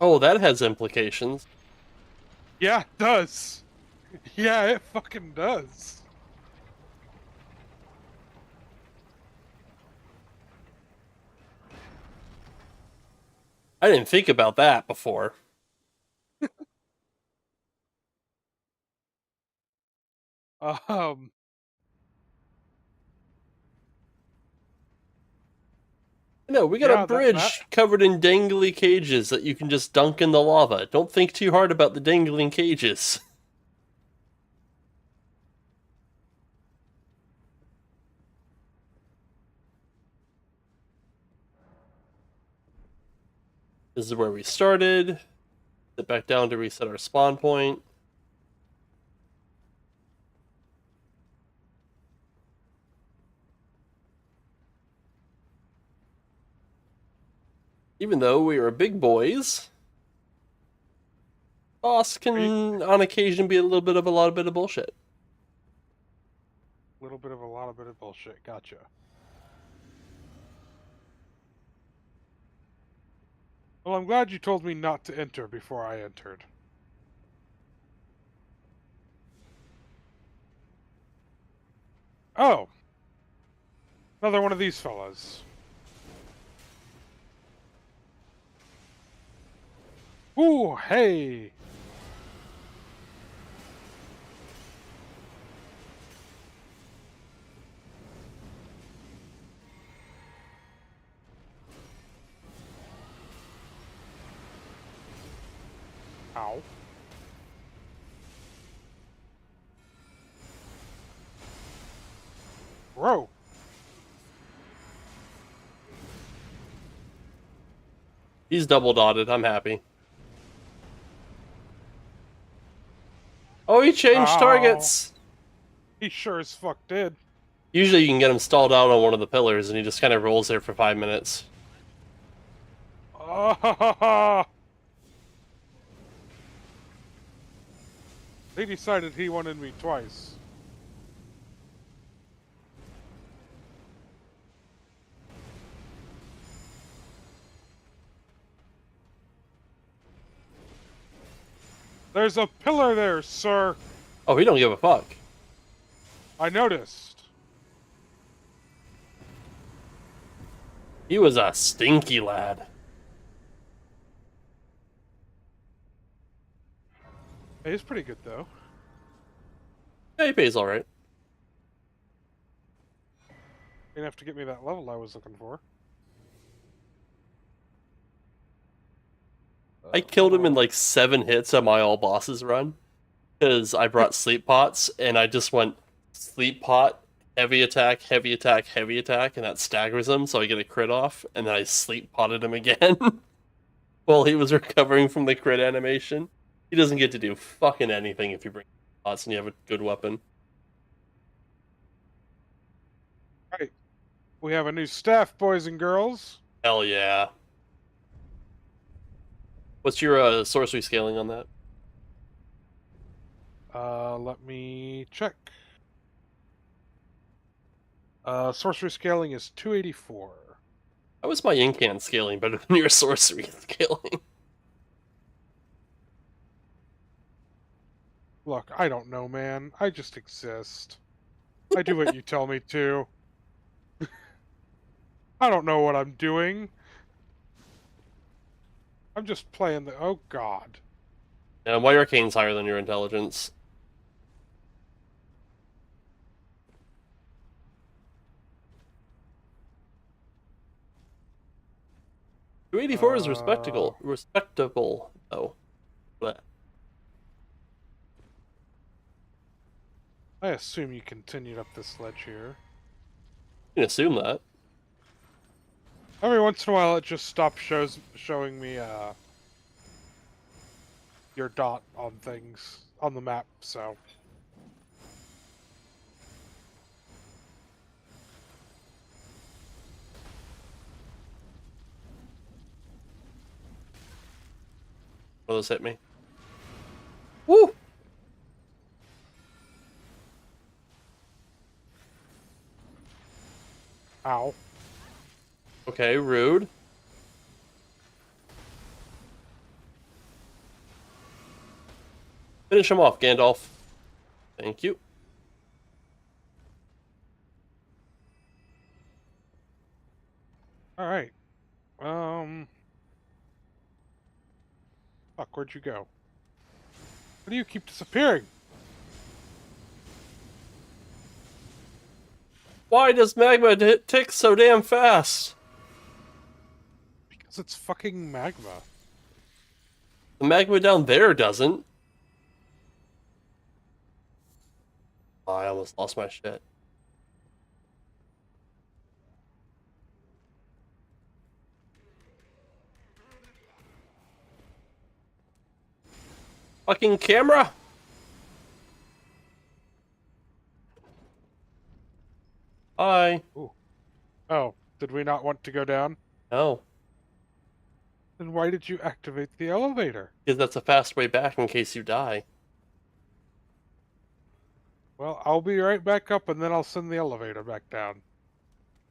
Speaker 1: Oh, that has implications.
Speaker 2: Yeah, it does. Yeah, it fucking does.
Speaker 1: I didn't think about that before.
Speaker 2: Um,
Speaker 1: No, we got a
Speaker 2: yeah,
Speaker 1: bridge covered in dangly cages that you can just dunk in the lava. Don't think too hard about the dangling cages. This is where we started. Sit back down to reset our spawn point. Even though we are big boys, boss can on occasion be a little bit of a lot of bullshit.
Speaker 2: little bit of a lot of bit of bullshit. Gotcha. Well, I'm glad you told me not to enter before I entered. Oh! Another one of these fellas. Ooh, hey! Ow. Bro!
Speaker 1: He's double dotted. I'm happy. Oh, he changed
Speaker 2: Ow.
Speaker 1: targets.
Speaker 2: He sure as fuck did.
Speaker 1: Usually you can get him stalled out on one of the pillars and he just kind of rolls there for 5 minutes.
Speaker 2: He decided he wanted me twice. There's a pillar there, sir.
Speaker 1: Oh, he don't give a fuck.
Speaker 2: I noticed.
Speaker 1: He was a stinky lad.
Speaker 2: Hey, he's pretty good, though.
Speaker 1: Yeah, he pays alright.
Speaker 2: Didn't have to get me that level I was looking for.
Speaker 1: I killed him in like 7 hits on my all bosses run. Because I brought sleep pots and I just went sleep pot, heavy attack, heavy attack, heavy attack, and that staggers him so I get a crit off, and then I sleep potted him again while he was recovering from the crit animation. He doesn't get to do fucking anything if you bring pots and you have a good weapon.
Speaker 2: Right. We have a new staff, boys and girls.
Speaker 1: Hell yeah. What's your sorcery scaling on that?
Speaker 2: Let me check. Sorcery scaling is 284.
Speaker 1: How is my incant scaling better than your sorcery scaling?
Speaker 2: Look, I don't know, man. I just exist. I do what you tell me to. I don't know what I'm doing. I'm just playing the... Oh, God.
Speaker 1: And my arcane's higher than your intelligence. 284 is respectable, though. But
Speaker 2: I assume you continued up this ledge here.
Speaker 1: you can assume that.
Speaker 2: Every once in a while, it just stops showing me your dot on things on the map. So
Speaker 1: Will those hit me? Woo!
Speaker 2: ow.
Speaker 1: Okay, rude. Finish him off, Gandalf. Thank you.
Speaker 2: All right. Fuck, where'd you go? Why do you keep disappearing?
Speaker 1: Why does magma tick so damn fast?
Speaker 2: Because it's fucking magma.
Speaker 1: The magma down there doesn't. Oh, I almost lost my shit. Fucking camera! Hi.
Speaker 2: Ooh. Oh, did we not want to go down?
Speaker 1: No.
Speaker 2: Then why did you activate the elevator?
Speaker 1: Because that's a fast way back in case you die.
Speaker 2: Well, I'll be right back up, and then I'll send the elevator back down.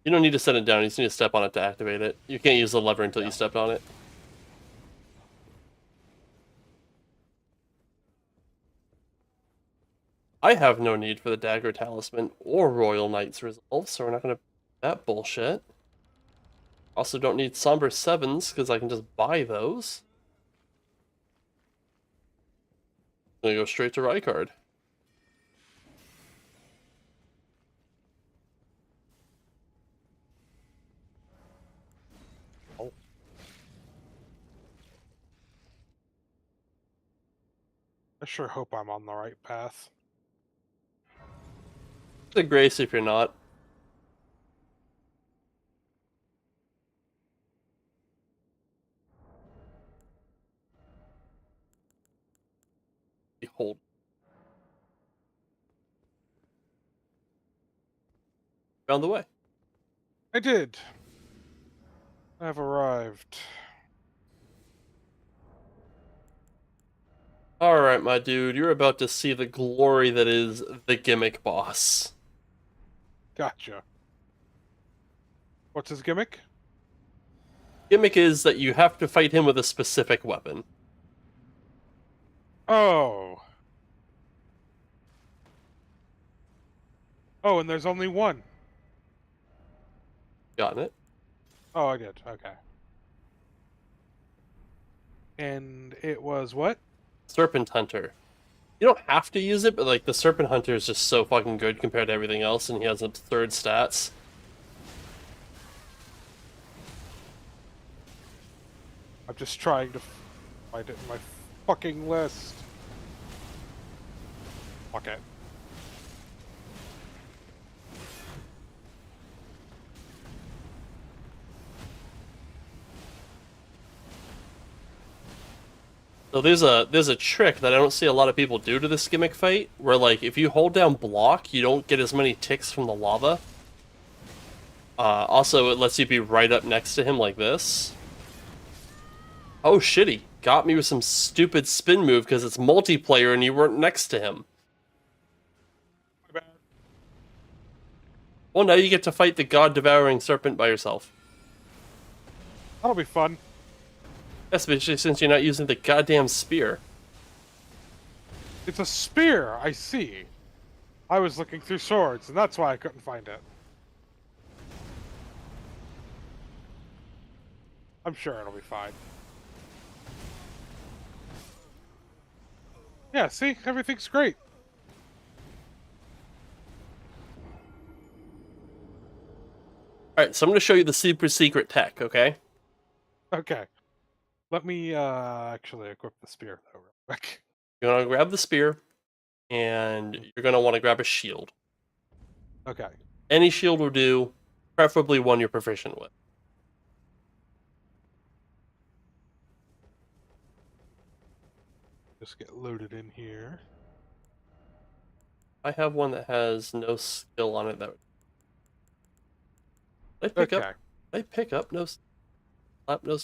Speaker 1: You don't need to send it down, you just need to step on it to activate it. You can't use the lever until you stepped on it. I have no need for the Dagger Talisman or Royal Knight's Resolve, so we're not going to that bullshit. Also don't need Somber 7s, because I can just buy those. I'm going to go straight to Rykard.
Speaker 2: Oh. I sure hope I'm on the right path.
Speaker 1: It's a grace if you're not. Behold. Found the way.
Speaker 2: I did. I've arrived.
Speaker 1: Alright, my dude, you're about to see the glory that is the gimmick boss.
Speaker 2: Gotcha. What's his gimmick?
Speaker 1: Gimmick is that you have to fight him with a specific weapon.
Speaker 2: Oh. Oh, and there's only one.
Speaker 1: Gotten it?
Speaker 2: Oh, I did. Okay. And it was what?
Speaker 1: Serpent Hunter. You don't have to use it, but like the Serpent Hunter is just so fucking good compared to everything else, and he has absurd stats.
Speaker 2: I'm just trying to find it in my fucking list. Fuck it.
Speaker 1: So there's a trick that I don't see a lot of people do to this gimmick fight, where like if you hold down block, you don't get as many ticks from the lava. Also, it lets you be right up next to him like this. Oh shitty, got me with some stupid spin move because it's multiplayer and you weren't next to him.
Speaker 2: My bad.
Speaker 1: Well, now you get to fight the god-devouring serpent by yourself.
Speaker 2: That'll be fun.
Speaker 1: Especially since you're not using the goddamn spear.
Speaker 2: It's a spear, I see. I was looking through swords, and that's why I couldn't find it. I'm sure it'll be fine. Yeah, see? Everything's great.
Speaker 1: All right, so I'm going to show you the super secret tech, okay?
Speaker 2: Okay. Let me actually equip the spear, though, real quick.
Speaker 1: You're going to grab the spear, and you're going to want to grab a shield.
Speaker 2: Okay.
Speaker 1: Any shield will do, preferably one you're proficient with.
Speaker 2: Just get loaded in here.
Speaker 1: I have one that has no skill on it. That I pick
Speaker 2: Okay.
Speaker 1: up. I pick up no slap no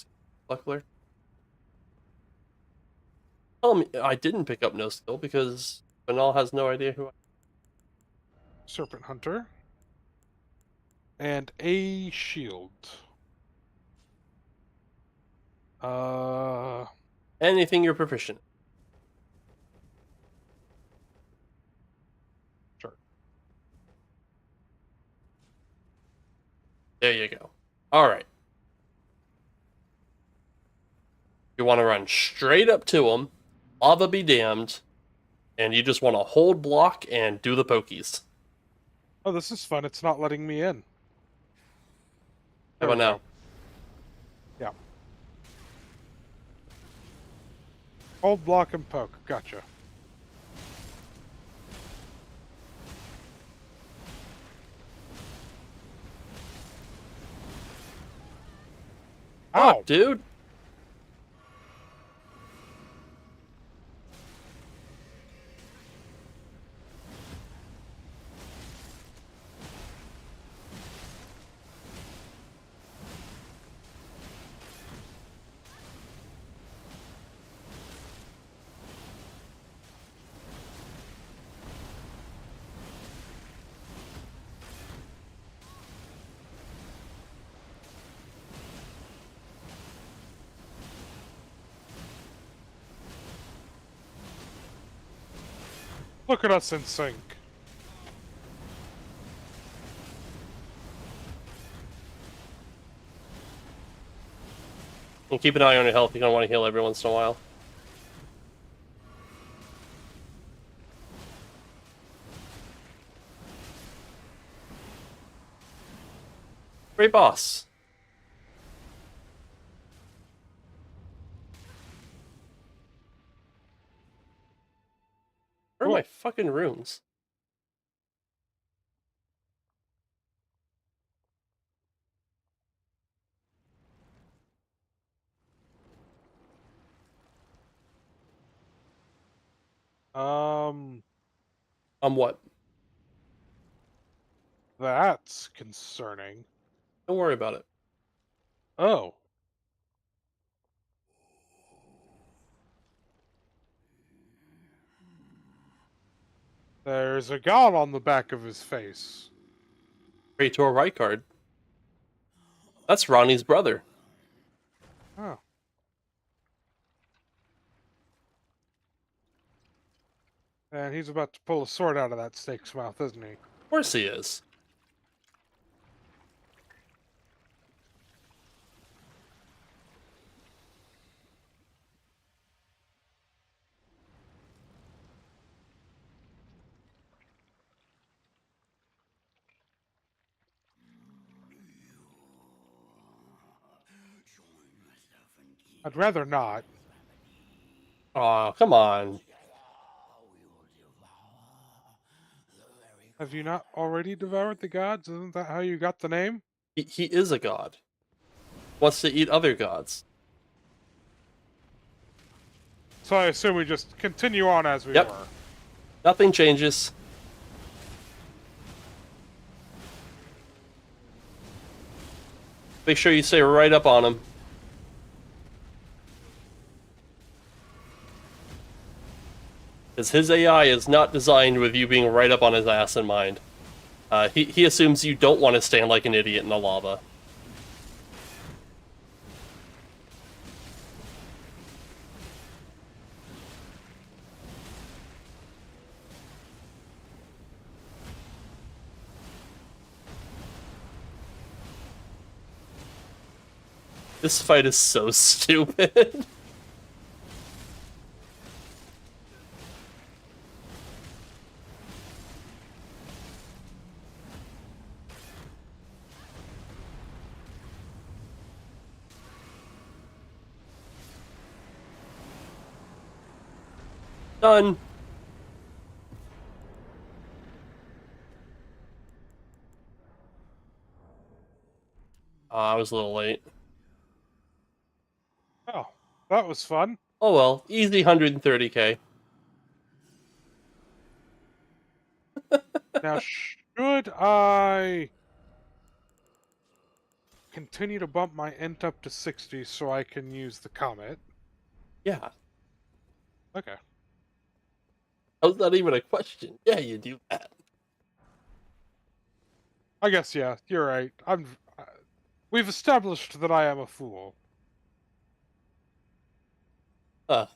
Speaker 1: buckler. Tell me I didn't pick up no skill because Banal has no idea who I am.
Speaker 2: Serpent Hunter. And a shield. Uh,
Speaker 1: Anything you're proficient in.
Speaker 2: sure.
Speaker 1: There you go. All right. You want to run straight up to him, lava be damned, and you just want to hold block and do the pokies.
Speaker 2: Oh, this is fun. It's not letting me in.
Speaker 1: How
Speaker 2: There we
Speaker 1: about now?
Speaker 2: go. Yeah. Hold, block, and poke. Gotcha. Ow!
Speaker 1: Fuck, dude.
Speaker 2: Look at us in sync.
Speaker 1: And keep an eye on your health. You're going to want to heal every once in a while. Great boss. Where are my fucking runes?
Speaker 2: Um,
Speaker 1: What?
Speaker 2: that's concerning.
Speaker 1: Don't worry about it.
Speaker 2: Oh. There's a god on the back of his face.
Speaker 1: Pray to a right card. That's Ronnie's brother.
Speaker 2: Oh. And he's about to pull a sword out of that snake's mouth, isn't he?
Speaker 1: Of course he is.
Speaker 2: I'd rather not.
Speaker 1: Aw, come on.
Speaker 2: Have you not already devoured the gods? Isn't that how you got the name?
Speaker 1: He is a god. Wants to eat other gods.
Speaker 2: So I assume we just continue on as we
Speaker 1: Yep.
Speaker 2: were.
Speaker 1: Nothing changes. Make sure you stay right up on him. Because his AI is not designed with you being right up on his ass in mind. He assumes you don't want to stand like an idiot in the lava. This fight is so stupid. Done. I was a little late.
Speaker 2: Oh, that was fun.
Speaker 1: Oh well, easy 130k.
Speaker 2: Now, should I continue to bump my int up to 60 so I can use the comet?
Speaker 1: Yeah,
Speaker 2: Okay.
Speaker 1: how's that even a question? Yeah, you do that.
Speaker 2: I guess, yeah, you're right. We've established that I am a fool.
Speaker 1: All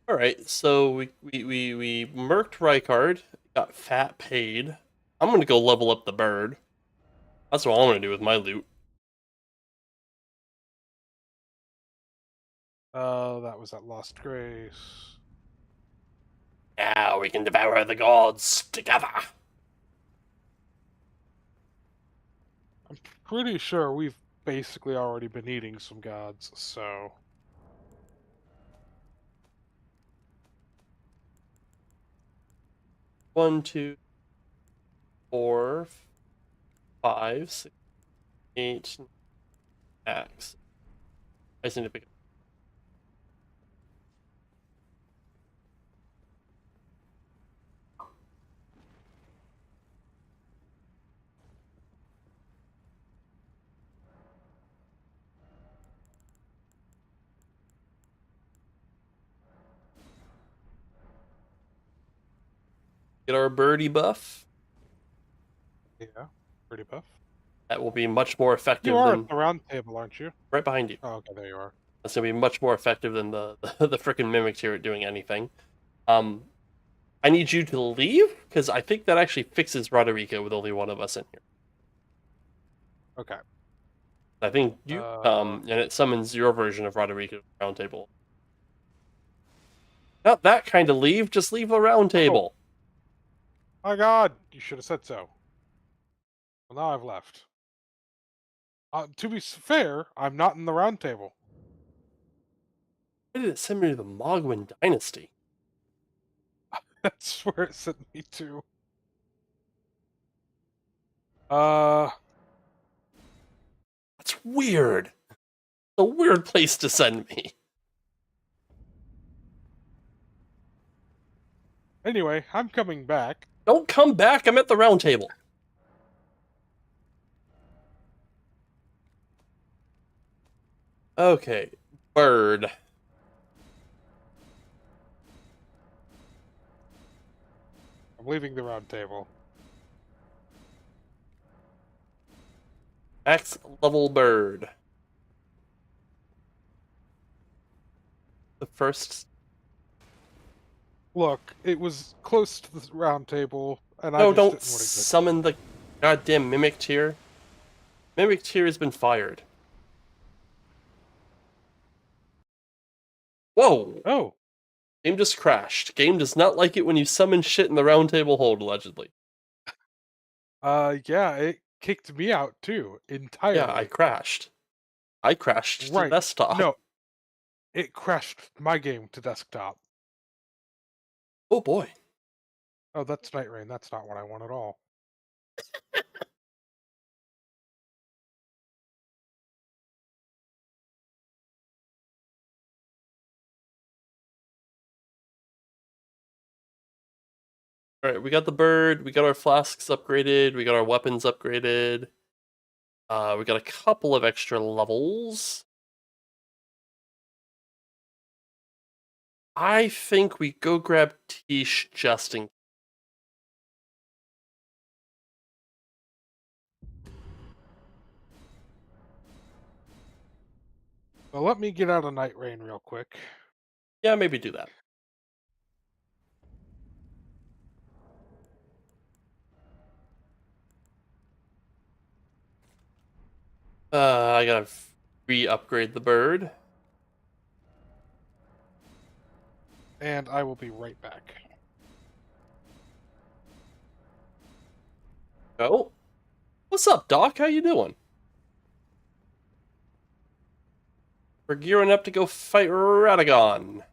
Speaker 1: right, so we murked Rykard, got fat paid. I'm gonna go level up the bird. That's what I want to do with my loot.
Speaker 2: That was at Lost Grace.
Speaker 1: Now we can devour the gods together.
Speaker 2: I'm pretty sure we've basically already been eating some gods, so...
Speaker 1: One, two, 4, 5, 6, 8, X. I just need to pick up. Get our birdie buff.
Speaker 2: Yeah, pretty buff.
Speaker 1: That will be much more effective
Speaker 2: You are
Speaker 1: than
Speaker 2: at the round table, aren't you?
Speaker 1: right behind you.
Speaker 2: Oh, okay, there you are.
Speaker 1: That's gonna be much more effective than the freaking mimics here at doing anything. I need you to leave because I think that actually fixes Roderica with only one of us in here.
Speaker 2: Okay.
Speaker 1: I think you and it summons your version of Roderica to the round table. Not that kind of leave, just leave the round table.
Speaker 2: My god, you should have said so. Well, now I've left. To be fair, I'm not in the round table.
Speaker 1: Why did it send me to the Mogwin Dynasty?
Speaker 2: That's where it sent me to. Uh,
Speaker 1: That's weird. A weird place to send me.
Speaker 2: anyway, I'm coming back.
Speaker 1: Don't come back, I'm at the round table. Okay, bird.
Speaker 2: I'm leaving the round table.
Speaker 1: Max level bird. The first.
Speaker 2: Look, it was close to the round table, and I
Speaker 1: No,
Speaker 2: just
Speaker 1: don't
Speaker 2: didn't want to go.
Speaker 1: summon the goddamn mimic tier. Mimic tier has been fired. Whoa!
Speaker 2: Oh,
Speaker 1: Game just crashed. Game does not like it when you summon shit in the round table hold, allegedly.
Speaker 2: yeah, it kicked me out too, entirely.
Speaker 1: Yeah, I crashed. I crashed to
Speaker 2: Right.
Speaker 1: desktop.
Speaker 2: No, it crashed my game to desktop.
Speaker 1: Oh boy.
Speaker 2: Oh, that's Night Rain. That's not what I want at all.
Speaker 1: Alright, we got the bird, we got our flasks upgraded, we got our weapons upgraded. We got a couple of extra levels. I think we go grab Tish just in.
Speaker 2: Well, let me get out of Night Rain real quick.
Speaker 1: Yeah, maybe do that. I gotta re-upgrade the bird.
Speaker 2: And I will be right back.
Speaker 1: Oh, what's up, Doc? How you doing? we're gearing up to go fight Radagon.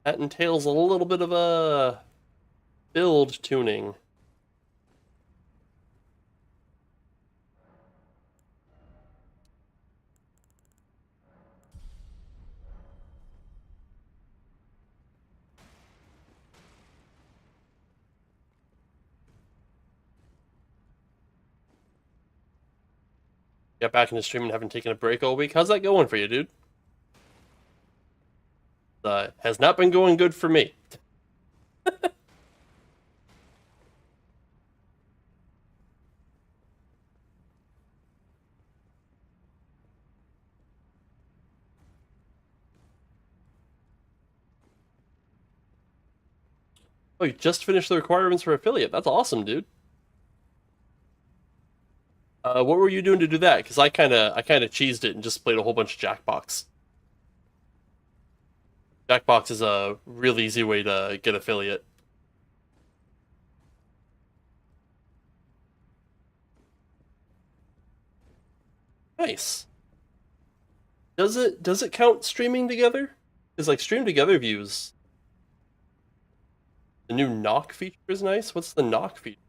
Speaker 1: That entails a little bit of a build tuning. Got back into streaming, haven't taken a break all week. How's that going for you, dude? Has not been going good for me. Oh, you just finished the requirements for affiliate. That's awesome, dude. What were you doing to do that? Because I kind of cheesed it and just played a whole bunch of Jackbox. Jackbox is a real easy way to get affiliate. Nice. Does it count streaming together? Because like stream together views. The new knock feature is nice. What's the knock feature?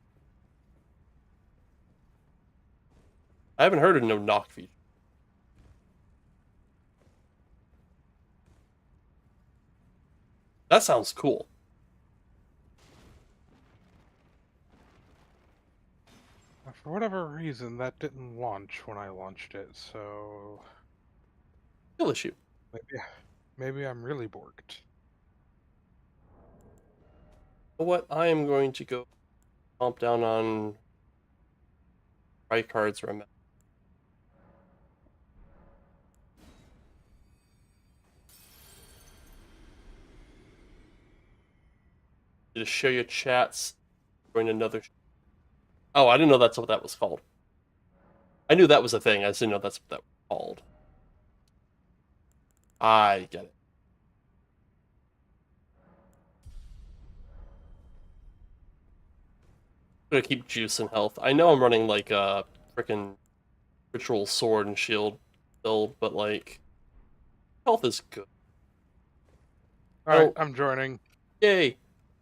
Speaker 1: I haven't heard of no knock feature. That sounds cool.
Speaker 2: For whatever reason, that didn't launch when I launched it, so
Speaker 1: Skill issue.
Speaker 2: maybe I'm really borked.
Speaker 1: What I am going to go stomp down on right cards remember. Just share your chats. Join another. Oh, I didn't know that's what that was called. I knew that was a thing. I just didn't know that's what that was called. I get it. I'm gonna keep juice and health. I know I'm running like a freaking ritual sword and shield build, but like health is good.
Speaker 2: Alright, I'm joining.
Speaker 1: Yay!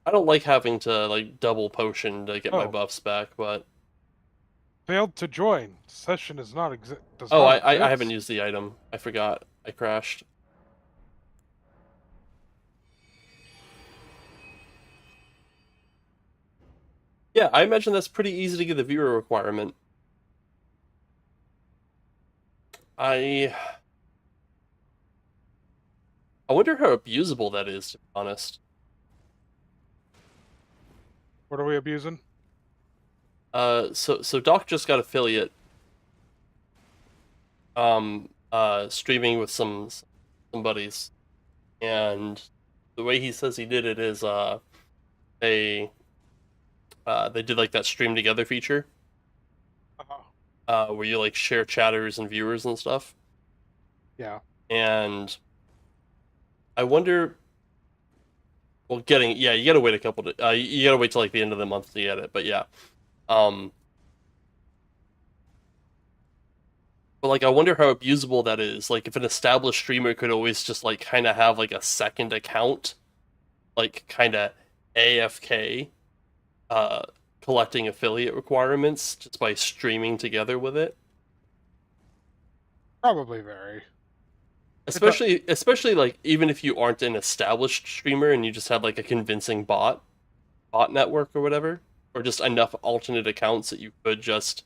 Speaker 1: I don't like having to like double potion to get my buffs back, but
Speaker 2: Failed to join. Session is not exist.
Speaker 1: I haven't used the item. I forgot. I crashed. Yeah, I imagine that's pretty easy to get the viewer requirement. I wonder how abusable that is, to be honest.
Speaker 2: What are we abusing?
Speaker 1: So Doc just got affiliate. Streaming with some buddies, and the way he says he did it is they did like that stream together feature, where you like share chatters and viewers and stuff.
Speaker 2: Yeah.
Speaker 1: And I wonder. Well, you gotta wait a couple. You gotta wait till like the end of the month to get it. But yeah, but like I wonder how abusable that is. Like if an established streamer could always just like kind of have like a second account, like kind of AFK, collecting affiliate requirements just by streaming together with it.
Speaker 2: Probably very.
Speaker 1: Especially like even if you aren't an established streamer and you just had like a convincing bot network or whatever, or just enough alternate accounts that you could just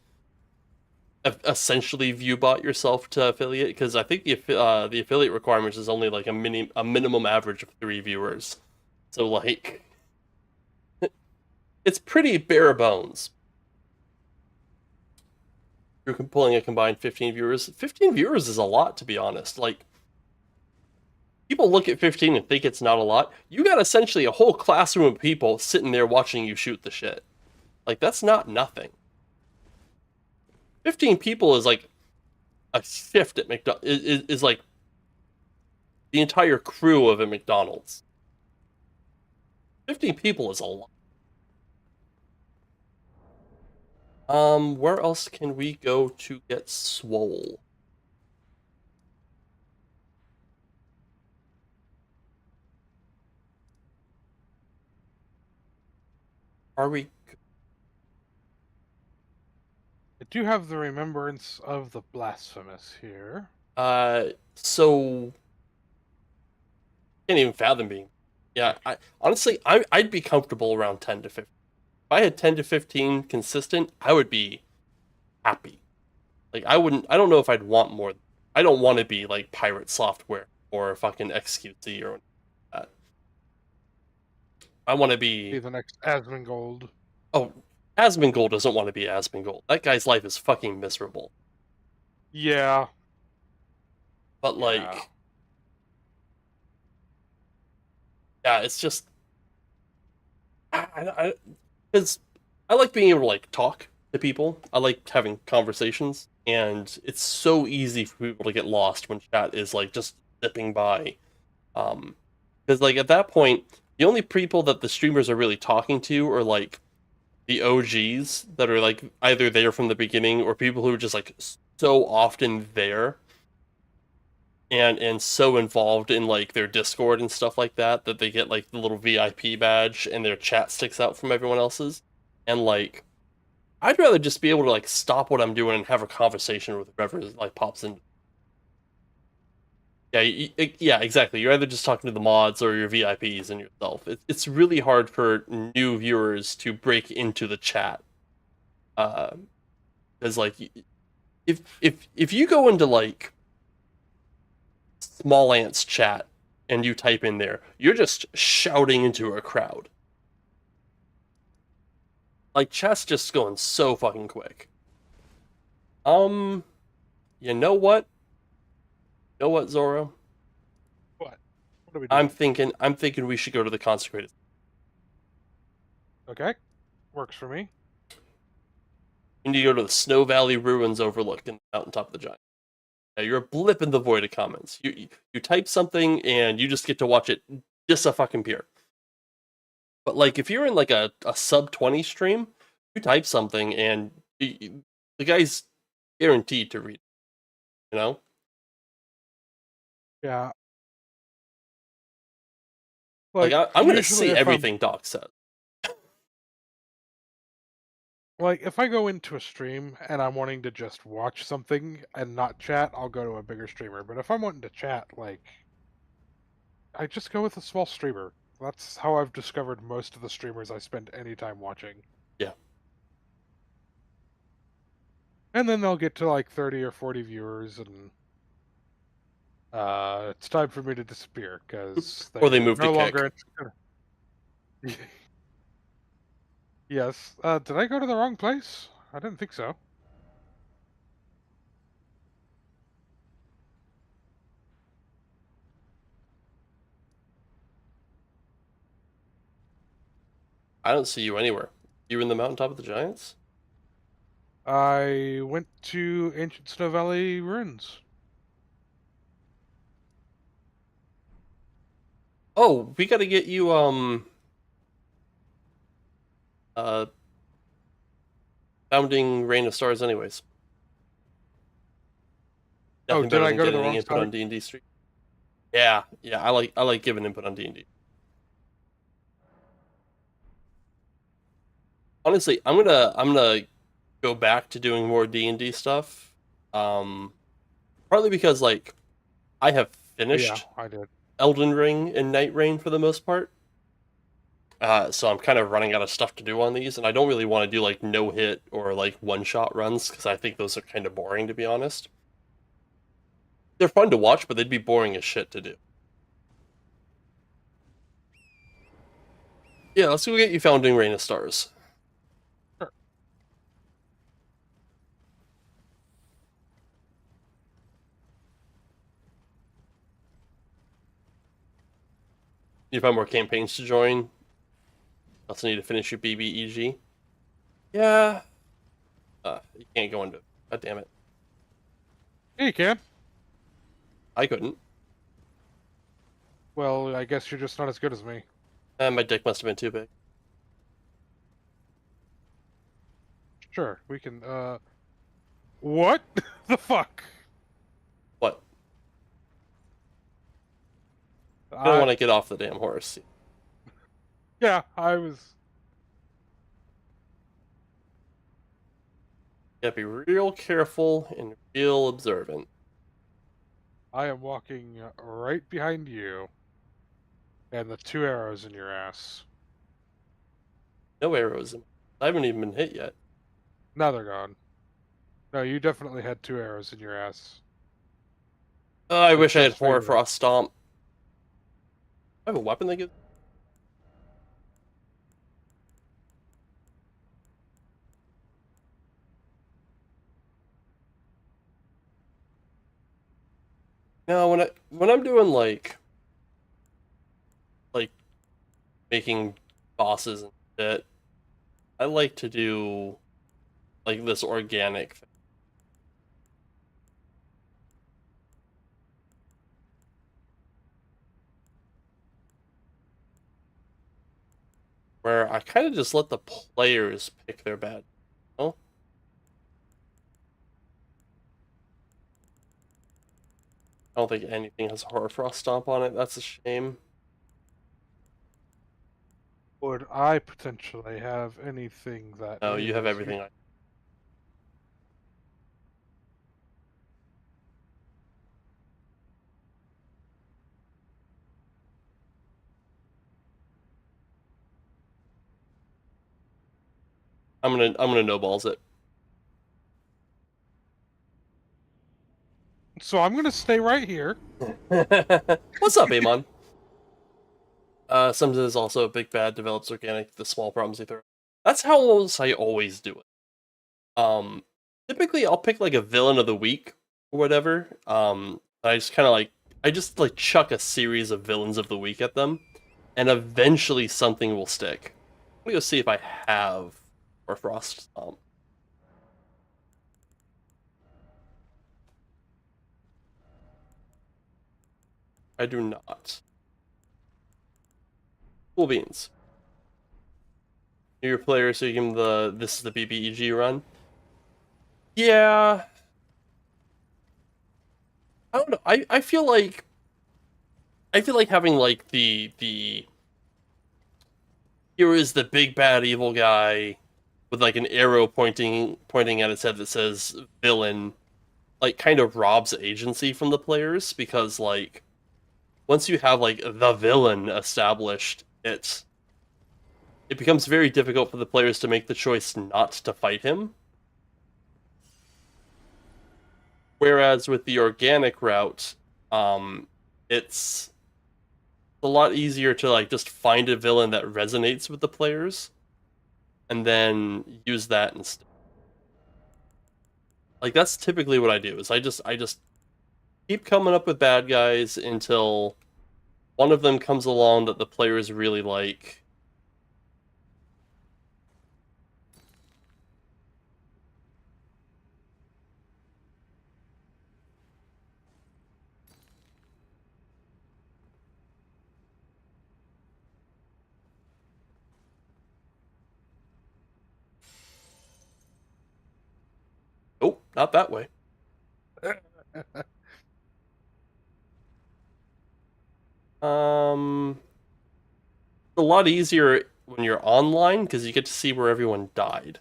Speaker 1: essentially view bot yourself to affiliate. Because I think the affiliate requirements is only like a minimum average of 3 viewers, so like it's pretty bare bones. You're pulling a combined 15 viewers. 15 viewers is a lot, to be honest. Like people look at 15 and think it's not a lot. You got essentially a whole classroom of people sitting there watching you shoot the shit. Like, that's not nothing. 15 people is like a shift at McDonald's. Is like the entire crew of a McDonald's. 15 people is a lot. Where else can we go to get swole? Are we?
Speaker 2: I do have the remembrance of the blasphemous here.
Speaker 1: So can't even fathom being. Yeah, honestly, I'd be comfortable around 10 to 15. If I had 10 to 15 consistent, I would be happy. Like I wouldn't. I don't know if I'd want more. I don't want to be like Pirate Software or fucking XQC or that. I want to
Speaker 2: Be
Speaker 1: be.
Speaker 2: the next Asmongold.
Speaker 1: Oh, Asmongold doesn't want to be Asmongold. That guy's life is fucking miserable.
Speaker 2: Yeah.
Speaker 1: But
Speaker 2: Yeah.
Speaker 1: like, yeah, it's just because I like being able to like talk to people. I like having conversations, and it's so easy for people to get lost when chat is like just zipping by. Because like at that point, the only people that the streamers are really talking to are like the OGs that are like either there from the beginning or people who are just like so often there and so involved in like their Discord and stuff like that that they get like the little VIP badge and their chat sticks out from everyone else's. And like I'd rather just be able to like stop what I'm doing and have a conversation with whoever like pops in. Yeah, yeah, exactly. You're either just talking to the mods or your VIPs and yourself. It's really hard for new viewers to break into the chat. Because like if you go into like Small Ants chat and you type in there, you're just shouting into a crowd. Like chat's just going so fucking quick. Um, you know what? You know what, Zoro?
Speaker 2: What? What are we doing?
Speaker 1: I'm thinking we should go to the consecrated.
Speaker 2: Okay. Works for me.
Speaker 1: You need to go to the Snow Valley ruins overlooked in the mountaintop of the giant. Yeah, you're a blip in the void of comments. You type something and you just get to watch it just a fucking appear. But like if you're in like a sub 20 stream, you type something and the guy's guaranteed to read, you know?
Speaker 2: Yeah.
Speaker 1: Like
Speaker 2: Like
Speaker 1: I'm gonna
Speaker 2: usually
Speaker 1: see
Speaker 2: if I'm
Speaker 1: everything Doc says.
Speaker 2: like if I go into a stream and I'm wanting to just watch something and not chat, I'll go to a bigger streamer. But if I'm wanting to chat, like I just go with a small streamer. That's how I've discovered most of the streamers I spend any time watching.
Speaker 1: Yeah.
Speaker 2: And then they'll get to like 30 or 40 viewers and it's time for me to disappear because
Speaker 1: Or they
Speaker 2: they're
Speaker 1: move to
Speaker 2: no longer
Speaker 1: kick.
Speaker 2: interested. Yes. Did I go to the wrong place? I didn't think so.
Speaker 1: I don't see you anywhere. You in the mountaintop of the giants?
Speaker 2: I went to Ancient Snow Valley Ruins.
Speaker 1: Oh, we gotta get you uh founding Reign of Stars anyways.
Speaker 2: Oh,
Speaker 1: Nothing
Speaker 2: did
Speaker 1: better
Speaker 2: I
Speaker 1: than
Speaker 2: go to the
Speaker 1: getting
Speaker 2: wrong
Speaker 1: input
Speaker 2: side?
Speaker 1: on D&D Street. Yeah, yeah, I like giving input on D&D. Honestly, I'm gonna go back to doing more D&D stuff. Partly because like I have
Speaker 2: Oh, yeah,
Speaker 1: finished
Speaker 2: I did.
Speaker 1: Elden Ring and Night Rain for the most part. So I'm kind of running out of stuff to do on these, and I don't really want to do like no hit or like one shot runs because I think those are kind of boring to be honest. They're fun to watch, but they'd be boring as shit to do. Yeah, let's go get you Founding Reign of Stars.
Speaker 2: Sure.
Speaker 1: You find more campaigns to join. Also need to finish your BBEG. Yeah. You can't go into it. God damn it.
Speaker 2: Yeah, you can.
Speaker 1: I couldn't.
Speaker 2: Well, I guess you're just not as good as me.
Speaker 1: My dick must have been too big.
Speaker 2: Sure, we can, What? The fuck?
Speaker 1: What? I don't want to get off the damn horse.
Speaker 2: Yeah, I was...
Speaker 1: Gotta be real careful and real observant.
Speaker 2: I am walking right behind you, and the 2 arrows in your ass.
Speaker 1: No arrows. I haven't even been hit yet.
Speaker 2: Now they're gone. No, you definitely had 2 arrows in your ass.
Speaker 1: Oh, I
Speaker 2: They
Speaker 1: wish I had
Speaker 2: just faded.
Speaker 1: Hoarfrost Stomp. I have a weapon that gives. No, when I'm doing like making bosses and shit, I like to do like this organic thing. Where I kind of just let the players pick their bad. You I don't think anything has Hoarfrost Stomp on it. That's a shame.
Speaker 2: Would I potentially have anything that
Speaker 1: No, you have
Speaker 2: is?
Speaker 1: everything. I'm gonna no balls it.
Speaker 2: So I'm gonna stay right here.
Speaker 1: What's up, Amon? Sometimes also a big bad develops organic the small problems they throw. That's how I always do it. Typically I'll pick like a villain of the week or whatever. I just kind of like chuck a series of villains of the week at them, and eventually something will stick. Let me go see if I have or Frost. I do not. Cool beans. You're your player, so you give him the this is the BBEG run. Yeah, I don't know. I feel like having like the here is the big bad evil guy with like an arrow pointing at its head that says villain, like kind of robs agency from the players because like once you have like the villain established, it becomes very difficult for the players to make the choice not to fight him. Whereas with the organic route, it's a lot easier to like just find a villain that resonates with the players and then use that instead. Like that's typically what I do is I just keep coming up with bad guys until one of them comes along that the players really like. Oh, not that way. Um, a lot easier when you're online because you get to see where everyone died.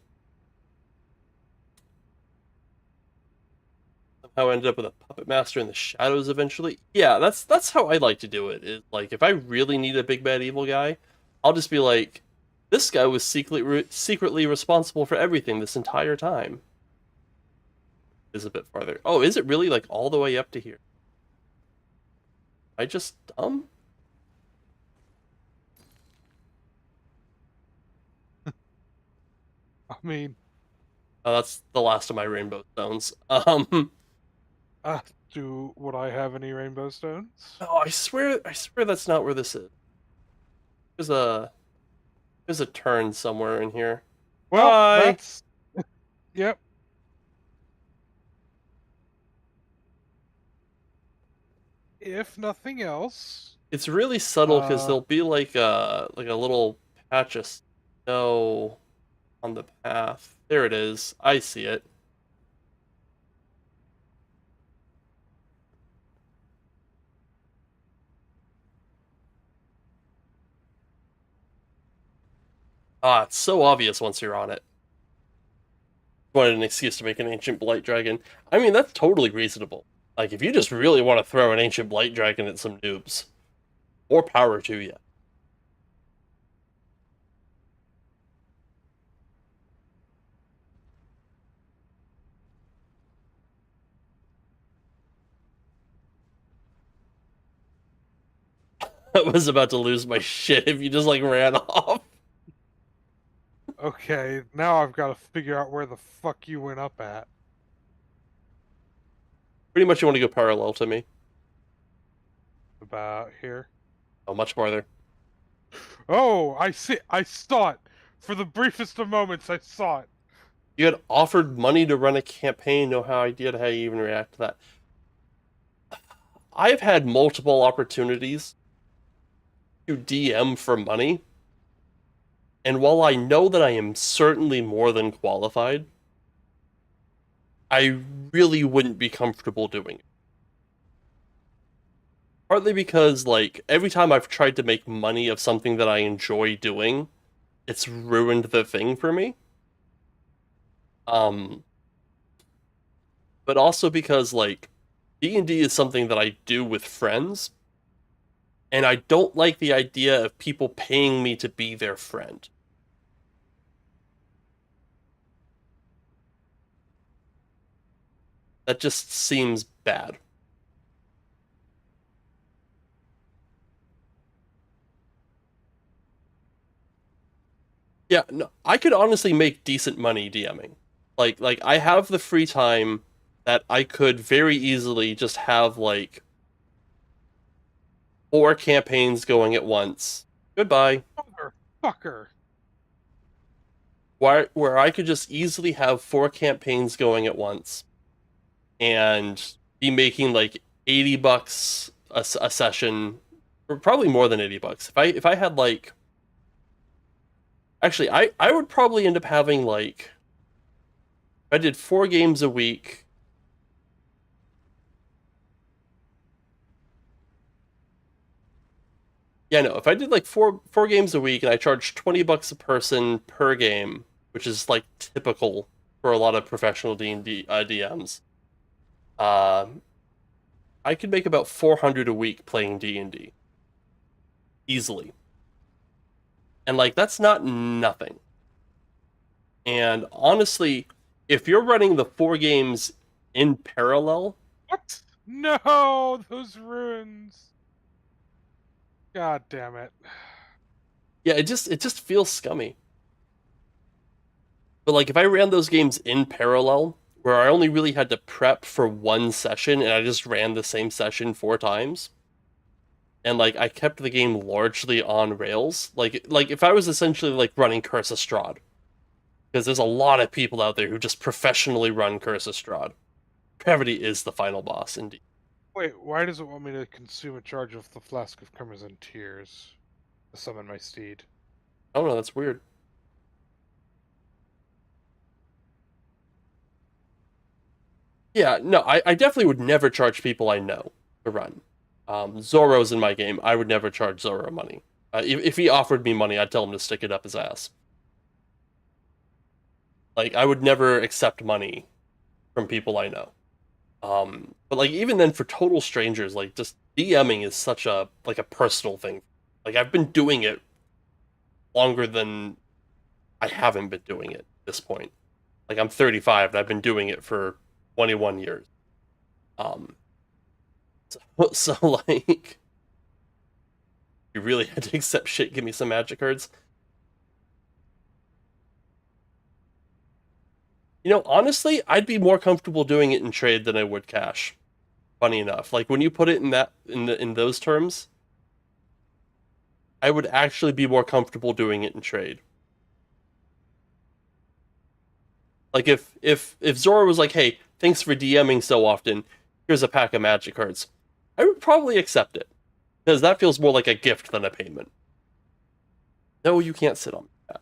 Speaker 1: How I ended up with a puppet master in the shadows eventually. Yeah, that's how I like to do it. Is like if I really need a big bad evil guy, I'll just be like, this guy was secretly responsible for everything this entire time. Is a bit farther. Oh, is it really like all the way up to here? I just dumb?
Speaker 2: I mean,
Speaker 1: Oh, that's the last of my rainbow stones.
Speaker 2: would I have any rainbow stones?
Speaker 1: Oh, I swear that's not where this is. There's a there's a turn somewhere in here.
Speaker 2: Well,
Speaker 1: Hi.
Speaker 2: that's yep. If nothing else,
Speaker 1: It's really subtle because
Speaker 2: uh,
Speaker 1: there'll be like a little patch of snow on the path. There it is. I see it. Ah, it's so obvious once you're on it. wanted an excuse to make an ancient blight dragon. I mean, that's totally reasonable. Like, if you just really want to throw an ancient blight dragon at some noobs, more power to you. I was about to lose my shit if you just, like, ran off.
Speaker 2: Okay, now I've got to figure out where the fuck you went up at.
Speaker 1: Pretty much you want to go parallel to me.
Speaker 2: About here.
Speaker 1: Oh, much farther.
Speaker 2: Oh, I see. I saw it. For the briefest of moments, I saw it.
Speaker 1: You had offered money to run a campaign, no idea how you even react to that. I've had multiple opportunities to DM for money, and while I know that I am certainly more than qualified, I really wouldn't be comfortable doing it. Partly because, like, every time I've tried to make money of something that I enjoy doing, it's ruined the thing for me. But also because, like, D&D is something that I do with friends, and I don't like the idea of people paying me to be their friend. That just seems bad. Yeah, no, I could honestly make decent money DMing. Like I have the free time that I could very easily just have like 4 campaigns going at once. Goodbye.
Speaker 2: Motherfucker.
Speaker 1: Where I could just easily have 4 campaigns going at once and be making like $80 a session, or probably more than $80. If I had like, actually I would probably end up having like, if I did 4 games a week. Yeah, no, if I did like four games a week and I charged $20 a person per game, which is like typical for a lot of professional D&D DMs, I could make about 400 a week playing D&D easily. And like that's not nothing. And honestly, if you're running the 4 games in parallel,
Speaker 2: What? No, those ruins. God damn it.
Speaker 1: yeah, it just feels scummy. But like if I ran those games in parallel, where I only really had to prep for 1 session and I just ran the same session 4 times, and like I kept the game largely on rails, like if I was essentially like running Curse of Strahd, because there's a lot of people out there who just professionally run Curse of Strahd. Gravity is the final boss indeed.
Speaker 2: Wait, why does it want me to consume a charge of the Flask of Crimson Tears to summon my steed?
Speaker 1: I don't know, that's weird. Yeah, no, I definitely would never charge people I know to run. Zoro's in my game. I would never charge Zoro money. If he offered me money, I'd tell him to stick it up his ass. Like, I would never accept money from people I know. But like even then, for total strangers, like just DMing is such a like a personal thing. Like I've been doing it longer than I haven't been doing it at this point. Like I'm 35 and I've been doing it for 21 years. Um, so like you really had to accept shit. Give me some magic cards. You know, honestly, I'd be more comfortable doing it in trade than I would cash. Funny enough, like when you put it in that in those terms, I would actually be more comfortable doing it in trade. Like if Zora was like, "Hey, thanks for DMing so often. Here's a pack of magic cards," I would probably accept it because that feels more like a gift than a payment. No, you can't sit on that.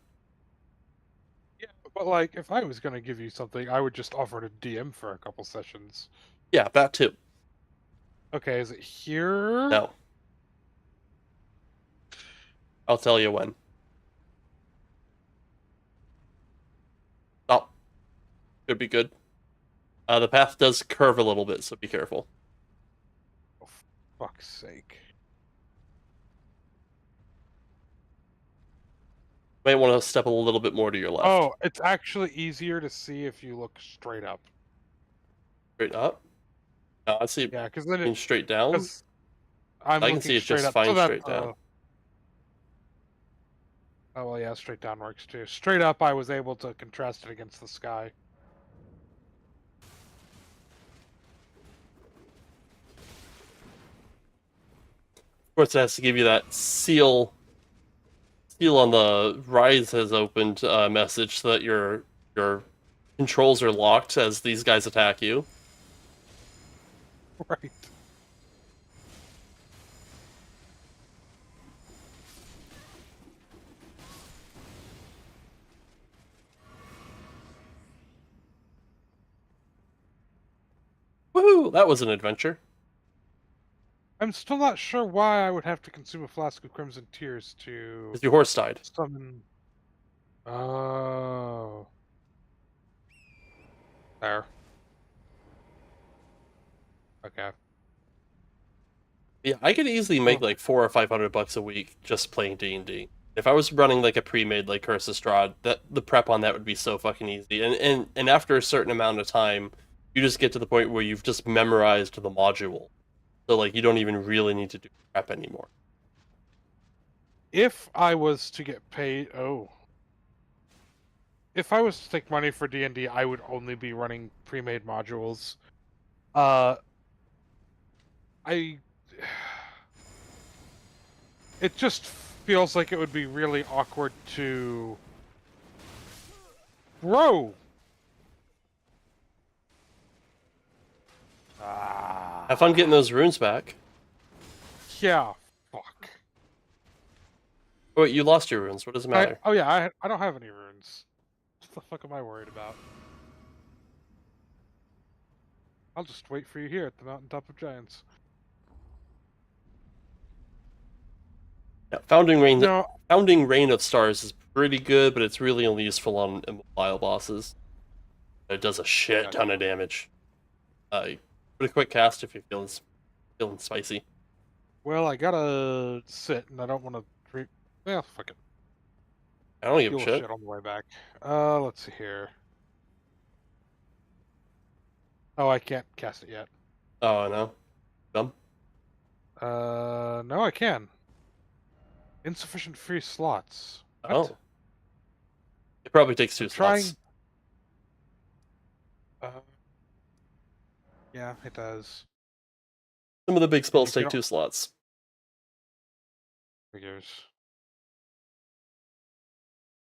Speaker 2: Yeah, but like, if I was gonna give you something, I would just offer to DM for a couple sessions.
Speaker 1: Yeah, that too.
Speaker 2: Okay, is it here?
Speaker 1: No, I'll tell you when. Stop. Should be good. The path does curve a little bit, so be careful.
Speaker 2: Oh, fuck's sake.
Speaker 1: Might want to step a little bit more to your left.
Speaker 2: Oh, it's actually easier to see if you look straight up.
Speaker 1: Straight up? No, I see it
Speaker 2: Yeah, because then
Speaker 1: being straight down.
Speaker 2: because I'm
Speaker 1: I can
Speaker 2: looking
Speaker 1: see it
Speaker 2: straight
Speaker 1: just
Speaker 2: up,
Speaker 1: fine
Speaker 2: so that,
Speaker 1: straight down.
Speaker 2: oh well, yeah, straight down works too. Straight up, I was able to contrast it against the sky.
Speaker 1: Of course, it has to give you that seal on the rise has opened message so that your controls are locked as these guys attack you.
Speaker 2: Right.
Speaker 1: Woohoo! That was an adventure.
Speaker 2: I'm still not sure why I would have to consume a flask of Crimson Tears to
Speaker 1: Because your horse died.
Speaker 2: summon. Oh. There. Okay.
Speaker 1: Yeah, I could easily make
Speaker 2: Oh.
Speaker 1: like $400 or $500 a week just playing D&D. If I was running like a pre-made like Curse of Strahd, that the prep on that would be so fucking easy. And after a certain amount of time, you just get to the point where you've just memorized the module. So like you don't even really need to do prep anymore.
Speaker 2: If I was to get paid, if I was to take money for D&D, I would only be running pre-made modules. I it just feels like it would be really awkward to grow.
Speaker 1: Have fun getting those runes back.
Speaker 2: Yeah, fuck.
Speaker 1: Oh, wait, you lost your runes. What does it matter?
Speaker 2: Oh yeah, I don't have any runes. What the fuck am I worried about? I'll just wait for you here at the mountaintop of giants.
Speaker 1: Yeah, Founding
Speaker 2: No,
Speaker 1: Reign of Stars is pretty good, but it's really only useful on immobile bosses. It does a shit ton of damage. Put a quick cast if you're feeling spicy.
Speaker 2: well, I gotta sit, and I don't want to. Well, fuck it.
Speaker 1: I don't give a
Speaker 2: Deal with
Speaker 1: shit.
Speaker 2: shit on the way back. Let's see here. Oh, I can't cast it yet.
Speaker 1: Oh no, dumb.
Speaker 2: No, I can. Insufficient free slots. What?
Speaker 1: Oh, it probably takes two
Speaker 2: Trying.
Speaker 1: slots.
Speaker 2: Yeah, it does.
Speaker 1: Some of the big spells
Speaker 2: If you
Speaker 1: take
Speaker 2: don't-
Speaker 1: 2 slots.
Speaker 2: Figures.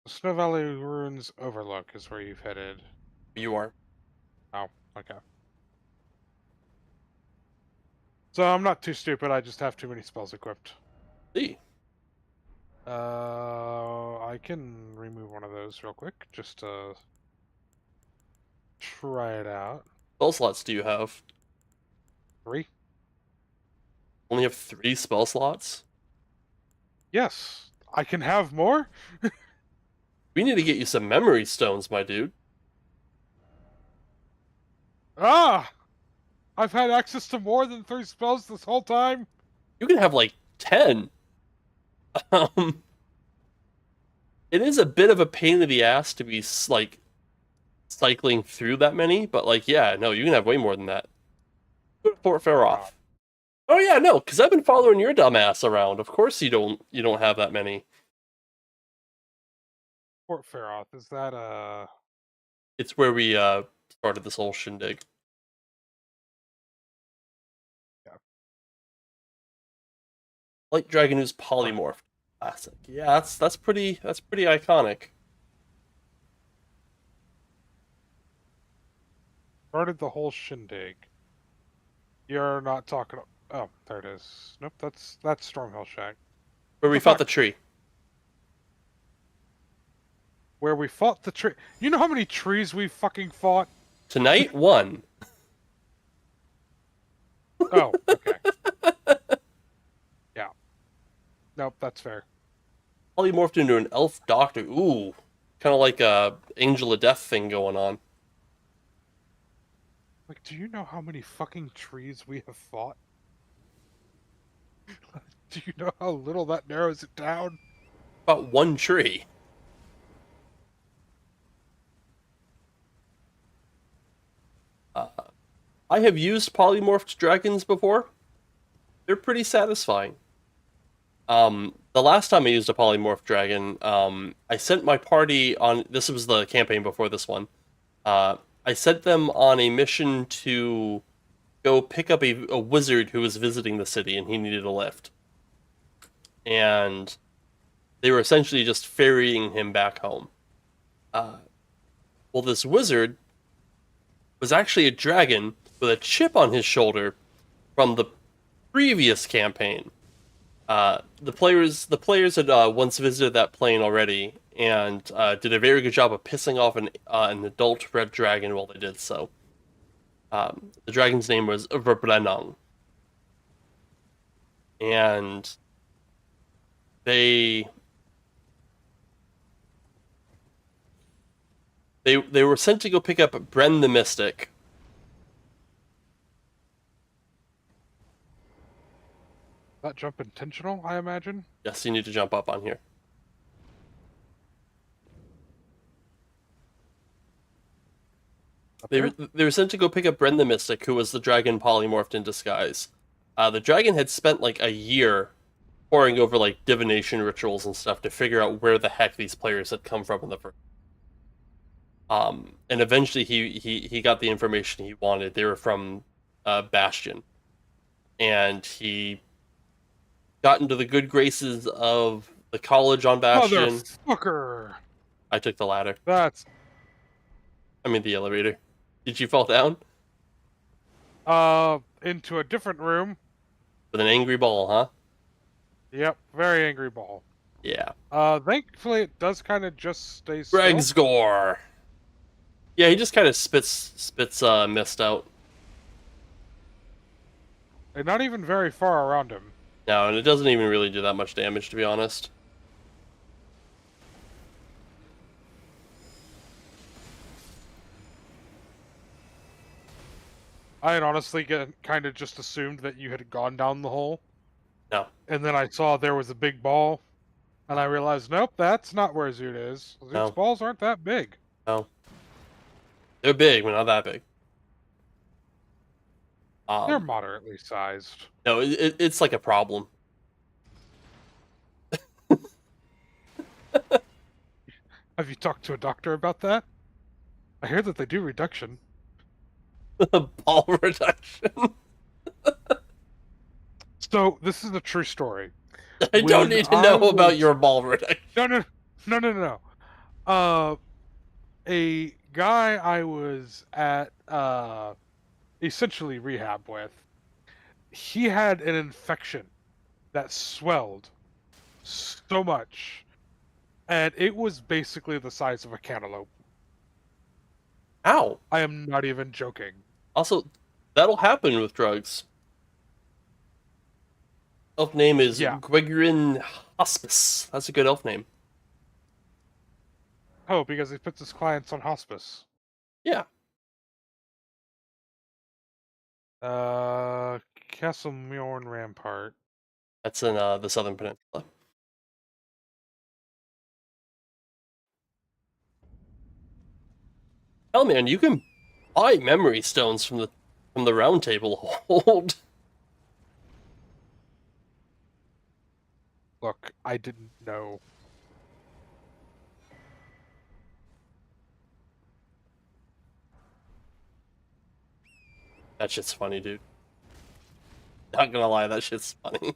Speaker 2: The Snow Valley Ruins Overlook is where you've headed.
Speaker 1: You are.
Speaker 2: Oh, okay. So I'm not too stupid. I just have too many spells equipped.
Speaker 1: See,
Speaker 2: I can remove one of those real quick, just to try it out.
Speaker 1: spell slots do you have?
Speaker 2: 3?
Speaker 1: Only have 3 spell slots?
Speaker 2: Yes, I can have more.
Speaker 1: We need to get you some memory stones, my dude.
Speaker 2: Ah, I've had access to more than 3 spells this whole time.
Speaker 1: You can have like 10. Um, it is a bit of a pain in the ass to be like cycling through that many, but like, yeah, no, you can have way more than that. Go to Fort Faroth. Oh yeah, no, because I've been following your dumb ass around. Of course you don't have that many.
Speaker 2: Fort Faroth, is that
Speaker 1: It's where we started this whole shindig.
Speaker 2: Yeah.
Speaker 1: Light Dragon Ooze Polymorph. Classic. Yeah, that's pretty iconic.
Speaker 2: started the whole shindig? You're not talking. Oh, there it is. Nope, that's Stormhill Shack.
Speaker 1: Where we
Speaker 2: The
Speaker 1: fought
Speaker 2: fuck?
Speaker 1: the tree.
Speaker 2: Where we fought the tree. You know how many trees we fucking fought?
Speaker 1: Tonight, 1.
Speaker 2: Oh, okay. Yeah. Nope, that's fair.
Speaker 1: Polymorphed into an elf doctor. Ooh. Kind of like a Angel of Death thing going on.
Speaker 2: Like, do you know how many fucking trees we have fought? Do you know how little that narrows it down?
Speaker 1: About one tree. I have used polymorphed dragons before. They're pretty satisfying. The last time I used a polymorph dragon, I sent my party on. This was the campaign before this one. I sent them on a mission to go pick up a wizard who was visiting the city and he needed a lift. And they were essentially just ferrying him back home. Well, this wizard was actually a dragon with a chip on his shoulder from the previous campaign. The players had once visited that plane already and did a very good job of pissing off an adult red dragon while they did so. The dragon's name was Verbrenung. And they were sent to go pick up Bren the Mystic.
Speaker 2: That jump intentional, I imagine?
Speaker 1: Yes, you need to jump up on here.
Speaker 2: Up
Speaker 1: They
Speaker 2: there?
Speaker 1: were, they were sent to go pick up Bren the Mystic, who was the dragon polymorphed in disguise. The dragon had spent like a year poring over like divination rituals and stuff to figure out where the heck these players had come from in the first. And eventually he got the information he wanted. They were from Bastion, and he got into the good graces of the college on Bastion.
Speaker 2: Motherfucker!
Speaker 1: I took the ladder.
Speaker 2: That's
Speaker 1: I mean the elevator. Did you fall down?
Speaker 2: into a different room.
Speaker 1: With an angry ball, huh?
Speaker 2: Yep, very angry ball.
Speaker 1: Yeah.
Speaker 2: Thankfully it does kind of just stay still.
Speaker 1: Greg's gore. Yeah, he just kind of spits mist out.
Speaker 2: And not even very far around him.
Speaker 1: No, and it doesn't even really do that much damage, to be honest.
Speaker 2: I had honestly kind of just assumed that you had gone down the hole.
Speaker 1: No.
Speaker 2: And then I saw there was a big ball. And I realized, nope, that's not where Zoot is. Zoot's
Speaker 1: No.
Speaker 2: balls aren't that big.
Speaker 1: No. They're big, but not that big.
Speaker 2: They're moderately sized.
Speaker 1: No, it's like a problem.
Speaker 2: Have you talked to a doctor about that? I hear that they do reduction.
Speaker 1: Ball reduction.
Speaker 2: So, this is a true story.
Speaker 1: I don't
Speaker 2: When
Speaker 1: need to know
Speaker 2: I
Speaker 1: about
Speaker 2: was-
Speaker 1: your ball reduction.
Speaker 2: No. A guy I was at essentially rehab with, he had an infection that swelled so much, and it was basically the size of a cantaloupe.
Speaker 1: Ow.
Speaker 2: I am not even joking.
Speaker 1: Also, that'll happen with drugs. Elf name is
Speaker 2: Yeah.
Speaker 1: Gregrin Hospice. That's a good elf name.
Speaker 2: Oh, because he puts his clients on hospice.
Speaker 1: Yeah.
Speaker 2: Castle Mjorn Rampart.
Speaker 1: That's in the Southern Peninsula. Hell, man, you can buy memory stones from the round table hold.
Speaker 2: Look, I didn't know.
Speaker 1: That shit's funny, dude. Not gonna lie, that shit's funny.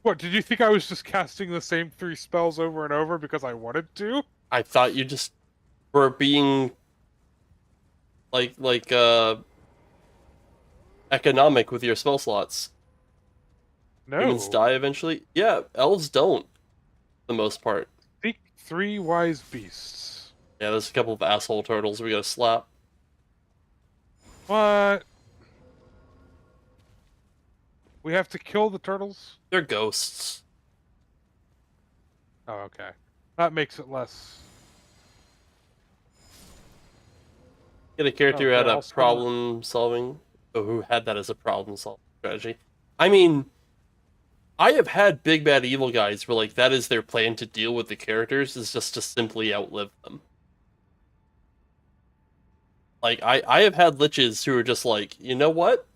Speaker 2: What, did you think I was just casting the same 3 spells over and over because I wanted to?
Speaker 1: I thought you just were being like economic with your spell slots.
Speaker 2: No.
Speaker 1: Humans die eventually. Yeah, elves don't, for the most part.
Speaker 2: Seek 3 wise beasts.
Speaker 1: Yeah, there's a couple of asshole turtles we gotta slap.
Speaker 2: What? We have to kill the turtles?
Speaker 1: They're ghosts.
Speaker 2: Oh, okay. That makes it less...
Speaker 1: Get a character who
Speaker 2: Okay,
Speaker 1: had a
Speaker 2: I'll spend
Speaker 1: problem solving, or who had that as a problem solving strategy. I mean, I have had big bad evil guys where like that is their plan to deal with the characters is just to simply outlive them. Like I have had liches who are just like, you know what?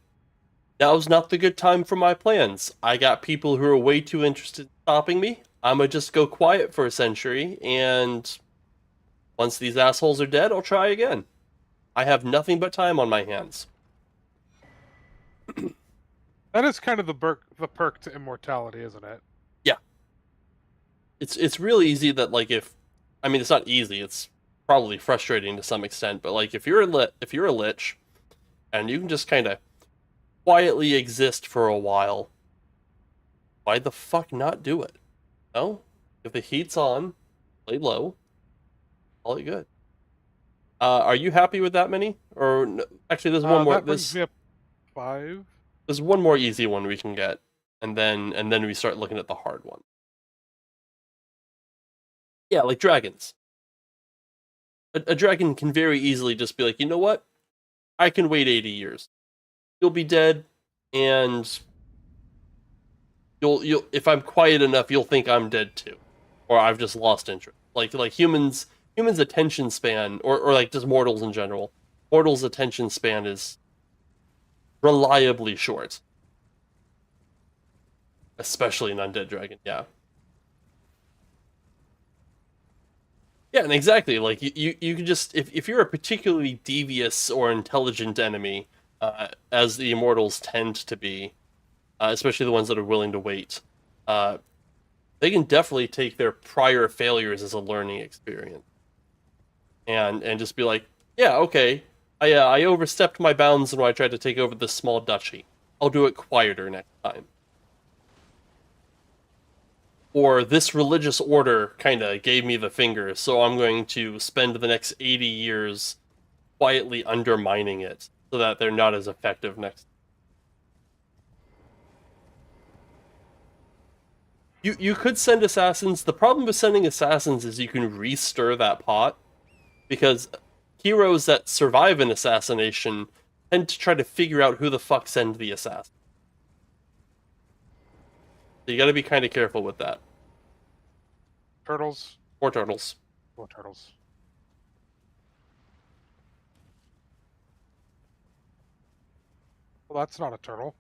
Speaker 1: Now's not the good time for my plans. I got people who are way too interested in stopping me. I'ma just go quiet for a century, and once these assholes are dead, I'll try again. I have nothing but time on my hands.
Speaker 2: That is kind of the perk to immortality, isn't it?
Speaker 1: Yeah. It's really easy that like if I mean it's not easy, it's probably frustrating to some extent, but like if you're a lich and you can just kind of quietly exist for a while, why the fuck not do it? No? If the heat's on, play low, call it good. Are you happy with that many? Or actually, there's one more.
Speaker 2: That brings me up 5.
Speaker 1: There's one more easy one we can get, and then we start looking at the hard one. Yeah, like dragons. A dragon can very easily just be like, you know what? I can wait 80 years. You'll be dead, and you'll if I'm quiet enough, you'll think I'm dead too, or I've just lost interest. Like humans attention span, or like just mortals in general. Mortals' attention span is reliably short, especially an undead dragon. Yeah. Yeah, and exactly. Like you can just if you're a particularly devious or intelligent enemy, as the immortals tend to be, especially the ones that are willing to wait, they can definitely take their prior failures as a learning experience, and just be like, yeah, okay, I overstepped my bounds when I tried to take over this small duchy. I'll do it quieter next time. Or this religious order kind of gave me the finger, so I'm going to spend the next 80 years quietly undermining it so that they're not as effective next. You could send assassins. The problem with sending assassins is you can re-stir that pot, because heroes that survive an assassination tend to try to figure out who the fuck sent the assassin. So you gotta be kind of careful with that.
Speaker 2: Turtles.
Speaker 1: Or turtles.
Speaker 2: Or turtles. Well, that's not a turtle.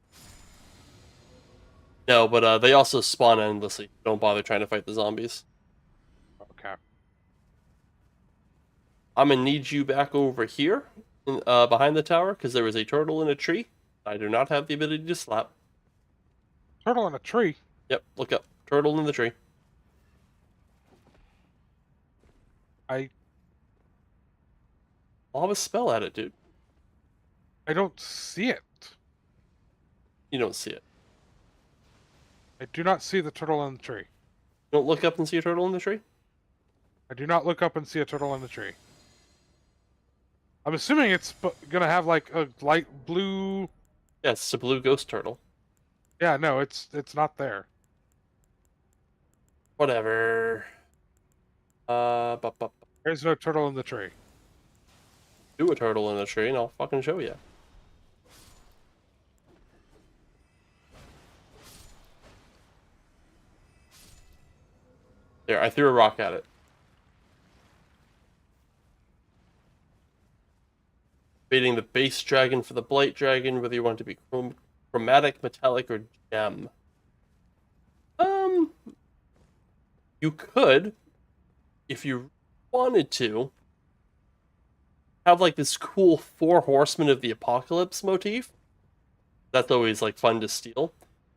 Speaker 1: No, but they also spawn endlessly. Don't bother trying to fight the zombies.
Speaker 2: Okay.
Speaker 1: I'm gonna need you back over here, behind the tower, because there is a turtle in a tree. I do not have the ability to slap.
Speaker 2: Turtle in a tree?
Speaker 1: Yep, look up. Turtle in the tree. I'll have a spell at it, dude.
Speaker 2: I don't see it.
Speaker 1: You don't see it.
Speaker 2: I do not see the turtle in the tree.
Speaker 1: You don't look up and see a turtle in the tree?
Speaker 2: I do not look up and see a turtle in the tree. I'm assuming it's gonna have like a light blue.
Speaker 1: Yeah, it's a blue ghost turtle.
Speaker 2: Yeah, no, it's not there.
Speaker 1: Whatever.
Speaker 2: There's no turtle in the tree.
Speaker 1: Do a turtle in the tree and I'll fucking show you. There, I threw a rock at it. Baiting the base dragon for the blight dragon, whether you want it to be chromatic, metallic, or gem. You could, if you wanted to, have like this cool 4 horsemen of the apocalypse motif. That's always like fun to steal.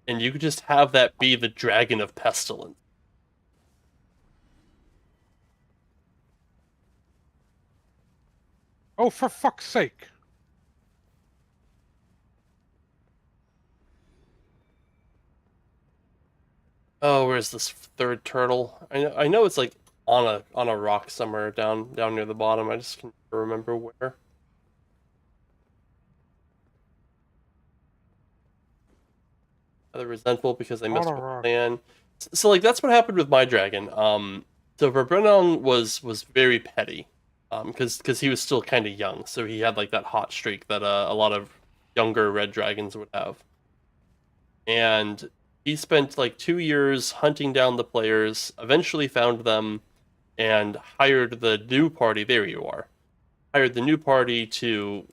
Speaker 1: And you could just have that be the dragon of pestilence.
Speaker 2: Oh, for fuck's sake.
Speaker 1: Oh, where's this third turtle? I know it's like on a rock somewhere down near the bottom. I just can't remember where. They're resentful because they messed with the plan. So like that's what happened with my dragon. So Verbrennan was very petty. because he was still kind of young, so he had like that hot streak that a lot of younger red dragons would have. And he spent like 2 years hunting down the players, eventually found them, and hired the new party. There you are. Hired the new party to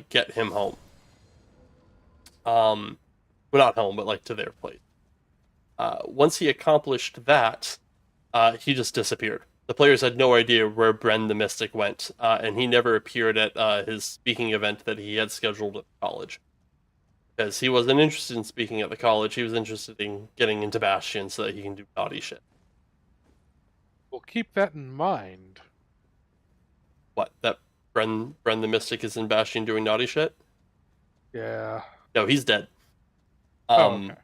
Speaker 1: get him home. Well, not home, but like to their place. Once he accomplished that, he just disappeared. The players had no idea where Bren the Mystic went, and he never appeared at his speaking event that he had scheduled at the college. Because he wasn't interested in speaking at the college, he was interested in getting into Bastion so that he can do naughty shit.
Speaker 2: We'll keep that in mind.
Speaker 1: What, that Bren the Mystic is in Bastion doing naughty shit?
Speaker 2: Yeah.
Speaker 1: No, he's dead.
Speaker 2: Okay.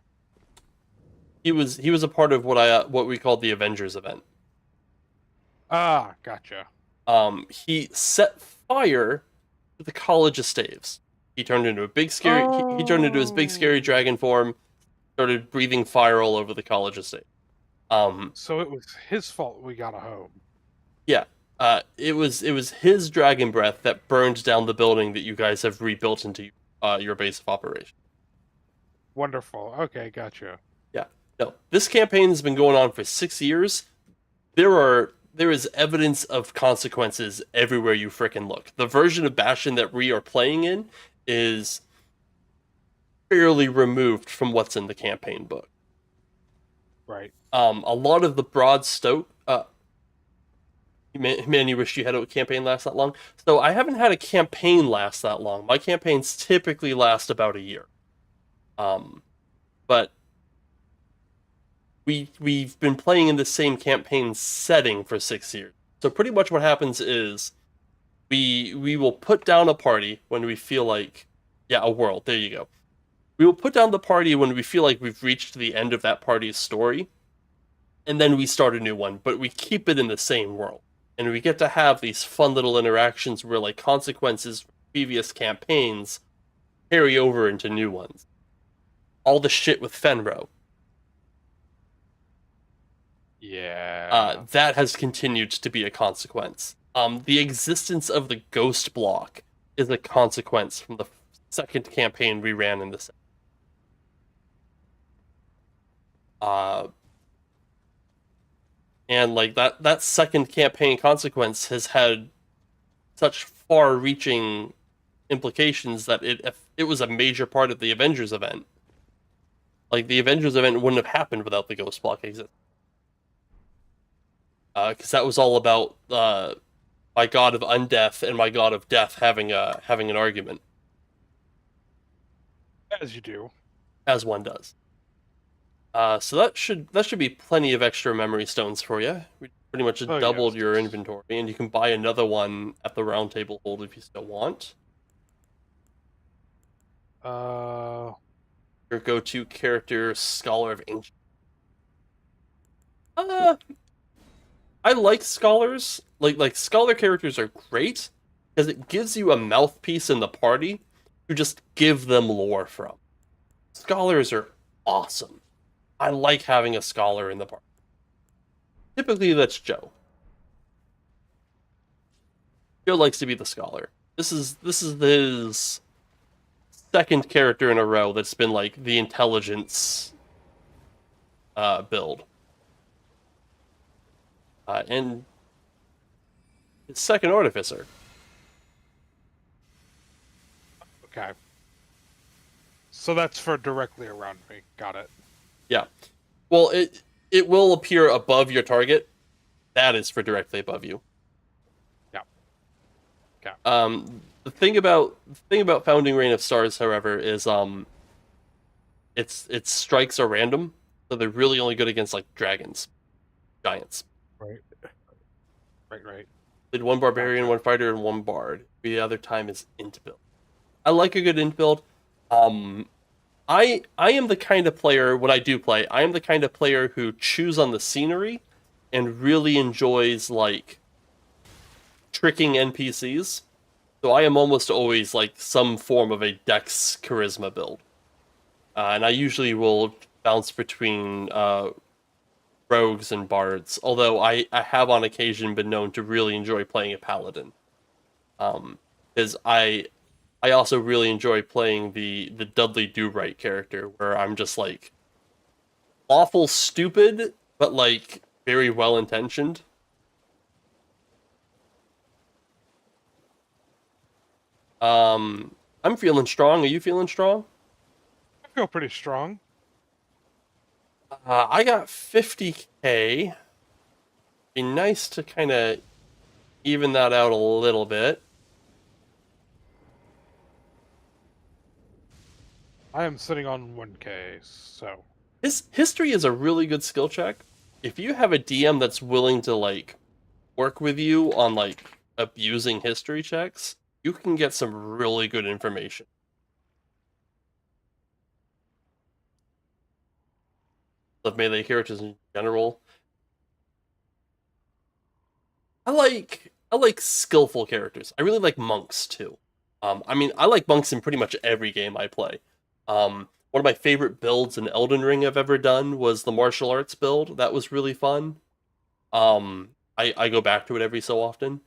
Speaker 1: He was a part of what we call the Avengers event.
Speaker 2: Ah, gotcha.
Speaker 1: He set fire to the College of Staves. He turned into a big scary. He turned into his big scary dragon form. Started breathing fire all over the College of Staves.
Speaker 2: So it was his fault we got a home.
Speaker 1: Yeah. It was his dragon breath that burned down the building that you guys have rebuilt into your base of operation.
Speaker 2: Wonderful. Okay, gotcha.
Speaker 1: Yeah. No, this campaign has been going on for 6 years. There is evidence of consequences everywhere you frickin' look. The version of Bastion that we are playing in is fairly removed from what's in the campaign book.
Speaker 2: Right.
Speaker 1: A lot of the broad stoke. Man, you wish you had a campaign last that long. So I haven't had a campaign last that long. My campaigns typically last about a year. But we've been playing in the same campaign setting for 6 years. So pretty much what happens is we will put down a party when we feel like, yeah, a world. There you go. We will put down the party when we feel like we've reached the end of that party's story, and then we start a new one, but we keep it in the same world. And we get to have these fun little interactions where like consequences from previous campaigns carry over into new ones. All the shit with Fenro.
Speaker 2: Yeah.
Speaker 1: That has continued to be a consequence. The existence of the ghost block is a consequence from the second campaign we ran in this. And like that second campaign consequence has had such far-reaching implications that it was a major part of the Avengers event. Like the Avengers event wouldn't have happened without the ghost block existing. Because that was all about my god of undeath and my god of death having an argument,
Speaker 2: As you do.
Speaker 1: as one does. So that should be plenty of extra memory stones for you. We pretty much doubled
Speaker 2: yes.
Speaker 1: your inventory, and you can buy another one at the round table hold if you still want. Your go-to character, Scholar of Ancient. I like scholars. Like scholar characters are great because it gives you a mouthpiece in the party to just give them lore from. Scholars are awesome. I like having a scholar in the party. Typically, that's Joe. Joe likes to be the scholar. This is his second character in a row that's been like the intelligence build. And his second artificer.
Speaker 2: Okay. So that's for directly around me. Got it.
Speaker 1: Yeah. Well, it will appear above your target. That is for directly above you.
Speaker 2: Yeah. Okay.
Speaker 1: The thing about Founding Reign of Stars, however, is its strikes are random, so they're really only good against like dragons, giants.
Speaker 2: Right. Right.
Speaker 1: Did one barbarian, one fighter, and one bard. The other time is int build. I like a good int build. I am the kind of player, when I do play, I am the kind of player who chews on the scenery and really enjoys like tricking NPCs. So I am almost always like some form of a Dex Charisma build. And I usually will bounce between rogues and bards, although I have on occasion been known to really enjoy playing a paladin. Because I also really enjoy playing the Dudley Do Right character, where I'm just like awful stupid, but like very well intentioned. I'm feeling strong. Are you feeling strong?
Speaker 2: I feel pretty strong.
Speaker 1: I got 50k. Be nice to kind of even that out a little bit.
Speaker 2: I am sitting on 1K, so
Speaker 1: History is a really good skill check. If you have a DM that's willing to like work with you on like abusing history checks, you can get some really good information. Of melee characters in general. I like skillful characters. I really like monks too. I mean, I like monks in pretty much every game I play. One of my favorite builds in Elden Ring I've ever done was the martial arts build. That was really fun. I go back to it every so often.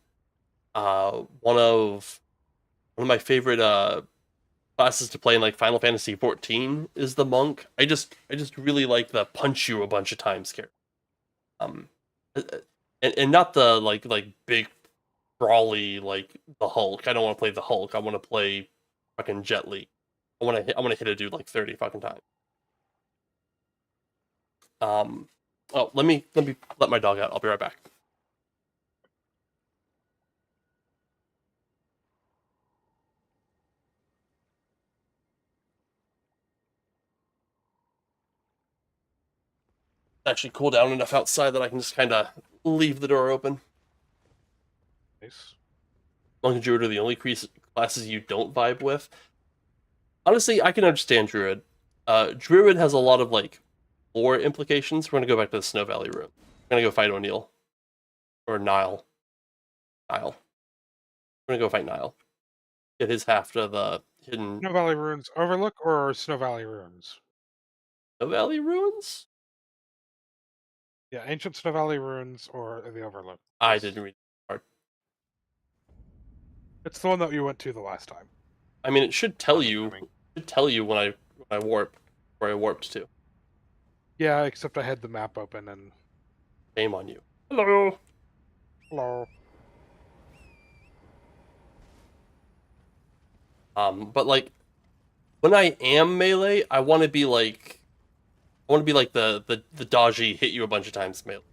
Speaker 1: One of my favorite classes to play in like Final Fantasy 14 is the monk. I just really like the punch you a bunch of times character. Um, and not the like big brawly like the Hulk. I don't want to play the Hulk. I want to play fucking Jet Li. I want to hit a dude like 30 fucking times. Um, oh, let me let my dog out. I'll be right back. Actually cool down enough outside that I can just kind of leave the door open.
Speaker 2: nice.
Speaker 1: Monk and Druid are the only classes you don't vibe with. Honestly, I can understand Druid. Druid has a lot of like lore implications. We're gonna go back to the Snow Valley room. We're gonna go fight O'Neill or Nile. Nile. We're gonna go fight Nile. Get his half to the hidden
Speaker 2: Snow Valley Ruins Overlook or Snow Valley Ruins?
Speaker 1: Snow Valley ruins.
Speaker 2: Yeah, Ancient Snow Valley Ruins or the Overlook.
Speaker 1: I
Speaker 2: Yes.
Speaker 1: didn't read the part.
Speaker 2: It's the one that you went to the last time.
Speaker 1: I mean, it should tell
Speaker 2: I'm
Speaker 1: you.
Speaker 2: assuming.
Speaker 1: It should tell you when I warp where I warped to.
Speaker 2: Yeah, except I had the map open and
Speaker 1: Shame on you. Hello.
Speaker 2: hello.
Speaker 1: But like when I am melee, I want to be like the dodgy hit you a bunch of times melee.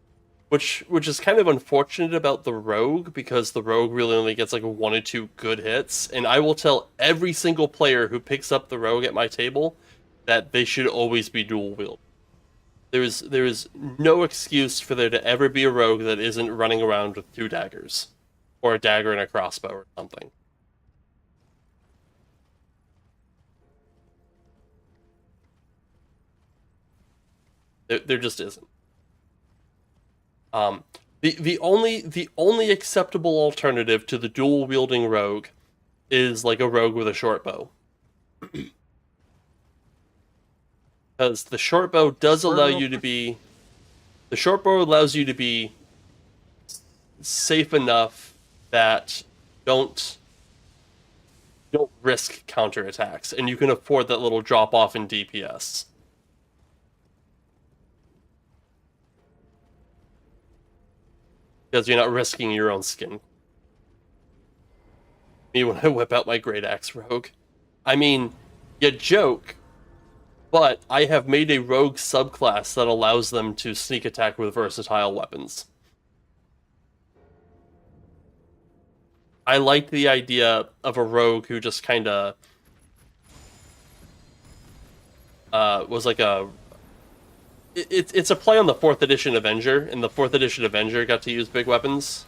Speaker 1: Which is kind of unfortunate about the rogue because the rogue really only gets like one or two good hits, and I will tell every single player who picks up the rogue at my table that they should always be dual wield. There is no excuse for there to ever be a rogue that isn't running around with two daggers, or a dagger and a crossbow or something. There just isn't. Um, the only acceptable alternative to the dual wielding rogue is like a rogue with a short bow, because the short bow does allow you to be. The short bow allows you to be safe enough that don't don't risk counterattacks, and you can afford that little drop off in DPS. Because you're not risking your own skin. Me when I whip out my Great Axe Rogue. I mean, you joke, but I have made a rogue subclass that allows them to sneak attack with versatile weapons. I like the idea of a rogue who just kind of was like a. It's a play on the 4th edition Avenger, and the 4th edition Avenger got to use big weapons.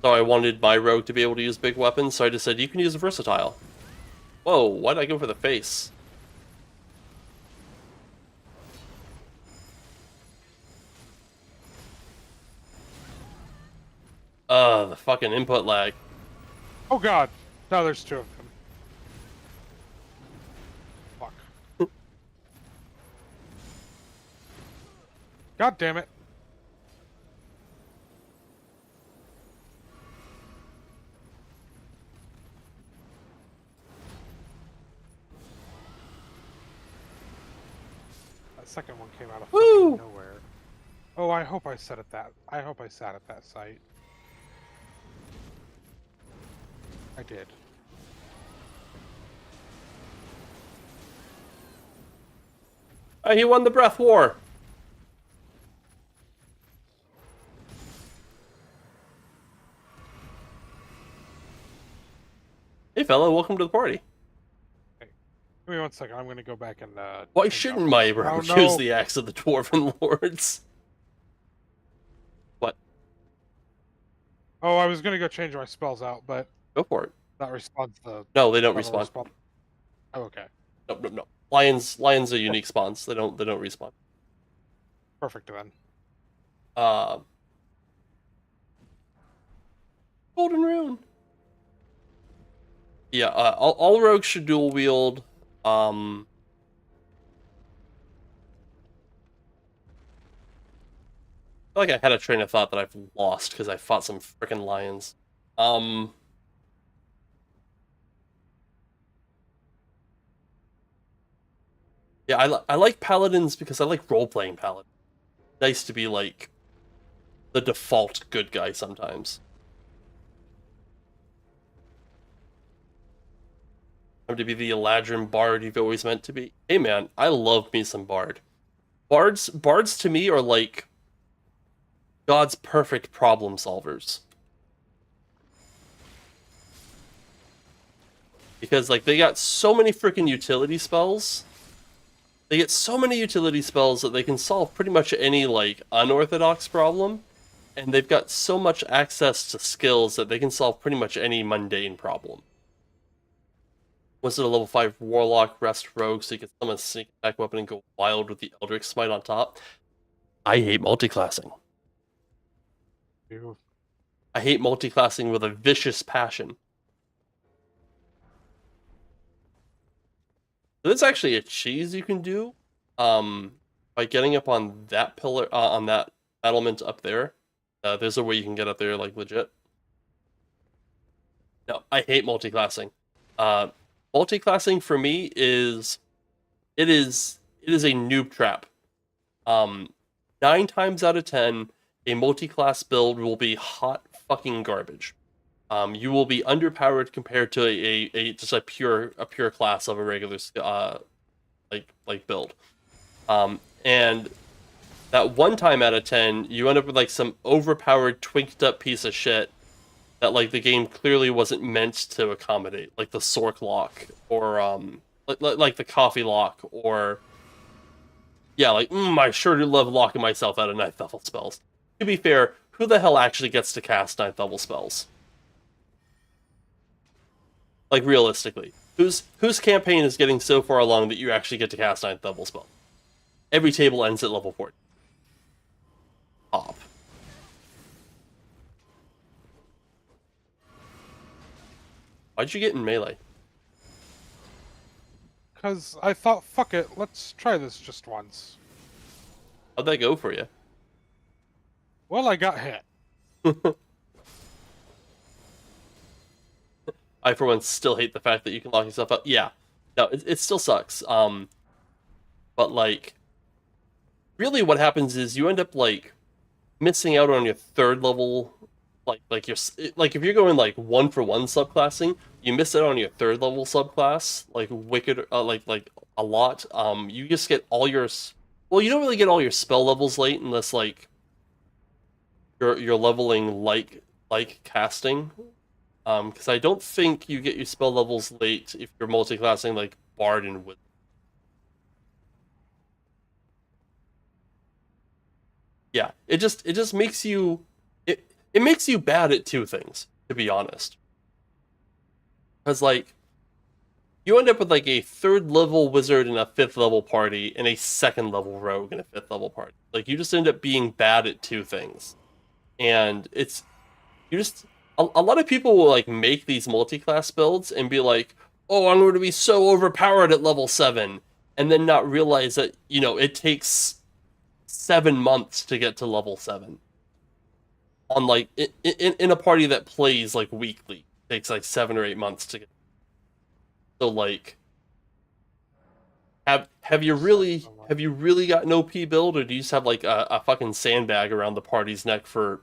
Speaker 1: So I wanted my rogue to be able to use big weapons, so I just said, you can use a versatile. Whoa, why did I go for the face? The fucking input lag.
Speaker 2: Oh god! No, there's two of them. Fuck. God damn it. second one came out of
Speaker 1: Woo!
Speaker 2: fucking nowhere. Oh, I hope I sat at that. I hope I sat at that site. I did.
Speaker 1: He won the breath war. Hey, fella, welcome to the party.
Speaker 2: Hey, give me 1 second. I'm gonna go back and.
Speaker 1: Why
Speaker 2: change
Speaker 1: shouldn't
Speaker 2: out.
Speaker 1: my Abraham
Speaker 2: Oh,
Speaker 1: choose
Speaker 2: no.
Speaker 1: the axe of the Dwarven Lords? What?
Speaker 2: Oh, I was gonna go change my spells out, but
Speaker 1: Go for it.
Speaker 2: that responds to.
Speaker 1: No, they don't
Speaker 2: that'll
Speaker 1: respawn.
Speaker 2: Oh, okay.
Speaker 1: No. Lions are unique spawns. They don't respawn.
Speaker 2: Perfect then.
Speaker 1: Golden Rune. Yeah, all rogues should dual wield. I feel like I had a train of thought that I've lost because I fought some freaking lions. Yeah, I like paladins because I like role-playing paladins. Nice to be like the default good guy sometimes. To be the Eladrin bard you've always meant to be. Hey man, I love me some bard. Bards to me are like God's perfect problem solvers. Because like they got so many freaking utility spells. They get so many utility spells that they can solve pretty much any like unorthodox problem. And they've got so much access to skills that they can solve pretty much any mundane problem. Was it a level 5 Warlock Rest Rogue so you can summon a sneak attack weapon and go wild with the Eldritch Smite on top? I hate multiclassing.
Speaker 2: You.
Speaker 1: I hate multiclassing with a vicious passion. There's actually a cheese you can do by getting up on that pillar, on that battlement up there. There's a way you can get up there, like, legit. No, I hate multiclassing. Multiclassing for me is a noob trap. 9 times out of 10, a multiclass build will be hot fucking garbage. You will be underpowered compared to a just a pure class of a regular like build. And that 1 time out of 10, you end up with like some overpowered, twinked up piece of shit that like the game clearly wasn't meant to accommodate, like the Sork lock or like the coffee lock, or yeah, like I sure do love locking myself out of 9th level spells. To be fair, who the hell actually gets to cast 9th level spells? Like realistically, whose campaign is getting so far along that you actually get to cast 9th level spell? Every table ends at level 40. Pop. Why'd you get in melee?
Speaker 2: Because I thought, fuck it, let's try this just once.
Speaker 1: How'd that go for you?
Speaker 2: Well, I got hit.
Speaker 1: I, for one, still hate the fact that you can lock yourself out. Yeah. No, it still sucks. But, like, really what happens is you end up, like, missing out on your 3rd level, like if you're going, like, 1-for-1 subclassing, you miss out on your 3rd level subclass, like, wicked, like, a lot. You just get all your, well, you don't really get all your spell levels late unless, like, you're leveling like casting. Because I don't think you get your spell levels late if you're multiclassing like Bard and Wizard. Yeah, it just makes you it makes you bad at 2 things, to be honest. Because like you end up with like a 3rd level wizard in a 5th level party and a 2nd level rogue in a 5th level party. Like you just end up being bad at 2 things. And a lot of people will like make these multi-class builds and be like, oh, I'm going to be so overpowered at level 7, and then not realize that, you know, it takes 7 months to get to level 7. On like in a party that plays like weekly, it takes like 7 or 8 months to get. So like have you really got an OP build, or do you just have like a fucking sandbag around the party's neck for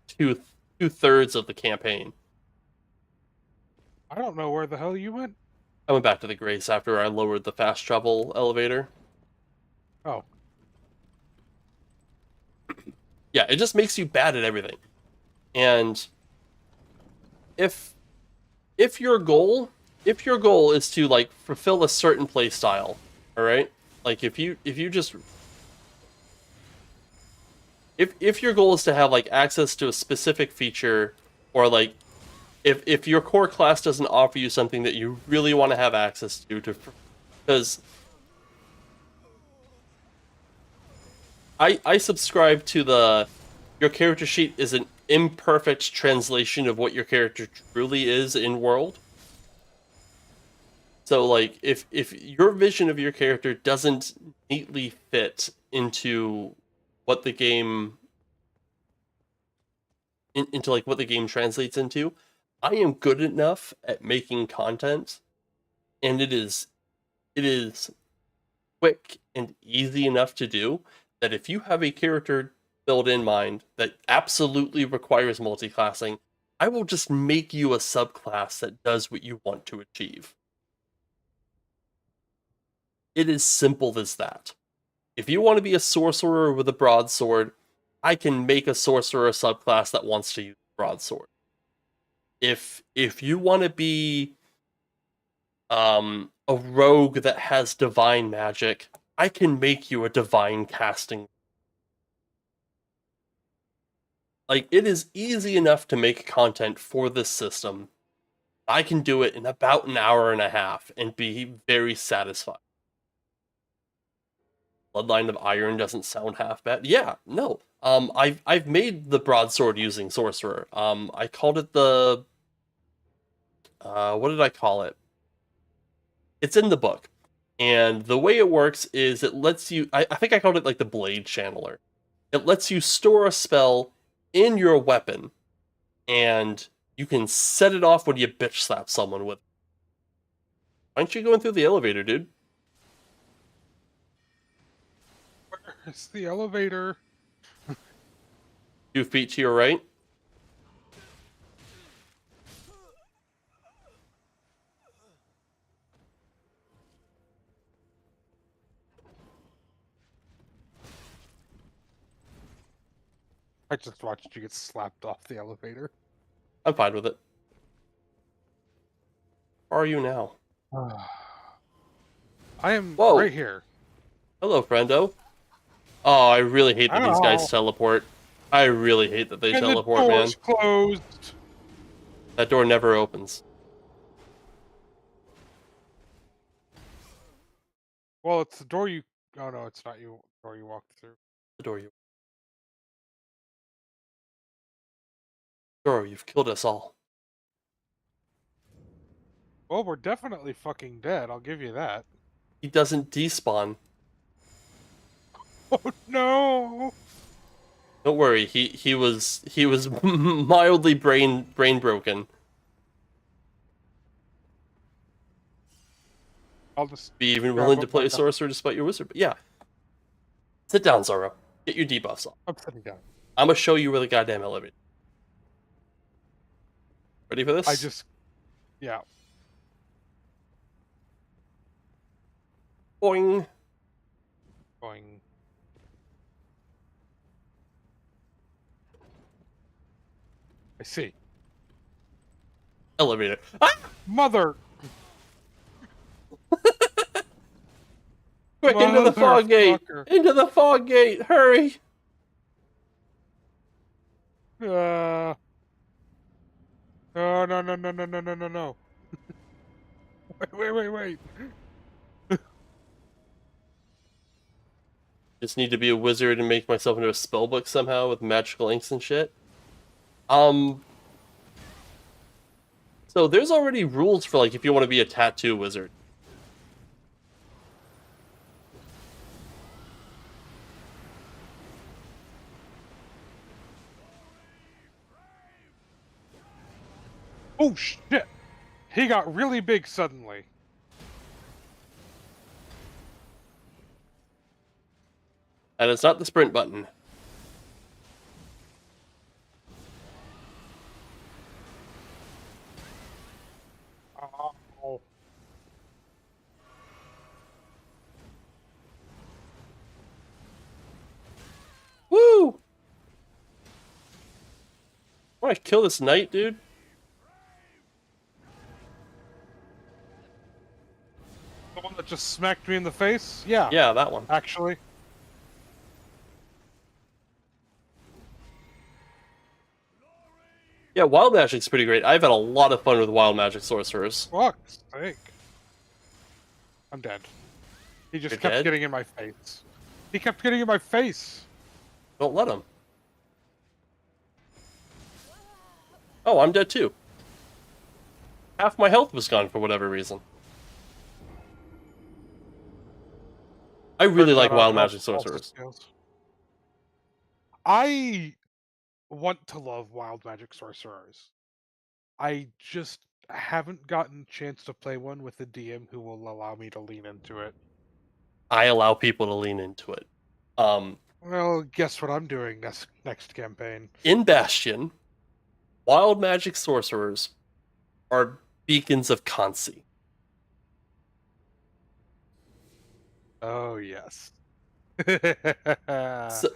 Speaker 1: two-thirds of the campaign?
Speaker 2: I don't know where the hell you went.
Speaker 1: I went back to the Grace after I lowered the fast travel elevator.
Speaker 2: Oh,
Speaker 1: Yeah, it just makes you bad at everything. And if your goal is to like fulfill a certain play style, all right? Like if you just if your goal is to have like access to a specific feature, or like if your core class doesn't offer you something that you really want to have access to because I subscribe to the your character sheet is an imperfect translation of what your character truly is in world. So like if your vision of your character doesn't neatly fit into what the game into like what the game translates into, I am good enough at making content, and it is quick and easy enough to do that if you have a character build in mind that absolutely requires multiclassing, I will just make you a subclass that does what you want to achieve. It is simple as that. If you want to be a sorcerer with a broadsword, I can make a sorcerer subclass that wants to use broadsword. If you want to be a rogue that has divine magic, I can make you a divine casting. Like, it is easy enough to make content for this system. I can do it in about an hour and a half and be very satisfied. Bloodline of Iron doesn't sound half bad. Yeah, no. I've made the broadsword using sorcerer. I called it the what did I call it? It's in the book. And the way it works is it lets you I think I called it like the blade channeler. It lets you store a spell in your weapon, and you can set it off when you bitch slap someone with it. Why aren't you going through the elevator, dude?
Speaker 2: where's the elevator?
Speaker 1: 2 feet to your right.
Speaker 2: I just watched you get slapped off the elevator.
Speaker 1: I'm fine with it. Where are you now?
Speaker 2: I am
Speaker 1: Whoa.
Speaker 2: right here.
Speaker 1: Hello, friendo. Oh, I really hate that these guys
Speaker 2: Ow.
Speaker 1: teleport. I really hate that they
Speaker 2: And
Speaker 1: teleport,
Speaker 2: the
Speaker 1: man.
Speaker 2: door's closed.
Speaker 1: That door never opens.
Speaker 2: Well, it's the door you. Oh no, it's not you. Door you walked through.
Speaker 1: The door you. Zoro, you've killed us all.
Speaker 2: Well, we're definitely fucking dead. I'll give you that.
Speaker 1: He doesn't despawn.
Speaker 2: Oh no!
Speaker 1: Don't worry. He was mildly brain broken.
Speaker 2: I'll just
Speaker 1: Be even
Speaker 2: grab
Speaker 1: willing to
Speaker 2: up
Speaker 1: play
Speaker 2: my
Speaker 1: a sorcerer despite your wizard. But yeah. Sit down, Zoro. Get your debuffs off.
Speaker 2: I'm sitting down.
Speaker 1: I'm gonna show you where the goddamn elevator. Ready for this?
Speaker 2: Yeah.
Speaker 1: Boing.
Speaker 2: Going. I see.
Speaker 1: Elevator. Ah!
Speaker 2: Mother.
Speaker 1: Quick, into the fog gate!
Speaker 2: Motherfucker.
Speaker 1: Into the fog gate! Hurry!
Speaker 2: Oh no no no no no no no no! Wait!
Speaker 1: Just need to be a wizard and make myself into a spellbook somehow with magical inks and shit. So there's already rules for like if you want to be a tattoo wizard.
Speaker 2: Oh shit! He got really big suddenly.
Speaker 1: And it's not the sprint button.
Speaker 2: Oh.
Speaker 1: Woo! Want to kill this knight, dude?
Speaker 2: The one that just smacked me in the face? Yeah,
Speaker 1: Yeah, that one.
Speaker 2: actually.
Speaker 1: Yeah, wild magic's pretty great. I've had a lot of fun with wild magic sorcerers.
Speaker 2: Fuck's sake. I'm dead. He just
Speaker 1: You're
Speaker 2: kept
Speaker 1: dead?
Speaker 2: getting in my face. He kept getting in my face.
Speaker 1: Don't let him. Oh, I'm dead too. Half my health was gone for whatever reason. I really like wild magic sorcerers.
Speaker 2: I want to love wild magic sorcerers. I just haven't gotten a chance to play one with a DM who will allow me to lean into it.
Speaker 1: I allow people to lean into it.
Speaker 2: Well, guess what I'm doing next campaign?
Speaker 1: In Bastion, wild magic sorcerers are beacons of Kansi.
Speaker 2: Oh yes.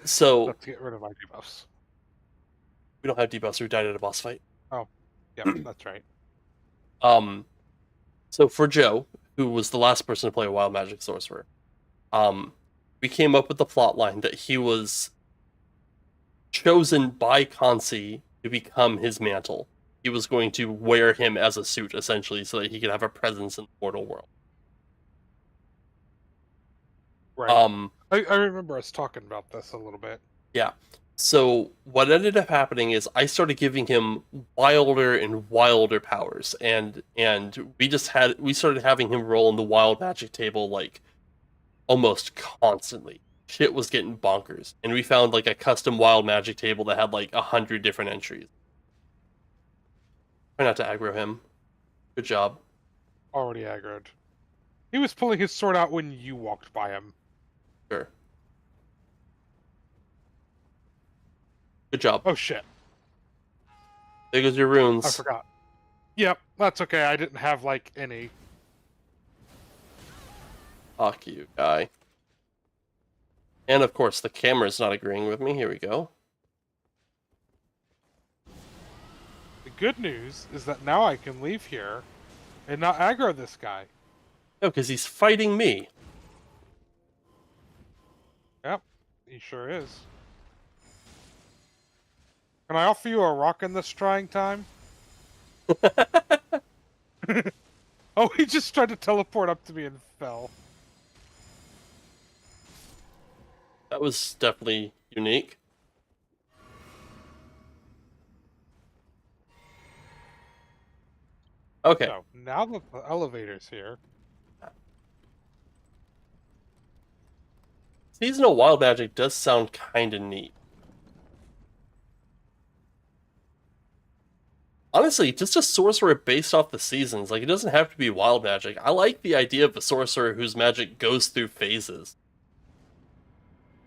Speaker 1: So
Speaker 2: Let's get rid of my debuffs.
Speaker 1: we don't have debuffs. We died at a boss fight.
Speaker 2: Oh, yep, that's right.
Speaker 1: So for Joe, who was the last person to play a wild magic sorcerer, we came up with the plot line that he was chosen by Kansi to become his mantle. He was going to wear him as a suit, essentially, so that he could have a presence in the mortal world.
Speaker 2: Right. I remember us talking about this a little bit.
Speaker 1: Yeah. So what ended up happening is I started giving him wilder and wilder powers, and we started having him roll in the wild magic table like almost constantly. Shit was getting bonkers, and we found like a custom wild magic table that had like 100 different entries. Try not to aggro him. Good job.
Speaker 2: Already aggroed. He was pulling his sword out when you walked by him.
Speaker 1: Sure. Good job.
Speaker 2: Oh shit.
Speaker 1: There goes your runes.
Speaker 2: I forgot. Yep, that's okay. I didn't have like any.
Speaker 1: Fuck you, guy. And of course, the camera's not agreeing with me. Here we go.
Speaker 2: The good news is that now I can leave here and not aggro this guy.
Speaker 1: No, because he's fighting me.
Speaker 2: Yep, he sure is. Can I offer you a rock in this trying time? Oh, he just tried to teleport up to me and fell.
Speaker 1: That was definitely unique. Okay.
Speaker 2: So, now that the elevator's here...
Speaker 1: Seasonal wild magic does sound kind of neat. Honestly, just a sorcerer based off the seasons. Like, it doesn't have to be wild magic. I like the idea of a sorcerer whose magic goes through phases.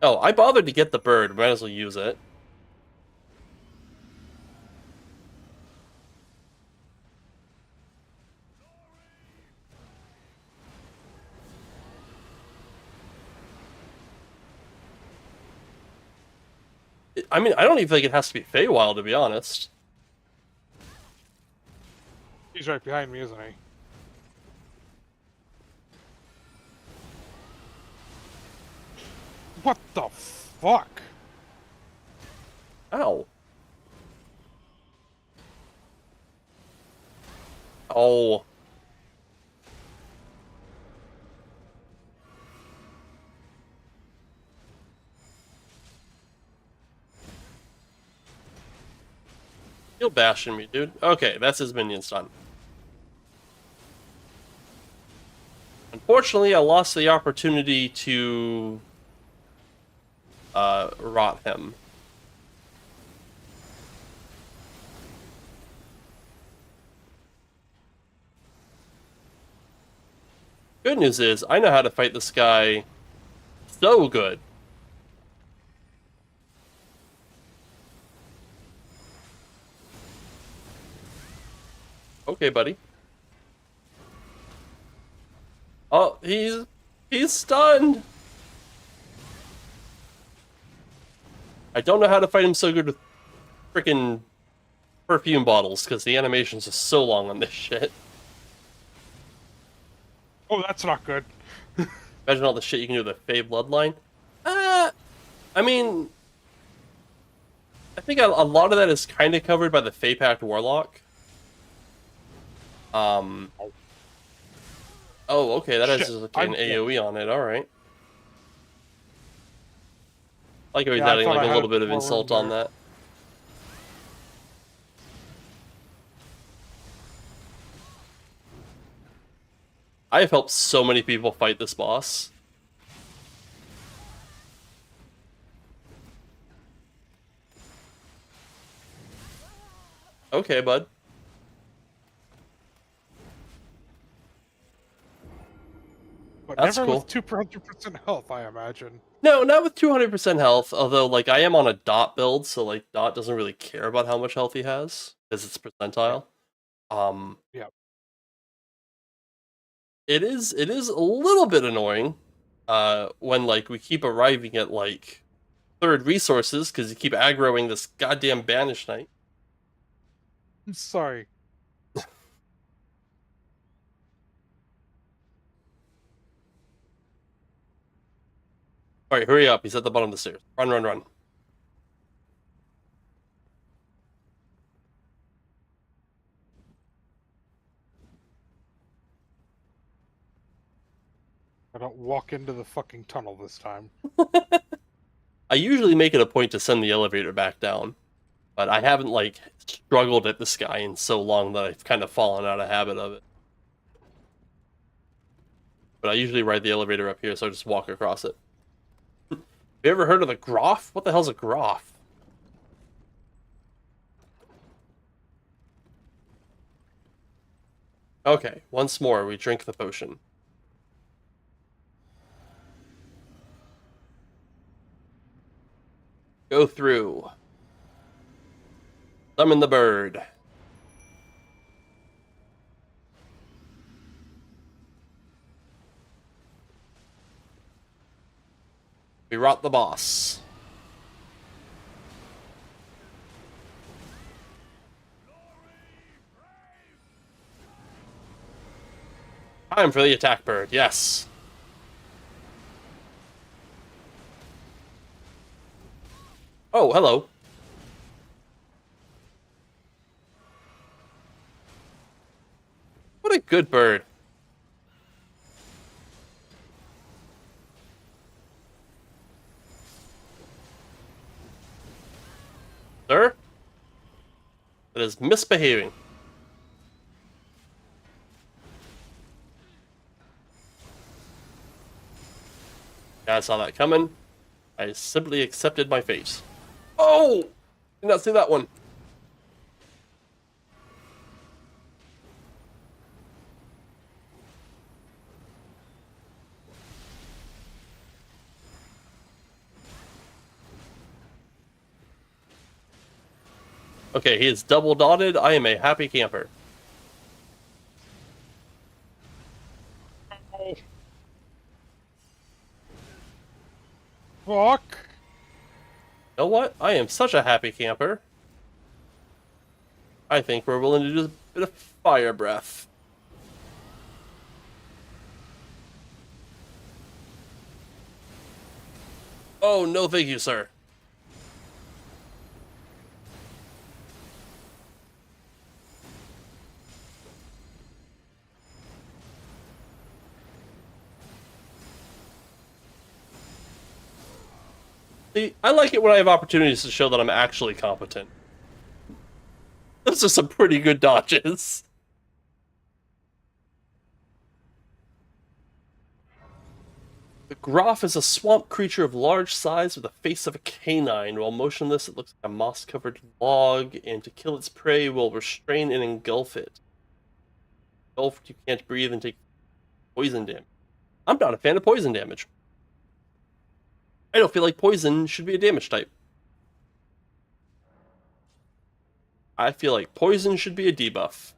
Speaker 1: Oh, I bothered to get the bird. Might as well use it. I mean, I don't even think it has to be Feywild, to be honest.
Speaker 2: He's right behind me, isn't he? What the fuck?
Speaker 1: Ow. Oh. You're bashing me, dude. Okay, that's his minions done. Unfortunately, I lost the opportunity to rot him. Good news is, I know how to fight this guy so good Okay, buddy. Oh, he's stunned. I don't know how to fight him so good with freaking perfume bottles because the animations are so long on this shit.
Speaker 2: Oh, that's not good.
Speaker 1: Imagine all the shit you can do with the Fey bloodline. I mean, I think a lot of that is kind of covered by the Fey Pact Warlock. Oh, okay, that has
Speaker 2: Shit,
Speaker 1: like
Speaker 2: I'm
Speaker 1: an
Speaker 2: dead.
Speaker 1: AoE on it. All right. Like how he's
Speaker 2: Yeah, I
Speaker 1: adding
Speaker 2: thought
Speaker 1: like
Speaker 2: I
Speaker 1: a
Speaker 2: had
Speaker 1: little bit of
Speaker 2: more room
Speaker 1: insult on
Speaker 2: there.
Speaker 1: that. I have helped so many people fight this boss. Okay, bud.
Speaker 2: But
Speaker 1: That's
Speaker 2: never
Speaker 1: cool.
Speaker 2: with 200% health, I imagine.
Speaker 1: No, not with 200% health, although, like, I am on a Dot build, so, like, Dot doesn't really care about how much health he has, because it's percentile.
Speaker 2: Yeah.
Speaker 1: It is a little bit annoying, when, like, we keep arriving at, like, third resources, because you keep aggroing this goddamn Banished Knight.
Speaker 2: I'm sorry.
Speaker 1: Alright, hurry up, he's at the bottom of the stairs. Run, run, run.
Speaker 2: I don't walk into the fucking tunnel this time.
Speaker 1: I usually make it a point to send the elevator back down, but I haven't, like, struggled at this guy in so long that I've kind of fallen out of habit of it. But I usually ride the elevator up here, so I just walk across it. Have you ever heard of the Groff? What the hell's a Groff? Okay, once more, we drink the potion. Go through. Summon the bird. We rot the boss. Time for the attack bird, yes. Oh, hello. What a good bird. Sir? That is misbehaving. Yeah, I saw that coming. I simply accepted my fate. Oh! Did not see that one. Okay, he is double dotted. I am a happy camper.
Speaker 2: Oh. Fuck.
Speaker 1: You know what? I am such a happy camper. I think we're willing to do a bit of fire breath. Oh, no thank you, sir. See, I like it when I have opportunities to show that I'm actually competent. Those are some pretty good dodges. The Groff is a swamp creature of large size with the face of a canine. While motionless, it looks like a moss-covered log, and to kill its prey will restrain and engulf it. Engulfed, you can't breathe and take poison damage. I'm not a fan of poison damage. I don't feel like poison should be a damage type. I feel like poison should be a debuff.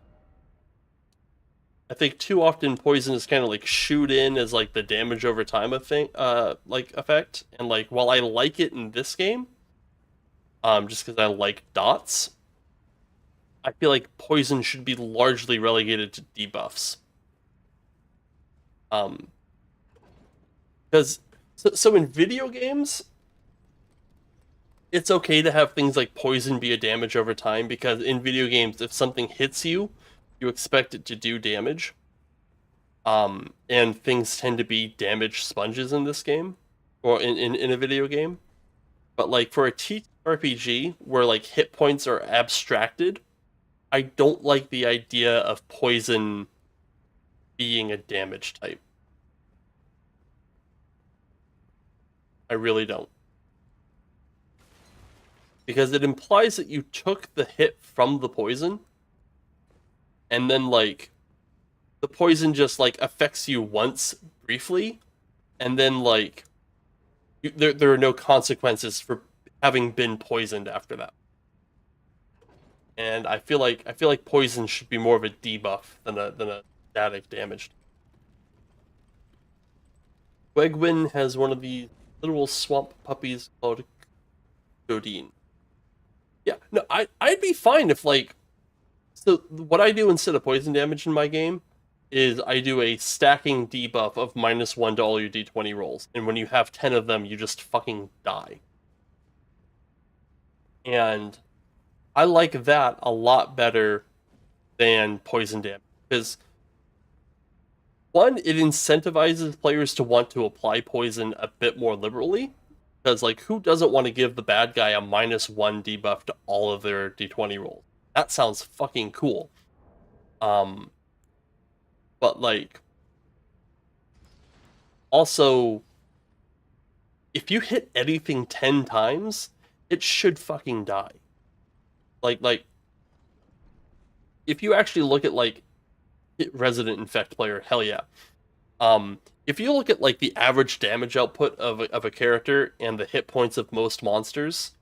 Speaker 1: I think too often poison is kind of like shoot in as like the damage over time like effect, and like while I like it in this game, just because I like dots, I feel like poison should be largely relegated to debuffs. Um, because so in video games, it's okay to have things like poison be a damage over time because in video games, if something hits you, you expect it to do damage. And things tend to be damage sponges in this game, or in a video game. But like for a TRPG where like hit points are abstracted, I don't like the idea of poison being a damage type. I really don't. Because it implies that you took the hit from the poison, and then like the poison just like affects you once briefly, and then like there are no consequences for having been poisoned after that. And I feel like poison should be more of a debuff than a static damage. Wegwin has one of the literal swamp puppies called Godine. Yeah, no, I'd be fine if like, so what I do instead of poison damage in my game is I do a stacking debuff of -1 to all your d20 rolls, and when you have 10 of them, you just fucking die. And I like that a lot better than poison damage because one, it incentivizes players to want to apply poison a bit more liberally. Because like, who doesn't want to give the bad guy a -1 debuff to all of their d20 rolls? That sounds fucking cool. But like, also, if you hit anything 10 times, it should fucking die. Like, if you actually look at like Resident Infect player, hell yeah. If you look at like the average damage output of a character and the hit points of most monsters,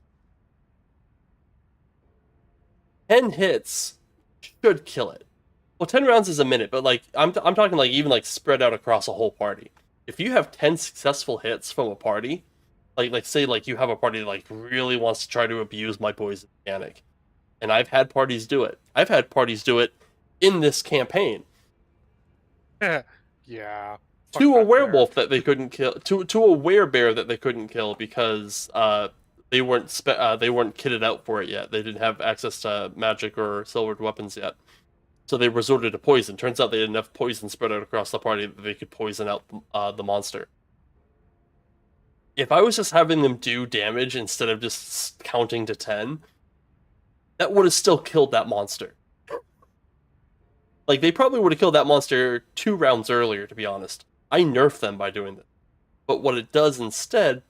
Speaker 1: 10 hits should kill it. Well, 10 rounds is a minute, but like I'm talking like even like spread out across a whole party. If you have 10 successful hits from a party, like say like you have a party that like really wants to try to abuse my poison mechanic, and I've had parties do it. I've had parties do it in this campaign.
Speaker 2: Yeah.
Speaker 1: To a werewolf that they couldn't kill, to a werebear that they couldn't kill because they weren't kitted out for it yet. They didn't have access to magic or silvered weapons yet, so they resorted to poison. Turns out they had enough poison spread out across the party that they could poison out the monster. If I was just having them do damage instead of just counting to 10, that would have still killed that monster. Like, they probably would have killed that monster 2 rounds earlier, to be honest. I nerfed them by doing this. But what it does instead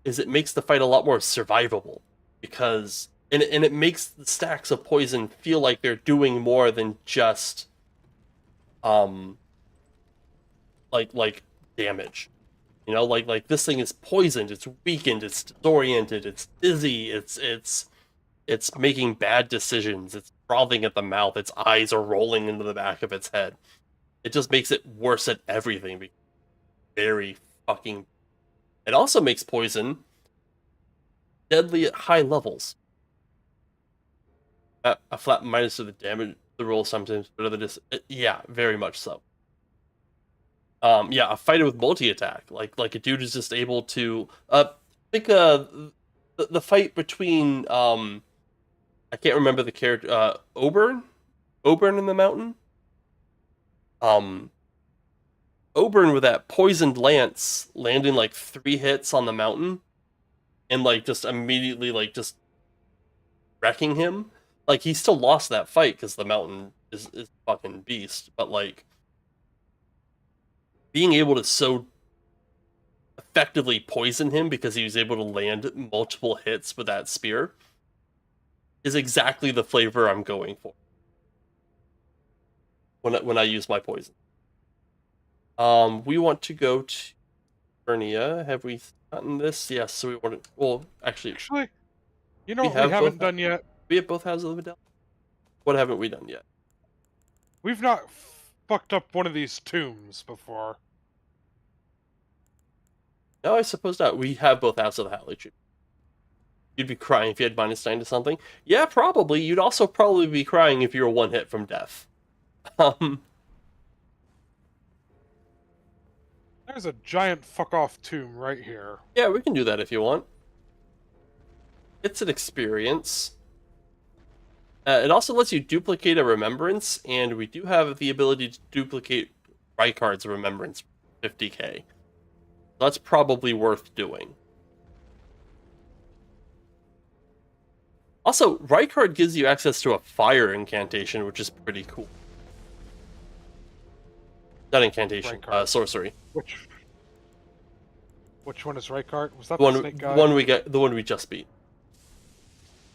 Speaker 1: is it makes the fight a lot more survivable. Because, and it makes the stacks of poison feel like they're doing more than just, like damage. You know, like this thing is poisoned, it's weakened, it's disoriented, it's dizzy, it's making bad decisions, it's frothing at the mouth, its eyes are rolling into the back of its head. It just makes it worse at everything. Very fucking. It also makes poison deadly at high levels. A flat minus to the damage, the roll sometimes, but other yeah, very much so. Yeah, a fighter with multi-attack, like a dude is just able to. I think the fight between I can't remember the character, Oberon in the mountain. Oberon with that poisoned lance landing like 3 hits on the mountain, and like just immediately like just wrecking him. Like he still lost that fight because the mountain is fucking beast, but like being able to so effectively poison him because he was able to land multiple hits with that spear is exactly the flavor I'm going for when I use my poison. We want to go to Vernia. Have we gotten this? Yes, so we want to. Well, actually,
Speaker 2: you know what we haven't done yet?
Speaker 1: We have both halves of the medallion. What haven't we done yet?
Speaker 2: We've not fucked up one of these tombs before.
Speaker 1: No, I suppose not. We have both halves of the Hatley tree. You'd be crying if you had -9 to something. Yeah, probably. You'd also probably be crying if you were one hit from death.
Speaker 2: There's a giant fuck off tomb right here.
Speaker 1: Yeah, we can do that if you want. It's an experience. It also lets you duplicate a remembrance, and we do have the ability to duplicate Rykard's remembrance 50k. That's probably worth doing. Also, Rykard gives you access to a fire incantation, which is pretty cool. Not incantation, sorcery.
Speaker 2: Which one is Rykard? Was that
Speaker 1: The
Speaker 2: the snake guy?
Speaker 1: the one we just beat.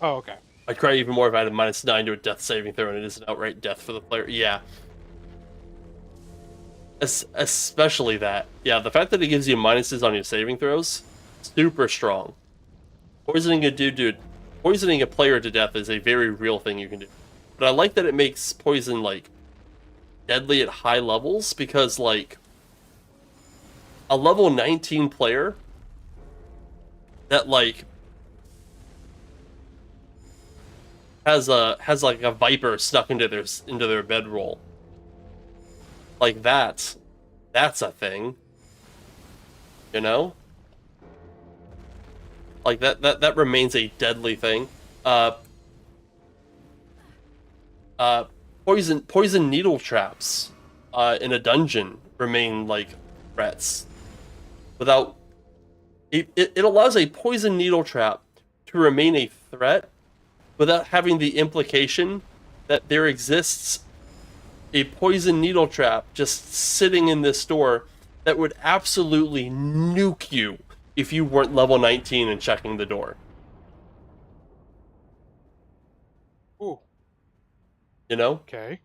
Speaker 2: Oh, okay.
Speaker 1: I'd cry even more if I had a -9 to a death saving throw, and it is an outright death for the player. Yeah. Especially that. Yeah, the fact that it gives you minuses on your saving throws, super strong. Poisoning a player to death is a very real thing you can do. But I like that it makes poison, like, deadly at high levels, because, like, a level 19 player that, like, has like a viper stuck into their bedroll. Like that's a thing. You know? Like that remains a deadly thing. Poison needle traps in a dungeon remain like threats. Without it allows a poison needle trap to remain a threat without having the implication that there exists a poison needle trap just sitting in this door that would absolutely nuke you if you weren't level 19 and checking the door.
Speaker 2: Ooh.
Speaker 1: You know?
Speaker 2: Okay.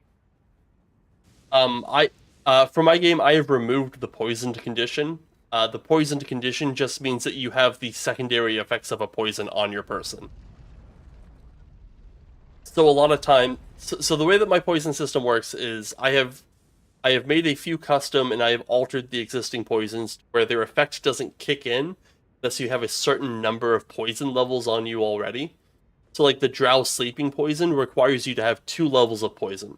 Speaker 1: For my game, I have removed the poisoned condition. The poisoned condition just means that you have the secondary effects of a poison on your person. So a lot of time, so the way that my poison system works is I have made a few custom, and I have altered the existing poisons where their effect doesn't kick in unless you have a certain number of poison levels on you already. So like the Drow sleeping poison requires you to have 2 levels of poison.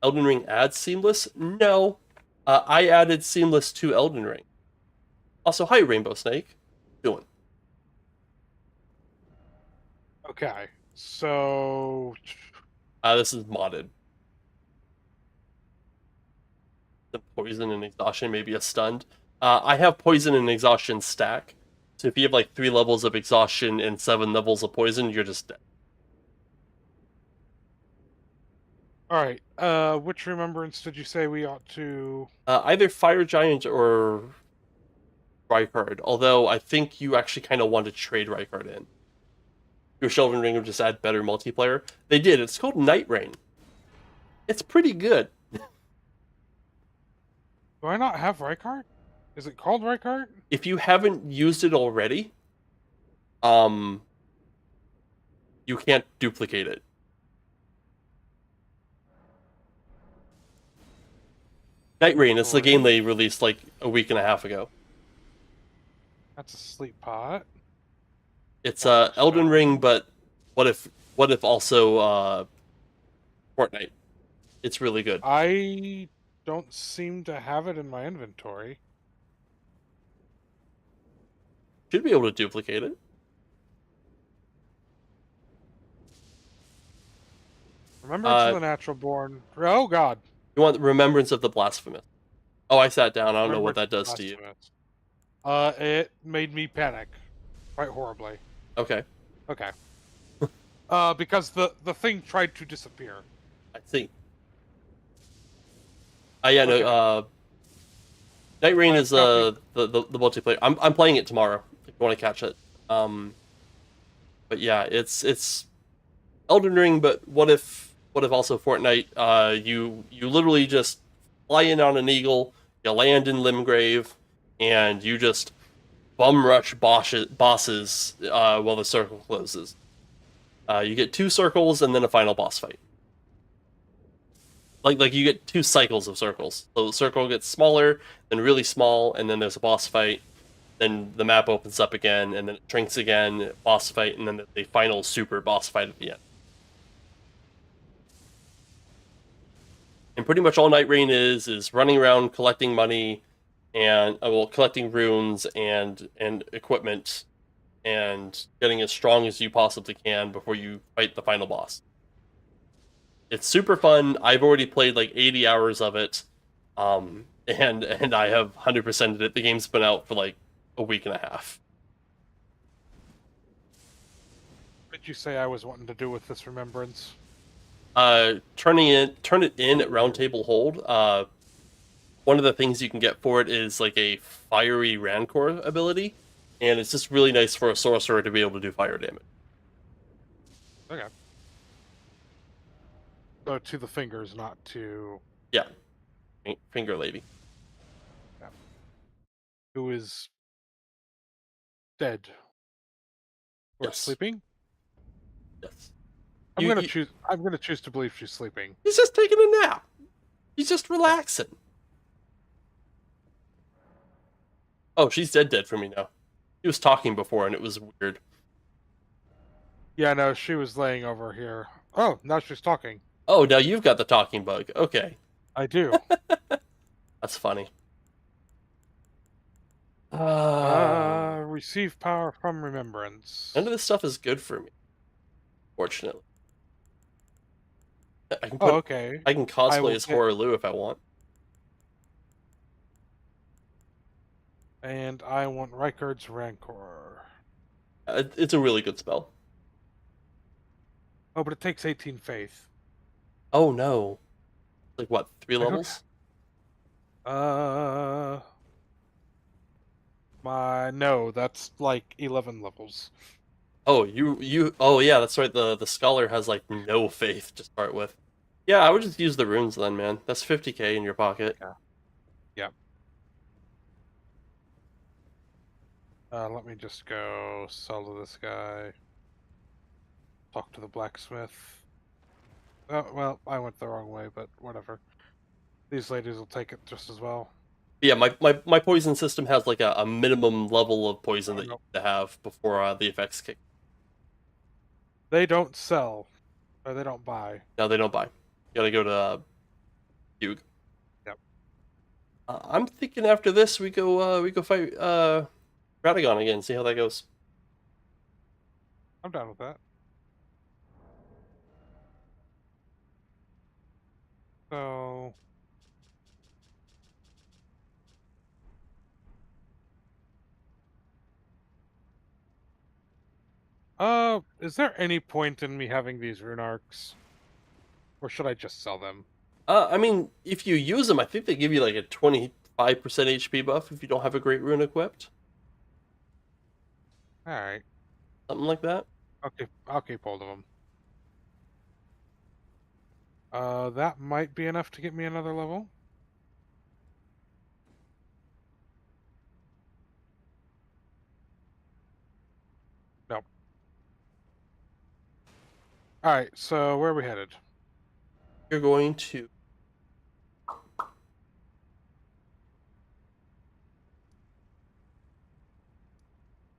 Speaker 1: Elden Ring adds Seamless? No. I added Seamless to Elden Ring. Also, hi Rainbow Snake. Doing?
Speaker 2: Okay. So
Speaker 1: This is modded. The poison and exhaustion, maybe a stunned. I have poison and exhaustion stack. So if you have like 3 levels of exhaustion and 7 levels of poison, you're just dead.
Speaker 2: Alright, which remembrance did you say we ought to...
Speaker 1: Either Fire Giant or Rykard, although I think you actually kind of want to trade Rykard in. Your Elden Ring would just add better multiplayer. They did. It's called Night Rain. It's pretty good.
Speaker 2: Do I not have Rykard? Is it called Rykard?
Speaker 1: If you haven't used it already, you can't duplicate it. Night Rain, it's the game they released like a week and a half ago.
Speaker 2: That's a sleep pot.
Speaker 1: It's Elden Ring, but what if also Fortnite? It's really good.
Speaker 2: I don't seem to have it in my inventory.
Speaker 1: Should be able to duplicate it.
Speaker 2: Remembrance of the Natural Born. Oh god.
Speaker 1: You want Remembrance of the Blasphemous. Oh, I sat down. I don't know what that does to you.
Speaker 2: It made me panic. Quite horribly.
Speaker 1: Okay.
Speaker 2: Okay. Because the thing tried to disappear.
Speaker 1: I see. Yeah, okay. No, Night Rain is the multiplayer. I'm playing it tomorrow if you want to catch it. But yeah, it's Elden Ring, but what if also Fortnite? You literally just fly in on an eagle, you land in Limgrave, and you just bum rush bosses while the circle closes. You get 2 circles and then a final boss fight. like you get 2 cycles of circles. So the circle gets smaller, then really small, and then there's a boss fight. Then the map opens up again, and then it shrinks again, boss fight, and then the final super boss fight at the end. And pretty much all Night Rain is running around collecting money and collecting runes and equipment and getting as strong as you possibly can before you fight the final boss. It's super fun. I've already played like 80 hours of it, and I have 100%ed it. The game's been out for like a week and a half.
Speaker 2: What did you say I was wanting to do with this remembrance?
Speaker 1: Turn it in at round table hold. One of the things you can get for it is like a fiery Rancor ability, and it's just really nice for a sorcerer to be able to do fire damage.
Speaker 2: Okay. So to the fingers, not to...
Speaker 1: Yeah. Finger lady.
Speaker 2: Yeah. Who is dead. Or
Speaker 1: Yes.
Speaker 2: sleeping?
Speaker 1: Yes.
Speaker 2: I'm gonna choose to believe she's sleeping.
Speaker 1: He's just taking a nap. He's just relaxing. Oh, she's dead for me now. He was talking before, and it was weird.
Speaker 2: Yeah, no, she was laying over here. Oh, now she's talking.
Speaker 1: Oh, now you've got the talking bug. Okay.
Speaker 2: I do.
Speaker 1: That's funny.
Speaker 2: Receive power from remembrance.
Speaker 1: None of this stuff is good for me, fortunately. I can
Speaker 2: okay.
Speaker 1: I can cosplay as Horror Lou if I want.
Speaker 2: And I want Rykard's Rancor.
Speaker 1: It's a really good spell.
Speaker 2: Oh, but it takes 18 faith.
Speaker 1: Oh no. Like what, 3 levels?
Speaker 2: No, that's like 11 levels.
Speaker 1: Oh, oh yeah, that's right. The scholar has like no faith to start with. Yeah, I would just use the runes then, man. That's 50k in your pocket.
Speaker 2: Yeah. Let me just go sell to this guy. Talk to the blacksmith. Oh, well, I went the wrong way, but whatever. These ladies will take it just as well.
Speaker 1: Yeah, my poison system has like a minimum level of poison that you need to have before the effects kick.
Speaker 2: They don't sell. Or they don't buy.
Speaker 1: No, they don't buy. You gotta go to Hugh.
Speaker 2: Yep.
Speaker 1: I'm thinking after this we go fight Radagon again, see how that goes.
Speaker 2: I'm down with that. So... is there any point in me having these rune arcs? Or should I just sell them?
Speaker 1: I mean, if you use them, I think they give you like a 25% HP buff if you don't have a great rune equipped.
Speaker 2: Alright.
Speaker 1: Something like that.
Speaker 2: Okay, I'll keep hold of them. That might be enough to get me another level. Nope. Alright, so where are we headed?
Speaker 1: You're going to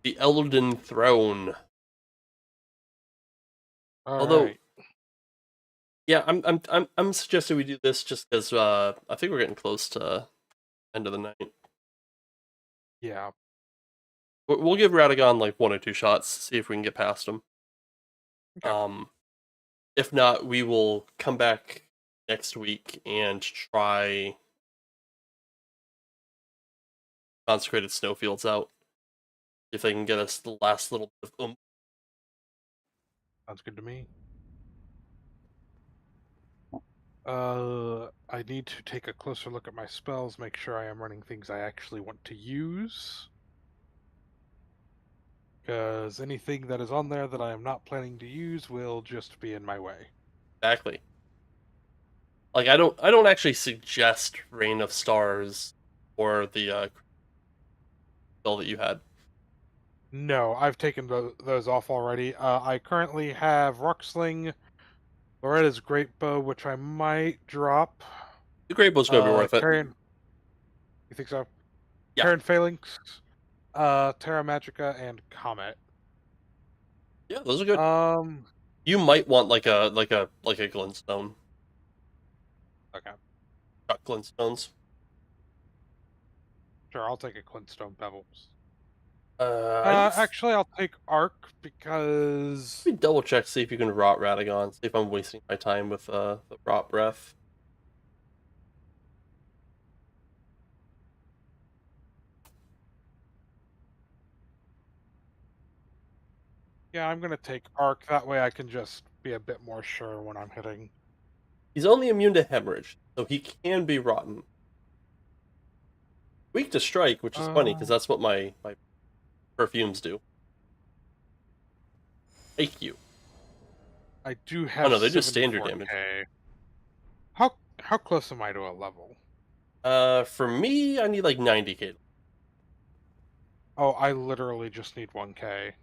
Speaker 1: the Elden Throne. Although, yeah, I'm suggesting we do this just because I think we're getting close to end of the night.
Speaker 2: Yeah.
Speaker 1: We'll give Radagon like 1 or 2 shots, see if we can get past him.
Speaker 2: Okay.
Speaker 1: If not, we will come back next week and try Consecrated Snowfields out. If they can get us the last little bit of
Speaker 2: Sounds good to me. I need to take a closer look at my spells, make sure I am running things I actually want to use. Because anything that is on there that I am not planning to use will just be in my way.
Speaker 1: Exactly. Like I don't actually suggest Rain of Stars or the spell that you had.
Speaker 2: No, I've taken those off already. I currently have Rocksling, Loretta's great bow, which I might drop.
Speaker 1: The great bow's gonna be worth it.
Speaker 2: Carrion. You think so?
Speaker 1: Yeah.
Speaker 2: Carrion Phalanx, Terra Magica, and Comet.
Speaker 1: Yeah, those are good.
Speaker 2: Um.
Speaker 1: You might want like a glintstone.
Speaker 2: Okay.
Speaker 1: Got glintstones.
Speaker 2: Sure, I'll take a Glintstone Pebbles.
Speaker 1: I need
Speaker 2: Actually, I'll take Arc because
Speaker 1: let me double check, see if you can rot Radagon, see if I'm wasting my time with the rot breath.
Speaker 2: yeah, I'm gonna take Arc. That way, I can just be a bit more sure when I'm hitting.
Speaker 1: He's only immune to hemorrhage, so he can be rotten. Weak to strike, which is funny because that's what my perfumes do. Thank you.
Speaker 2: I do
Speaker 1: Oh
Speaker 2: have
Speaker 1: no, they do standard
Speaker 2: 74K.
Speaker 1: damage.
Speaker 2: How close am I to a level?
Speaker 1: For me, I need like 90k.
Speaker 2: Oh, I literally just need 1K. If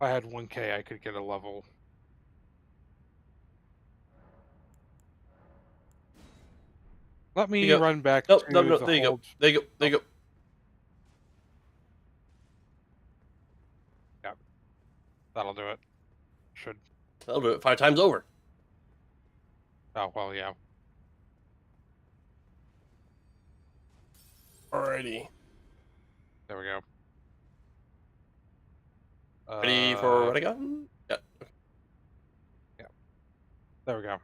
Speaker 2: I had 1K, I could get a level. Let
Speaker 1: There you
Speaker 2: me
Speaker 1: go.
Speaker 2: run back
Speaker 1: Nope, no,
Speaker 2: to
Speaker 1: no,
Speaker 2: the
Speaker 1: there you go.
Speaker 2: hold.
Speaker 1: There you go. There you go.
Speaker 2: Yep, that'll do it. Should.
Speaker 1: That'll do it 5 times over.
Speaker 2: Oh, well, yeah.
Speaker 1: Alrighty.
Speaker 2: There we go.
Speaker 1: Ready for what I got? Yeah.
Speaker 2: Yeah. There we go.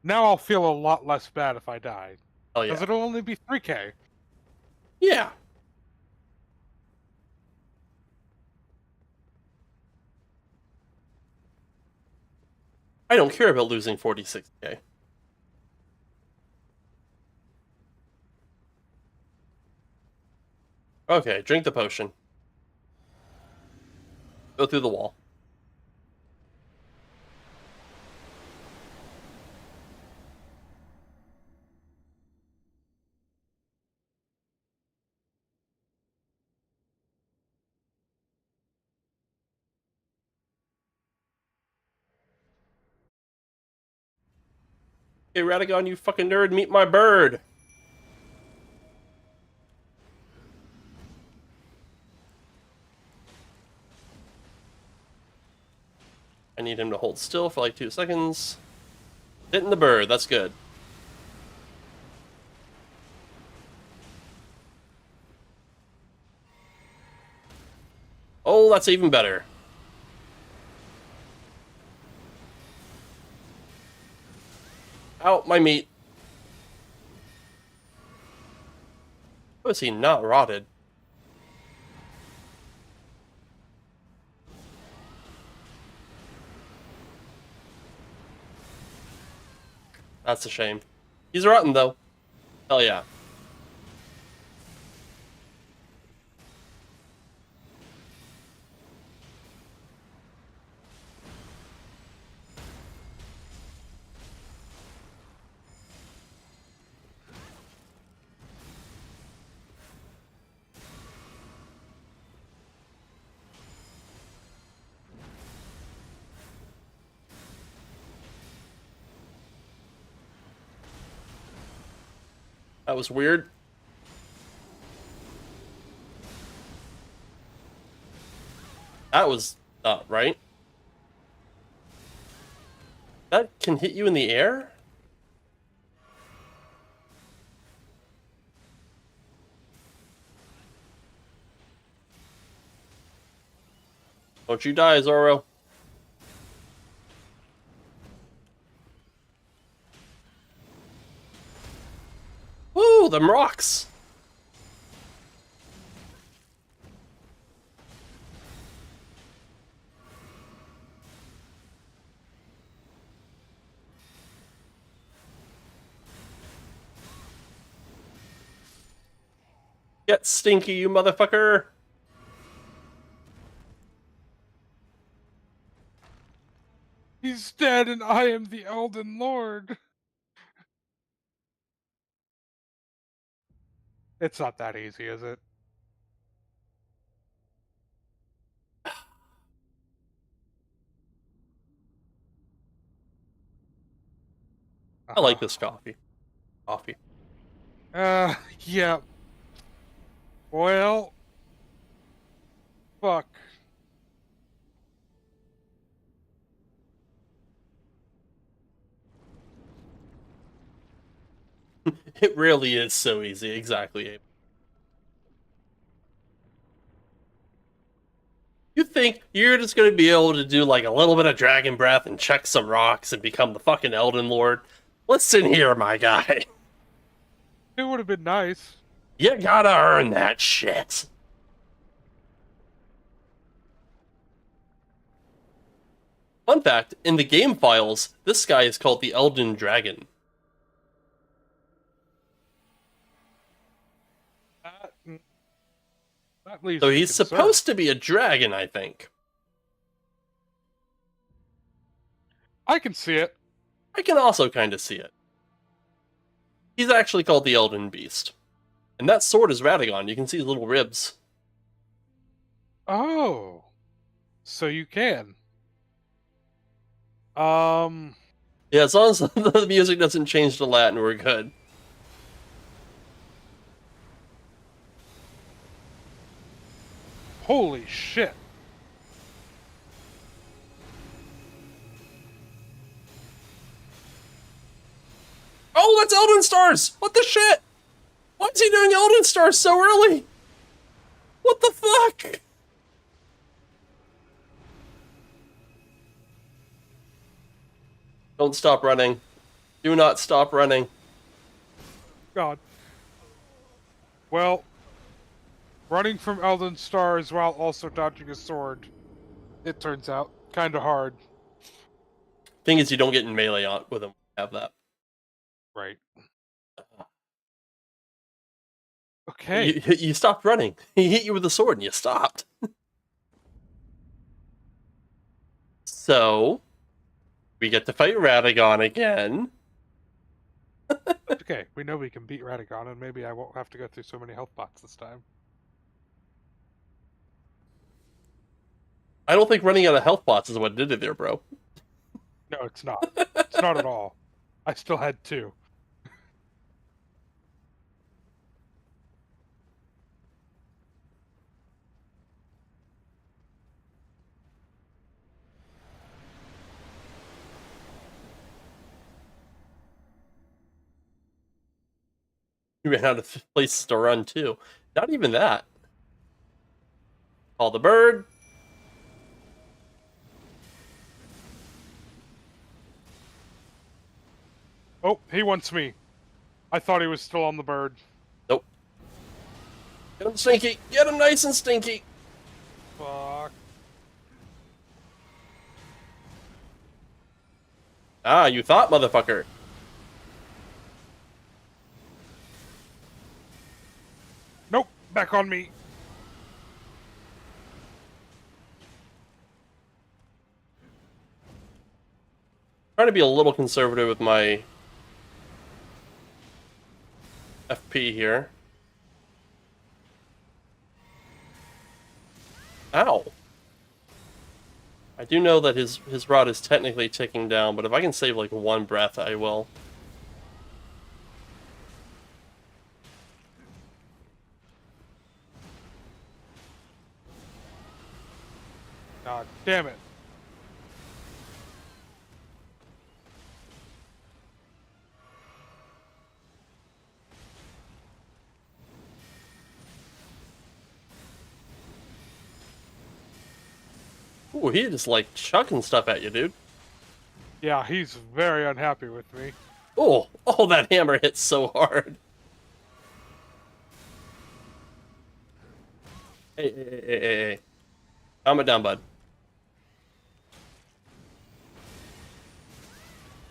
Speaker 2: Now I'll feel a lot less bad if I die.
Speaker 1: Oh
Speaker 2: Because
Speaker 1: yeah.
Speaker 2: it'll only be 3K.
Speaker 1: Yeah. I don't care about losing 46k. Okay, drink the potion. Go through the wall. Hey, Radagon, you fucking nerd, meet my bird! I need him to hold still for like 2 seconds. Hitting the bird, that's good. Oh, that's even better. Out my meat. How is he not rotted? That's a shame. He's rotten though. Hell yeah. That was weird. That was not right. That can hit you in the air? Don't you die, Zoro. Woo, them rocks! Get stinky, you motherfucker!
Speaker 2: He's dead and I am the Elden Lord. It's not that easy, is it?
Speaker 1: I like this coffee.
Speaker 2: Yeah. Well, fuck.
Speaker 1: It really is so easy. Exactly, Abe. You think you're just gonna be able to do like a little bit of dragon breath and check some rocks and become the fucking Elden Lord? Listen here, my guy.
Speaker 2: It would have been nice.
Speaker 1: You gotta earn that shit. Fun fact, in the game files, this guy is called the Elden Dragon.
Speaker 2: That, that leaves
Speaker 1: So
Speaker 2: me
Speaker 1: he's
Speaker 2: concerned.
Speaker 1: supposed to be a dragon, I think.
Speaker 2: I can see it.
Speaker 1: I can also kind of see it. He's actually called the Elden Beast. And that sword is Radagon. You can see his little ribs.
Speaker 2: Oh. So you can.
Speaker 1: Yeah, as long as the music doesn't change to Latin, we're good.
Speaker 2: Holy shit.
Speaker 1: Oh, that's Elden Stars! What the shit? Why is he doing Elden Stars so early? What the fuck? Don't stop running. Do not stop running.
Speaker 2: God. Well, running from Elden Stars while also dodging a sword, it turns out, kind of hard.
Speaker 1: Thing is, you don't get in melee on with him. Have that.
Speaker 2: Right. Okay.
Speaker 1: You stopped running. He hit you with a sword and you stopped. So, we get to fight Radagon again.
Speaker 2: Okay, we know we can beat Radagon, and maybe I won't have to go through so many health pots this time.
Speaker 1: I don't think running out of health pots is what did it there, bro.
Speaker 2: No, it's not. It's not at all. I still had 2.
Speaker 1: You ran out of places to run, too. Not even that. Call the bird.
Speaker 2: Oh, he wants me. I thought he was still on the bird.
Speaker 1: Nope. Get him stinky. Get him nice and stinky.
Speaker 2: Fuck.
Speaker 1: Ah, you thought, motherfucker.
Speaker 2: Nope, back on me.
Speaker 1: Trying to be a little conservative with my FP here. Ow. I do know that his rod is technically ticking down, but if I can save like one breath, I will.
Speaker 2: God damn it.
Speaker 1: Ooh, he just like chucking stuff at you, dude.
Speaker 2: Yeah, he's very unhappy with me.
Speaker 1: Oh, that hammer hits so hard. Hey. Calm it down, bud.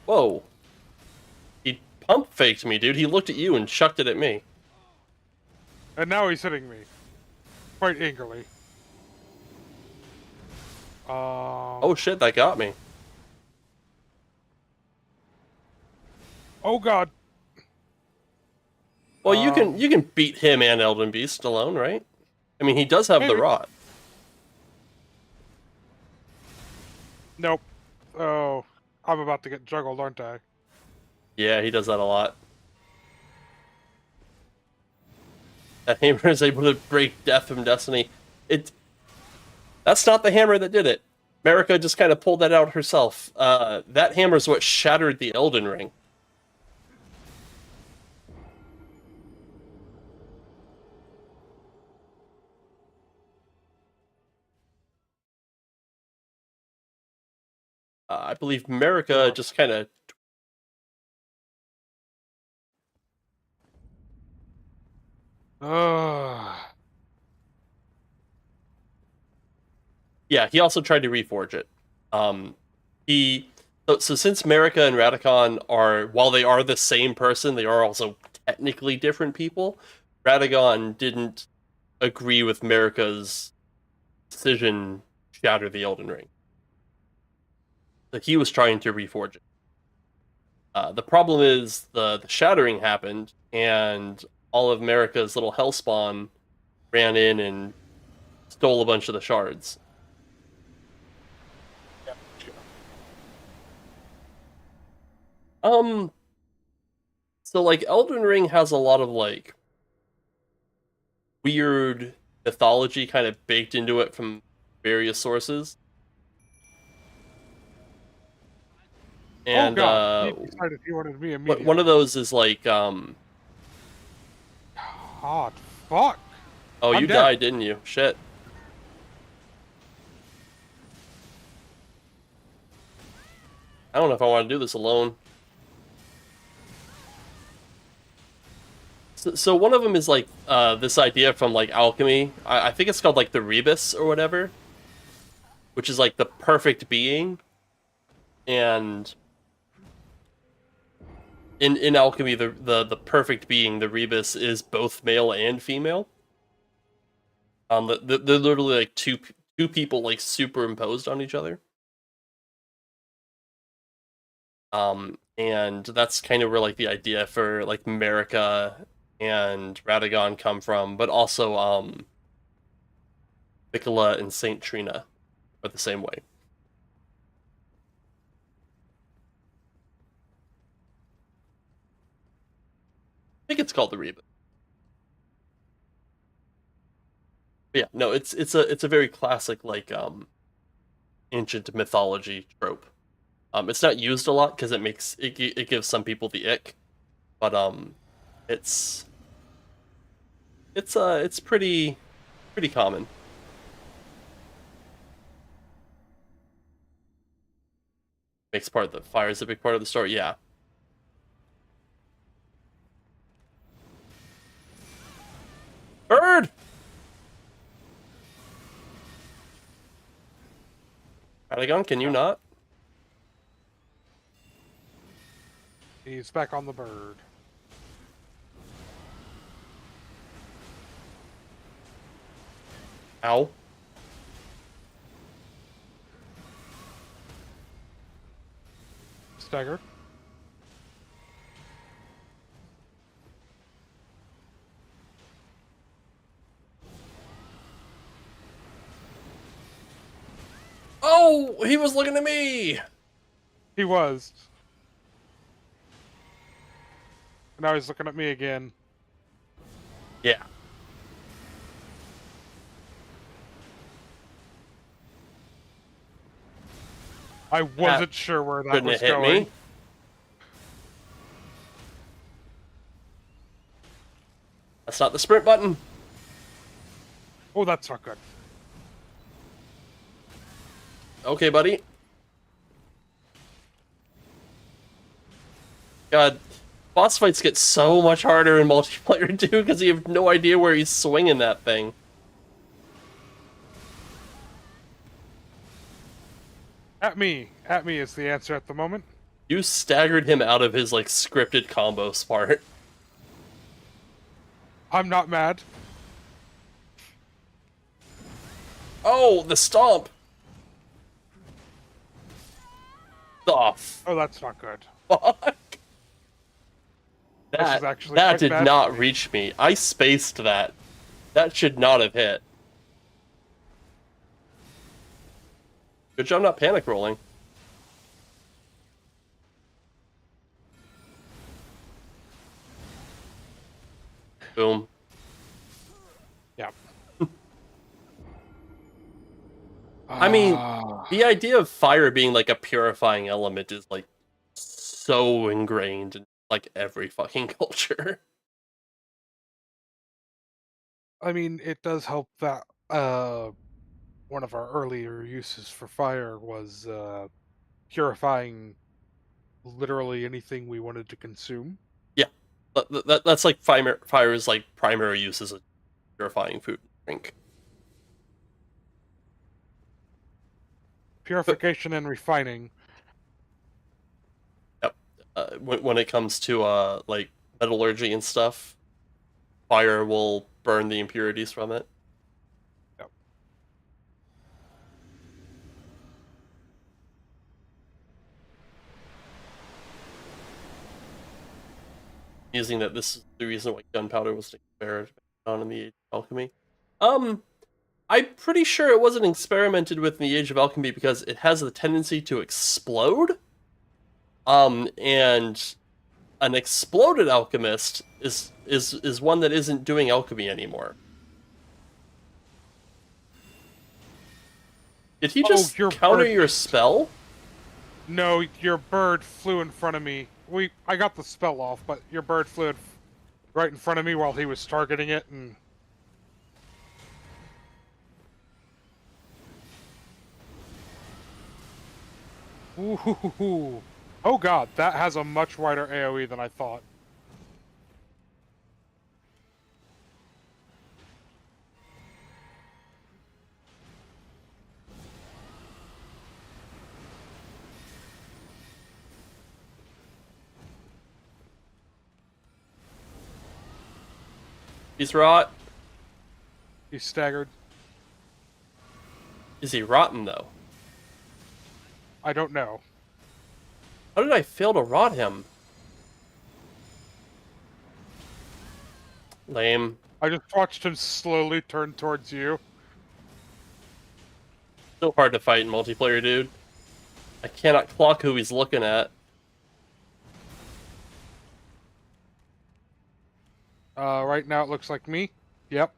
Speaker 1: Whoa. He pump faked me, dude. He looked at you and chucked it at me.
Speaker 2: And now he's hitting me. Quite angrily.
Speaker 1: Oh shit, that got me.
Speaker 2: Oh god.
Speaker 1: Well, you can beat him and Elden Beast alone, right? I mean, he does have the
Speaker 2: Maybe.
Speaker 1: rod.
Speaker 2: Nope. Oh, I'm about to get juggled, aren't I?
Speaker 1: Yeah, he does that a lot. That hammer is able to break death from destiny. That's not the hammer that did it. Marika just kind of pulled that out herself. That hammer is what shattered the Elden Ring. I believe Marika just kind of... Yeah, he also tried to reforge it. He so since Marika and Radicon are, while they are the same person, they are also technically different people. Radagon didn't agree with Marika's decision to shatter the Elden Ring. So he was trying to reforge it. The problem is the shattering happened, and all of Marika's little hellspawn ran in and stole a bunch of the shards. Um, so like Elden Ring has a lot of like weird mythology kind of baked into it from various sources.
Speaker 2: Oh
Speaker 1: And
Speaker 2: god, he decided he wanted me immediately.
Speaker 1: one of those is like
Speaker 2: God, fuck.
Speaker 1: oh,
Speaker 2: I'm
Speaker 1: you
Speaker 2: dead.
Speaker 1: died, didn't you? Shit. I don't know if I want to do this alone. So one of them is like this idea from like alchemy. I think it's called like the rebus or whatever, which is like the perfect being. And in alchemy, the perfect being, the rebus, is both male and female. They're literally like two people like superimposed on each other. And that's kind of where like the idea for like Marika and Radagon come from, but also Nicola and Saint Trina are the same way. I think it's called the Rebus. But yeah, no, it's a very classic like ancient mythology trope. It's not used a lot because it gives some people the ick, but it's it's pretty common. Makes part of the fire is a big part of the story. Yeah. Bird. Radagon, can you not?
Speaker 2: He's back on the bird.
Speaker 1: Ow.
Speaker 2: Stagger.
Speaker 1: Oh, he was looking at me.
Speaker 2: He was. Now he's looking at me again.
Speaker 1: Yeah.
Speaker 2: I wasn't sure where that
Speaker 1: Couldn't
Speaker 2: was
Speaker 1: it hit
Speaker 2: going.
Speaker 1: me? That's not the sprint button.
Speaker 2: Oh, that's not good.
Speaker 1: Okay, buddy. God, boss fights get so much harder in multiplayer too because you have no idea where he's swinging that thing.
Speaker 2: At me is the answer at the moment.
Speaker 1: You staggered him out of his like scripted combo part.
Speaker 2: I'm not mad.
Speaker 1: Oh, the stomp. The
Speaker 2: Oh, that's not good.
Speaker 1: fuck?
Speaker 2: This is actually
Speaker 1: That
Speaker 2: quite
Speaker 1: did
Speaker 2: bad
Speaker 1: not
Speaker 2: for me.
Speaker 1: reach me. I spaced that. That should not have hit. Good job not panic rolling. Boom.
Speaker 2: Yeah.
Speaker 1: I mean,
Speaker 2: Ah.
Speaker 1: the idea of fire being like a purifying element is like so ingrained in like every fucking culture.
Speaker 2: I mean, it does help that one of our earlier uses for fire was purifying literally anything we wanted to consume.
Speaker 1: Yeah, that's like fire's like primary use as a purifying food and drink. But
Speaker 2: Purification and refining.
Speaker 1: yep, when it comes to like metallurgy and stuff, fire will burn the impurities from it.
Speaker 2: Yep.
Speaker 1: Using that this is the reason why gunpowder was experimented on in the Age of Alchemy. Um, I'm pretty sure it wasn't experimented with in the Age of Alchemy because it has the tendency to explode. And an exploded alchemist is one that isn't doing alchemy anymore. Did he just
Speaker 2: your
Speaker 1: counter
Speaker 2: bird
Speaker 1: your
Speaker 2: just-
Speaker 1: spell?
Speaker 2: No, your bird flew in front of me. I got the spell off, but your bird flew right in front of me while he was targeting it, and ooh, oh god, that has a much wider AOE than I thought.
Speaker 1: He's rot.
Speaker 2: He's staggered.
Speaker 1: Is he rotten though?
Speaker 2: I don't know.
Speaker 1: How did I fail to rot him? Lame.
Speaker 2: I just watched him slowly turn towards you.
Speaker 1: So hard to fight in multiplayer, dude. I cannot clock who he's looking at.
Speaker 2: Right now it looks like me. Yep.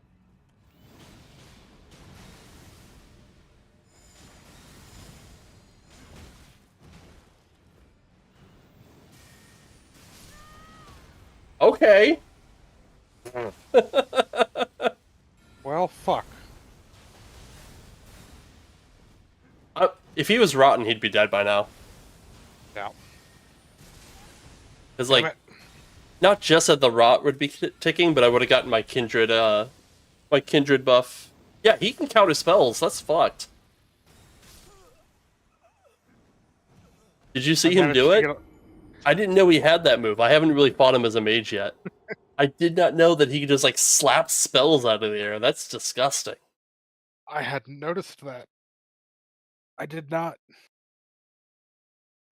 Speaker 1: Okay.
Speaker 2: Well, fuck.
Speaker 1: If he was rotten, he'd be dead by now.
Speaker 2: Yeah.
Speaker 1: Because,
Speaker 2: Damn
Speaker 1: like,
Speaker 2: it.
Speaker 1: not just that the rot would be ticking, but I would have gotten my kindred buff. Yeah, he can counter spells. That's fucked. Did you see
Speaker 2: I
Speaker 1: him
Speaker 2: managed
Speaker 1: do
Speaker 2: to
Speaker 1: it?
Speaker 2: get
Speaker 1: I didn't know he had that move. I haven't really fought him as a mage yet. I did not know that he could just, like, slap spells out of the air. That's disgusting.
Speaker 2: I hadn't noticed that. I did not.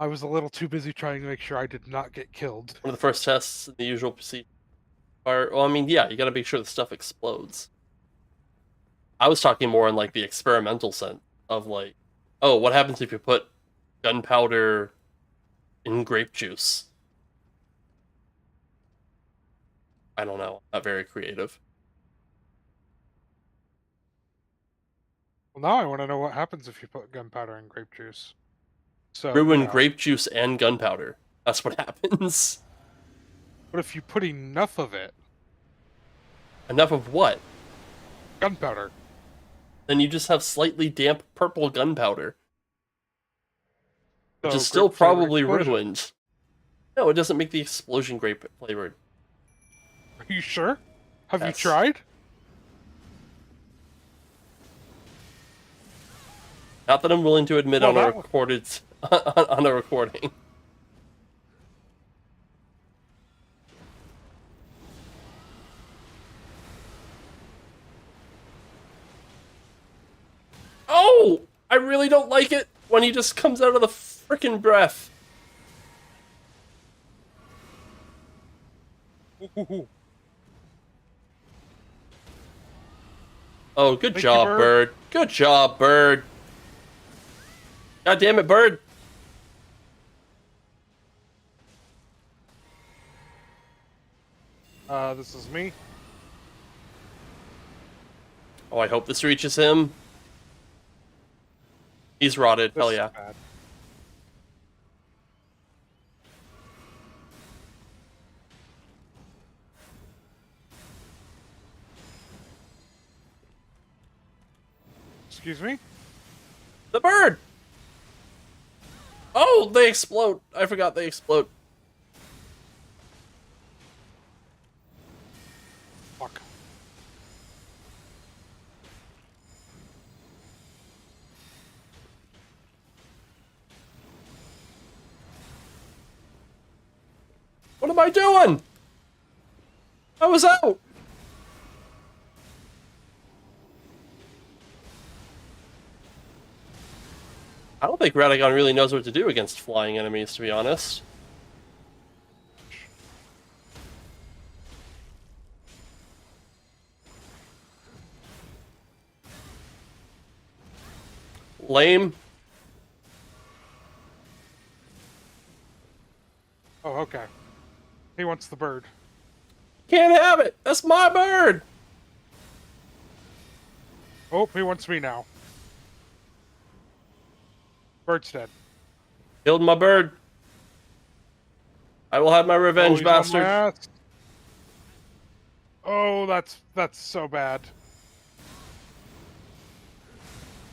Speaker 2: I was a little too busy trying to make sure I did not get killed.
Speaker 1: One of the first tests in the usual procedure. Well, I mean, yeah, you gotta make sure the stuff explodes. I was talking more in, like, the experimental sense of, like, oh, what happens if you put gunpowder in grape juice? I don't know. Not very creative.
Speaker 2: Well, now I want to know what happens if you put gunpowder in grape juice. So,
Speaker 1: Ruin
Speaker 2: you know,
Speaker 1: grape juice and gunpowder. That's what happens.
Speaker 2: But if you put enough of it,
Speaker 1: Enough of what?
Speaker 2: gunpowder.
Speaker 1: Then you just have slightly damp purple gunpowder, which
Speaker 2: So
Speaker 1: is still
Speaker 2: grape-flavored
Speaker 1: probably
Speaker 2: explosion.
Speaker 1: ruined. No, it doesn't make the explosion grape flavored.
Speaker 2: Are you sure? Have you
Speaker 1: Yes.
Speaker 2: tried?
Speaker 1: Not that I'm willing to admit
Speaker 2: Well,
Speaker 1: on a
Speaker 2: that-
Speaker 1: recorded on a recording. Oh, I really don't like it when he just comes out of the frickin' breath.
Speaker 2: Ooh.
Speaker 1: Oh, good
Speaker 2: Thank you,
Speaker 1: job,
Speaker 2: Bird.
Speaker 1: Bird. Good job, Bird. God damn it, Bird.
Speaker 2: This is me.
Speaker 1: Oh, I hope this reaches him. He's rotted.
Speaker 2: This
Speaker 1: Hell
Speaker 2: is
Speaker 1: yeah.
Speaker 2: bad. Excuse me?
Speaker 1: The bird! Oh, they explode. I forgot they explode.
Speaker 2: Fuck.
Speaker 1: What am I doing? I was out. I don't think Radagon really knows what to do against flying enemies, to be honest. Lame.
Speaker 2: Oh, okay. He wants the bird.
Speaker 1: Can't have it. That's my bird.
Speaker 2: Oh, he wants me now. Bird's dead.
Speaker 1: Killed my bird. I will have my revenge,
Speaker 2: he's on my
Speaker 1: bastard.
Speaker 2: ass. Oh, that's so bad.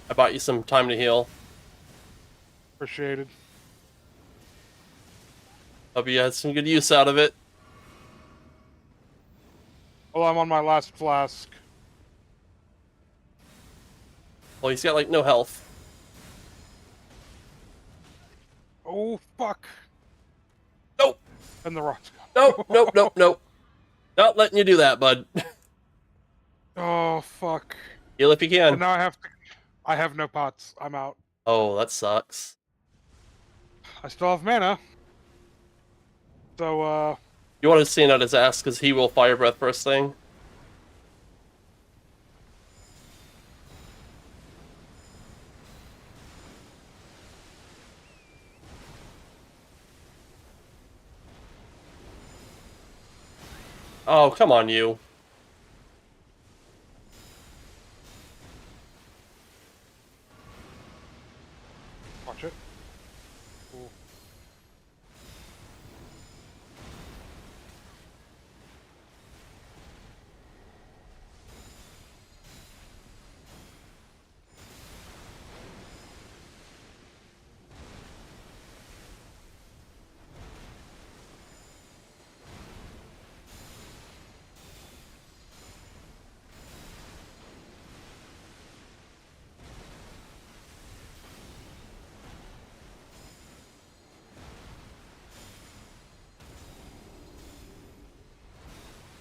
Speaker 1: I bought you some time to heal.
Speaker 2: Appreciated.
Speaker 1: Hope you had some good use out of it.
Speaker 2: Well, I'm on my last flask.
Speaker 1: Well, he's got like no health.
Speaker 2: Oh, fuck.
Speaker 1: Nope.
Speaker 2: And the rock's gone.
Speaker 1: Nope. Nope. Nope. Nope. Not letting you do that, bud.
Speaker 2: Oh, fuck.
Speaker 1: Heal if you
Speaker 2: And
Speaker 1: can.
Speaker 2: now I have no pots. I'm out.
Speaker 1: Oh, that sucks.
Speaker 2: I still have mana. So,
Speaker 1: You want to stand out his ass because he will fire breath first thing. Oh, come on, you.
Speaker 2: watch it. Cool.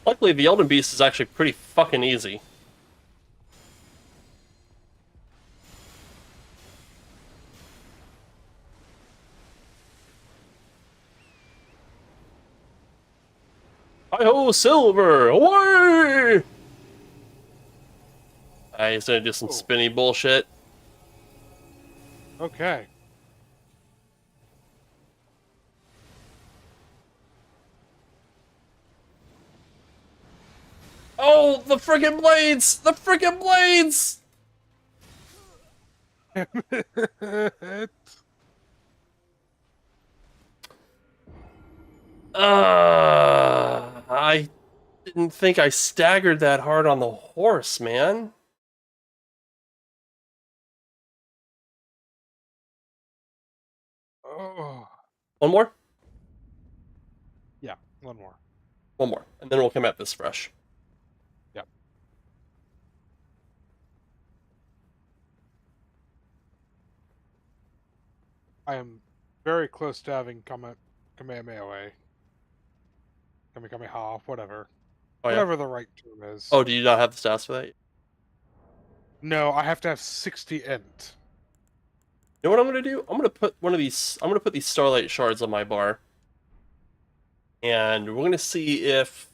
Speaker 1: Luckily, the Elden Beast is actually pretty fucking easy. Hi-ho, Silver! Away! He's gonna do some
Speaker 2: Oh.
Speaker 1: spinny bullshit.
Speaker 2: Okay.
Speaker 1: Oh, the frickin' blades! The frickin' blades! I didn't think I staggered that hard on the horse, man.
Speaker 2: Oh.
Speaker 1: One more?
Speaker 2: Yeah, one more.
Speaker 1: One more. And then we'll come at this fresh.
Speaker 2: Yep. I am very close to having Kamehameha. Kamehameha, whatever.
Speaker 1: Oh, yeah?
Speaker 2: Whatever the right term is.
Speaker 1: Oh, do you not have the stats for that? You
Speaker 2: No, I have to have 60 int.
Speaker 1: know what I'm gonna do? I'm gonna put these Starlight Shards on my bar. And we're gonna see if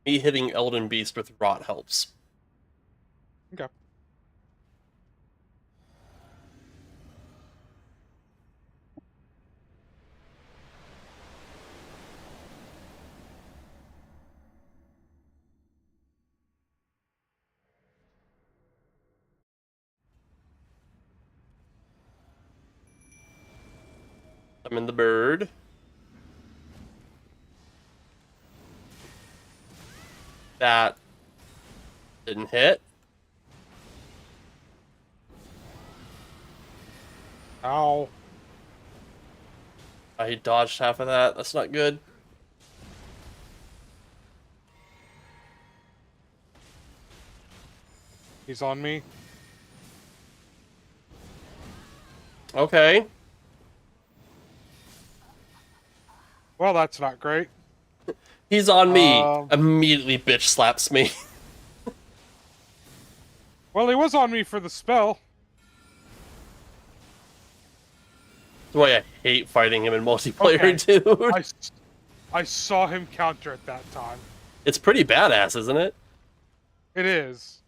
Speaker 1: me hitting Elden Beast with Rot helps.
Speaker 2: Okay.
Speaker 1: I'm in the bird. That didn't hit.
Speaker 2: Ow.
Speaker 1: I dodged half of that. That's not good.
Speaker 2: He's on me.
Speaker 1: Okay.
Speaker 2: Well, that's not great.
Speaker 1: He's on me. Immediately bitch slaps me.
Speaker 2: Well, he was on me for the spell.
Speaker 1: That's why I hate fighting him in multiplayer,
Speaker 2: Okay.
Speaker 1: dude.
Speaker 2: I saw him counter at that time.
Speaker 1: It's pretty badass, isn't it?
Speaker 2: It is.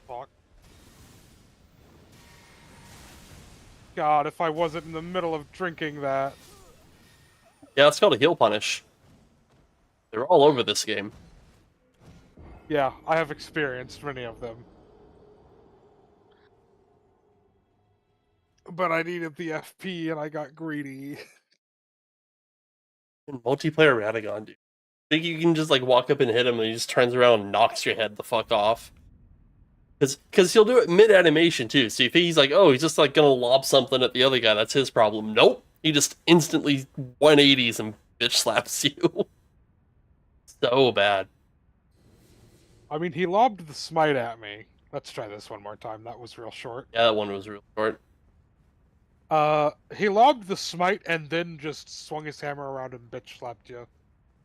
Speaker 2: Fuck. God, if I wasn't in the middle of drinking that.
Speaker 1: Yeah, it's called a heal punish. They're all over this game.
Speaker 2: Yeah, I have experienced many of them. But I needed the FP and I got greedy.
Speaker 1: In multiplayer Radagon, dude. Think you can just like walk up and hit him and he just turns around and knocks your head the fuck off. Because he'll do it mid-animation too. So you think he's like, oh, he's just like gonna lob something at the other guy, that's his problem. Nope. He just instantly 180s and bitch slaps you. So bad.
Speaker 2: I mean, he lobbed the smite at me. Let's try this one more time. That was real short.
Speaker 1: Yeah, that one was real short.
Speaker 2: He lobbed the smite and then just swung his hammer around and bitch slapped you.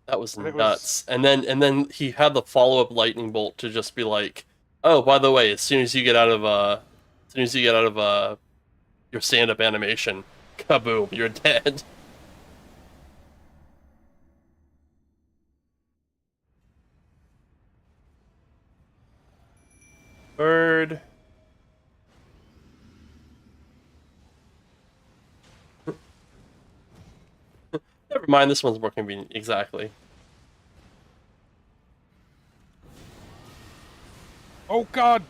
Speaker 1: That was
Speaker 2: And it
Speaker 1: nuts. And then he had the follow-up lightning bolt to just be like, oh, by the way, as soon as you get out of your stand-up animation, kaboom, you're dead. Bird. Never mind, this one's more convenient. Exactly.
Speaker 2: Oh god!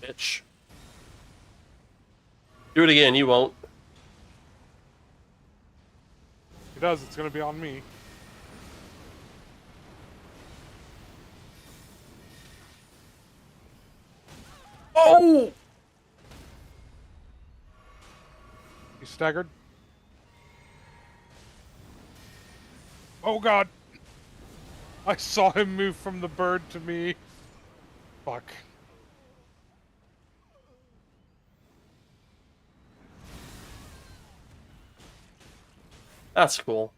Speaker 1: Bitch. Do it again, you won't.
Speaker 2: He does, it's gonna be on me.
Speaker 1: Oh!
Speaker 2: He's staggered. Oh god! I saw him move from the bird to me. Fuck.
Speaker 1: That's cool.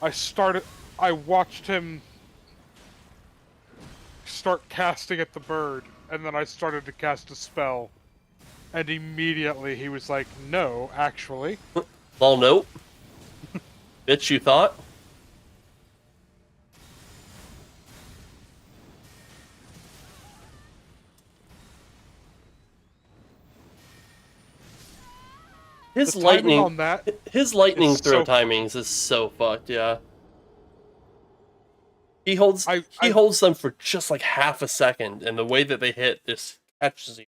Speaker 2: I watched him start casting at the bird, and then I started to cast a spell. And immediately he was like, no, actually.
Speaker 1: Well, nope. Bitch, you thought? His
Speaker 2: The timing
Speaker 1: lightning
Speaker 2: on that
Speaker 1: his lightning
Speaker 2: is
Speaker 1: throw
Speaker 2: so
Speaker 1: timings is so fucked, yeah. He holds
Speaker 2: I
Speaker 1: holds them for just like half a second, and the way that they hit just catches you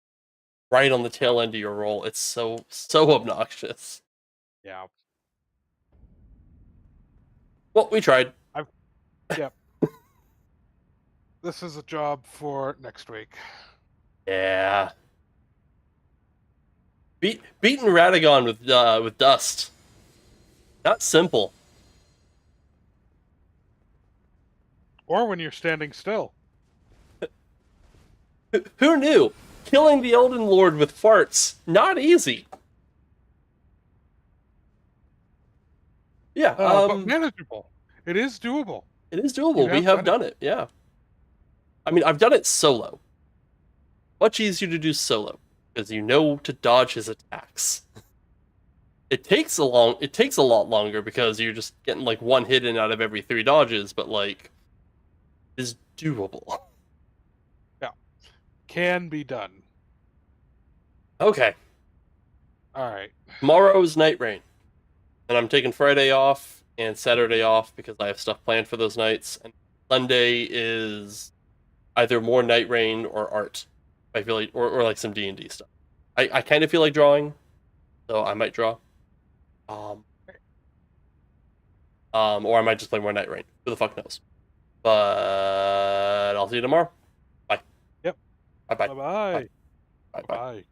Speaker 1: right on the tail end of your roll. It's so obnoxious.
Speaker 2: Yeah.
Speaker 1: Well, we tried.
Speaker 2: Yep. This is a job for next week.
Speaker 1: Yeah. Beating Radagon with dust. Not simple.
Speaker 2: Or when you're standing still.
Speaker 1: Who knew? Killing the Elden Lord with farts, not easy. Yeah,
Speaker 2: But manageable. It is doable.
Speaker 1: it is doable. We have done it. Yeah. I mean, I've done it solo. Much easier to do solo because you know to dodge his attacks. It takes a lot longer because you're just getting like one hit in out of every 3 dodges, but like is doable.
Speaker 2: Yeah. Can be done.
Speaker 1: Okay.
Speaker 2: Alright.
Speaker 1: Tomorrow's Night Rain. And I'm taking Friday off and Saturday off because I have stuff planned for those nights. And Sunday is either more Night Rain or art. I feel like, or like some D&D stuff. I kind of feel like drawing, so I might draw. Or I might just play more Night Rain. Who the fuck knows? But I'll see you tomorrow. Bye.
Speaker 2: Yep.
Speaker 1: Bye bye.
Speaker 2: Bye-bye.
Speaker 1: Bye bye.
Speaker 2: Bye-bye.